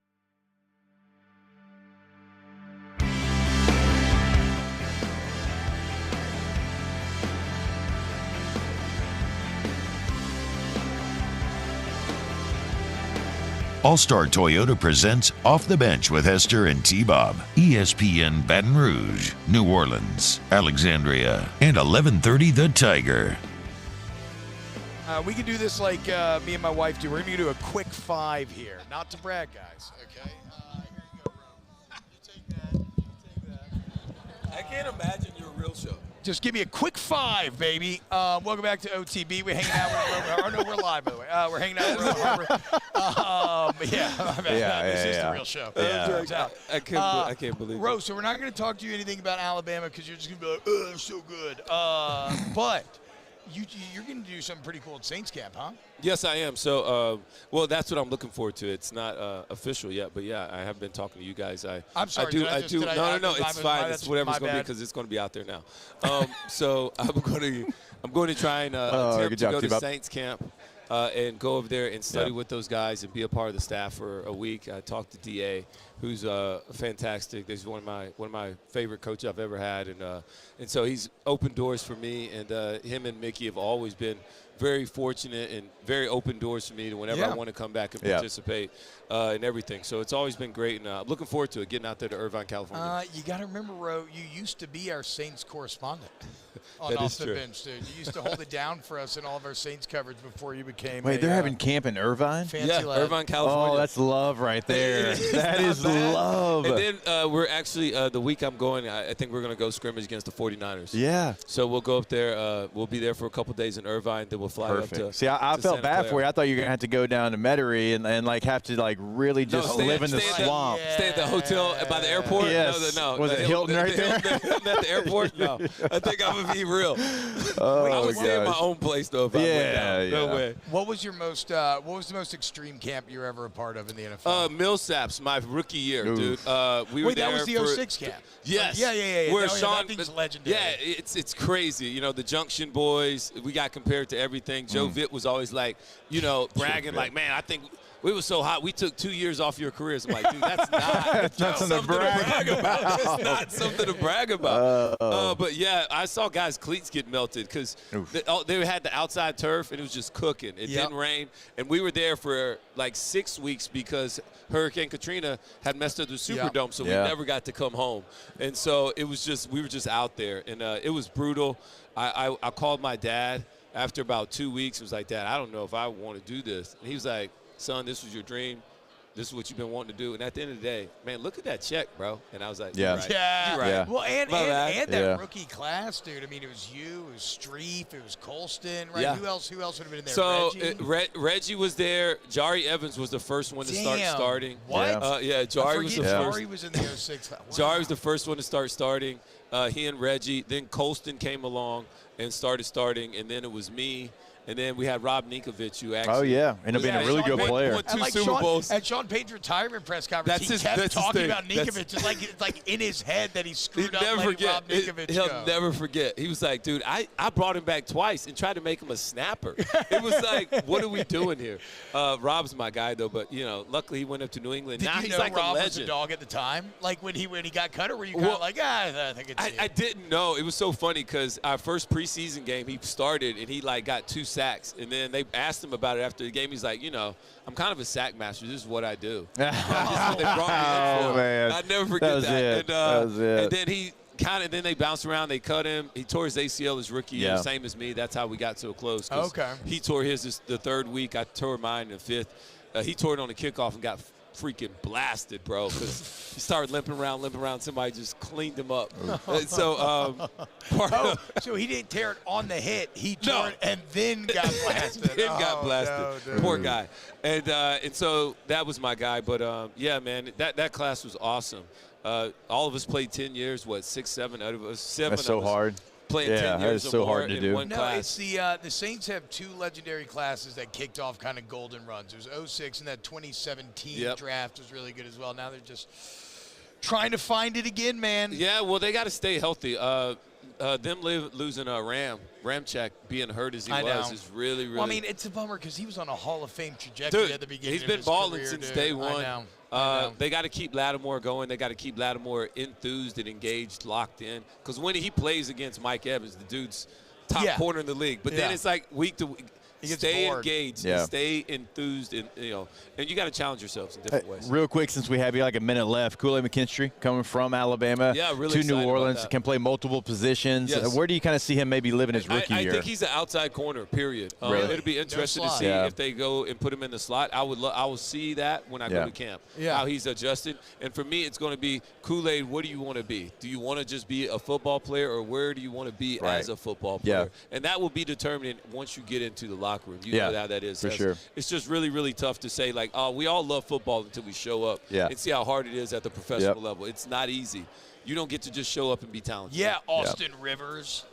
Speaker 3: All-Star Toyota presents Off the Bench with Hester and T-Bob. ESPN Baton Rouge, New Orleans, Alexandria, and 1130 The Tiger.
Speaker 4: We can do this like me and my wife do. We're going to do a quick 5 here. Not to brag, guys. Okay? Here you go, bro. You take that. You take that.
Speaker 16: I can't imagine your real show.
Speaker 4: Just give me a quick 5, baby. Welcome back to OTB. We're hanging out with no, we're live, by the way. We're hanging out with Roe Harbor. This is the real show.
Speaker 16: I can't believe it.
Speaker 4: Rose, so we're not going to talk to you anything about Alabama because you're just going to be like, oh, they're so good. But you're going to do something pretty cool at Saints Camp, huh?
Speaker 16: Yes, I am. So, well, that's what I'm looking forward to. It's not official yet, but yeah, I have been talking to you guys.
Speaker 4: I'm sorry.
Speaker 16: I do. No. It's fine. It's whatever's going to be because it's going to be out there now. So I'm going to try and attempt to go to Saints Camp and go over there and study with those guys and be a part of the staff for a week. I talked to DA, who's fantastic. He's one of my favorite coaches I've ever had, and so he's opened doors for me. And him and Mickey have always been very fortunate and very open doors for me to whenever I want to come back and participate in everything. So it's always been great, and I'm looking forward to it, getting out there to Irvine, California.
Speaker 4: You got to remember, Ro, you used to be our Saints correspondent on
Speaker 16: That
Speaker 4: Off
Speaker 16: is
Speaker 4: the
Speaker 16: true.
Speaker 4: Bench, dude. You used to hold it down for us in all of our Saints coverage before you became
Speaker 5: Wait, they're having camp in Irvine?
Speaker 4: Fancy lad.
Speaker 16: Irvine, California.
Speaker 5: Oh, that's love right there. That is
Speaker 16: bad.
Speaker 5: love.
Speaker 16: And then we're actually, the week I'm going, I think we're going to go scrimmage against the 49ers.
Speaker 5: Yeah.
Speaker 16: So we'll go up there. We'll be there for a couple days in Irvine. Then we'll fly up to
Speaker 5: See, I
Speaker 16: to
Speaker 5: felt
Speaker 16: Santa
Speaker 5: bad
Speaker 16: Clara.
Speaker 5: for you. I thought you were going to have to go down to Metairie and like have to like really just live in the swamp.
Speaker 16: Stay at the hotel by the airport?
Speaker 5: Yes.
Speaker 16: No.
Speaker 5: Was it Hilton right there?
Speaker 16: At the airport? No. I think I'm going to be real. I would stay in my own place, though, if I went down. No way.
Speaker 4: What was the most extreme camp you were ever a part of in the NFL?
Speaker 16: Millsaps, my rookie year, dude. We were
Speaker 4: Wait,
Speaker 16: there
Speaker 4: that was the
Speaker 16: for
Speaker 4: 06 camp.
Speaker 16: Yes.
Speaker 4: Yeah.
Speaker 16: Where
Speaker 4: That thing's legendary.
Speaker 16: Yeah, it's crazy. You know, the Junction Boys, we got compared to everything. Joe Vitt was always like, bragging like, man, I think we were so hot. We took 2 years off your careers. I'm like, dude, that's not something to brag about. It's not something to brag about. But yeah, I saw guys' cleats get melted because they had the outside turf and it was just cooking. It didn't rain, and we were there for like 6 weeks because Hurricane Katrina had messed up the Superdome, so we never got to come home. And so it was just we were just out there, and it was brutal. I called my dad after about 2 weeks. He was like, Dad, I don't know if I want to do this. And he was like, son, this was your dream. This is what you've been wanting to do. And at the end of the day, man, look at that check, bro. And I was like, you're right. You're right.
Speaker 4: Yeah. Well, and that rookie class, dude. I mean, it was you, it was Streif, it was Colston, right?
Speaker 16: Yeah.
Speaker 4: Who else would have been in there?
Speaker 16: So
Speaker 4: Reggie?
Speaker 16: Reggie was there. Jari Evans was the first one to start starting.
Speaker 4: What?
Speaker 16: Jari was the first.
Speaker 4: Jari was in the 06. Wow.
Speaker 16: Jari was the first one to start starting. He and Reggie. Then Colston came along and started starting, and then it was me. And then we had Rob Ninkovich, who actually
Speaker 5: ended up being a really good player.
Speaker 16: Won 2 Super Bowls.
Speaker 4: At Sean Payne's retirement press conference, he kept talking about Ninkovich. It's like in his head that he screwed up letting Rob Ninkovich
Speaker 16: He'll
Speaker 4: go.
Speaker 16: never forget. He was like, dude, I brought him back twice and tried to make him a snapper. It was like, what are we doing here? Rob's my guy, though, but, luckily he went up to New England.
Speaker 4: Did
Speaker 16: now
Speaker 4: you
Speaker 16: he's
Speaker 4: know
Speaker 16: like
Speaker 4: Rob
Speaker 16: a
Speaker 4: was a
Speaker 16: legend.
Speaker 4: dog at the time? Like when he got cut, or were you kind of like, I think it's
Speaker 16: I didn't know. It was so funny because our first preseason game, he started and he got 2 sacks. And then they asked him about it after the game. He's like, I'm kind of a sack master. This is what I do. This is what they brought me in for.
Speaker 5: Man.
Speaker 16: I'd never forget that.
Speaker 5: That was it.
Speaker 16: And then then they bounced around. They cut him. He tore his ACL his rookie year, same as me. That's how we got so close. He tore his the 3rd week. I tore mine in the 5th. He tore it on the kickoff and got freaking blasted, bro, because he started limping around. Somebody just cleaned him up. And so,
Speaker 4: so he didn't tear it on the hit. He tore it and then got blasted.
Speaker 16: got blasted.
Speaker 4: No,
Speaker 16: Poor guy. And so that was my guy. But, yeah, man, that class was awesome. All of us played 10 years, 6, 7 out of us, 7
Speaker 5: That's so
Speaker 16: of us
Speaker 5: hard.
Speaker 16: Playing 10 years
Speaker 5: that is so
Speaker 16: or more
Speaker 5: hard to
Speaker 16: in
Speaker 5: do.
Speaker 16: one
Speaker 4: No,
Speaker 16: class.
Speaker 4: it's the Saints have 2 legendary classes that kicked off kind of golden runs. There's 06 and that 2017 draft was really good as well. Now they're just trying to find it again, man.
Speaker 16: Yeah, well, they got to stay healthy. Them losing Ramczyk being hurt as he was is really, really.
Speaker 4: Well, I mean, it's a bummer because he was on a Hall of Fame trajectory at the beginning.
Speaker 16: He's been balling
Speaker 4: career,
Speaker 16: since
Speaker 4: dude.
Speaker 16: day one.
Speaker 4: I know.
Speaker 16: They got to keep Lattimore going. They got to keep Lattimore enthused and engaged, locked in. Because when he plays against Mike Evans, the dude's top corner in the league. But then it's like week to week. Stay engaged, and stay enthused, and and you got to challenge yourselves in different ways.
Speaker 5: Real quick, since we have you like a minute left, Kool-Aid McKinstry coming from Alabama
Speaker 16: really
Speaker 5: to New
Speaker 16: excited
Speaker 5: Orleans,
Speaker 16: about that.
Speaker 5: can play multiple positions.
Speaker 16: Yes.
Speaker 5: Where do you kind of see him maybe living his rookie year?
Speaker 16: I think he's an outside corner, period.
Speaker 5: Really?
Speaker 16: It'll be interesting to see if they go and put him in the slot. I will see that when I go to camp, how he's adjusted. And for me, it's going to be, Kool-Aid, what do you want to be? Do you want to just be a football player, or where do you want to be as a football player? And that will be determined once you get into the locker room. You know how that is.
Speaker 5: For sure.
Speaker 16: It's just really, really tough to say, like, oh, we all love football until we show up and see how hard it is at the professional level. It's not easy. You don't get to just show up and be talented.
Speaker 4: Yeah, Austin Rivers.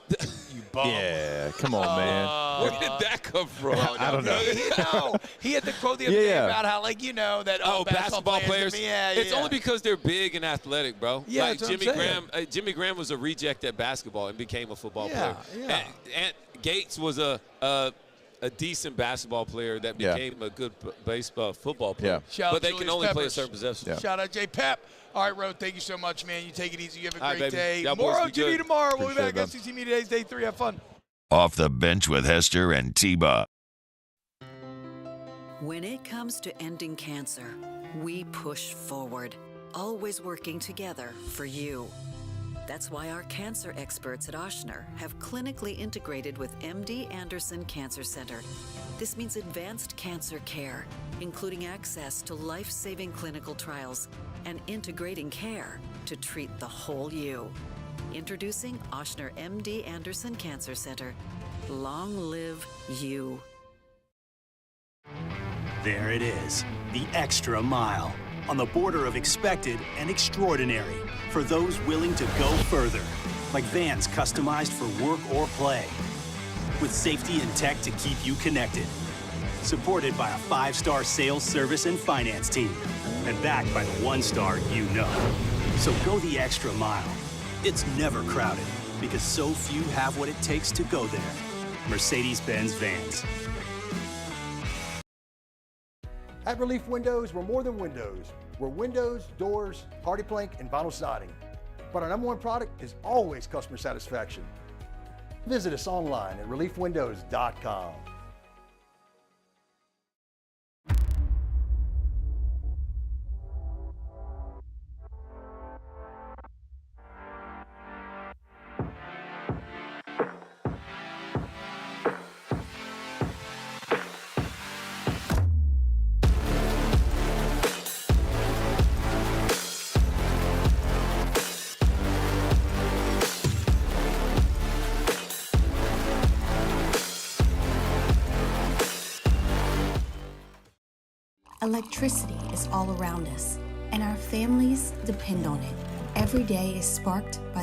Speaker 4: You bum.
Speaker 5: Yeah, come on, man.
Speaker 16: Where did that come from?
Speaker 5: I don't know.
Speaker 4: He had the quote the other day about how, like, that
Speaker 16: basketball players.
Speaker 4: It's
Speaker 16: only because they're big and athletic, bro.
Speaker 4: Yeah,
Speaker 16: like
Speaker 4: that's what
Speaker 16: Jimmy
Speaker 4: I'm
Speaker 16: Graham. Jimmy Graham was a reject at basketball and became a football player.
Speaker 4: Yeah.
Speaker 16: And Gates was a decent basketball player that became a good football player. But they can only play a certain possession.
Speaker 4: Shout out J Pep. All right, Ro, thank you so much, man. You take it easy. You have a
Speaker 16: All right,
Speaker 4: great
Speaker 16: baby.
Speaker 4: day.
Speaker 16: Y'all
Speaker 4: More
Speaker 16: boys be
Speaker 4: OTB
Speaker 16: good.
Speaker 4: tomorrow. We'll be
Speaker 5: Appreciate
Speaker 4: back.
Speaker 5: it,
Speaker 4: SEC Media Days, Day 3. Have fun.
Speaker 3: Off the Bench with Hester and T-Bob.
Speaker 6: When it comes to ending cancer, we push forward, always working together for you. That's why our cancer experts at Ochsner have clinically integrated with MD Anderson Cancer Center. This means advanced cancer care, including access to life-saving clinical trials and integrating care to treat the whole you. Introducing Ochsner MD Anderson Cancer Center. Long live you.
Speaker 17: There it is, the extra mile, on the border of expected and extraordinary for those willing to go further, like vans customized for work or play, with safety and tech to keep you connected, supported by a 5-star sales, service, and finance team, and backed by the 1-star you know. So go the extra mile. It's never crowded, because so few have what it takes to go there. Mercedes-Benz Vans.
Speaker 15: At Relief Windows, we're more than windows. We're windows, doors, hardy plank, and vinyl siding. But our #1 product is always customer satisfaction. Visit us online at reliefwindows.com.
Speaker 13: Electricity is all around us, and our families depend on it. Every day is sparked by the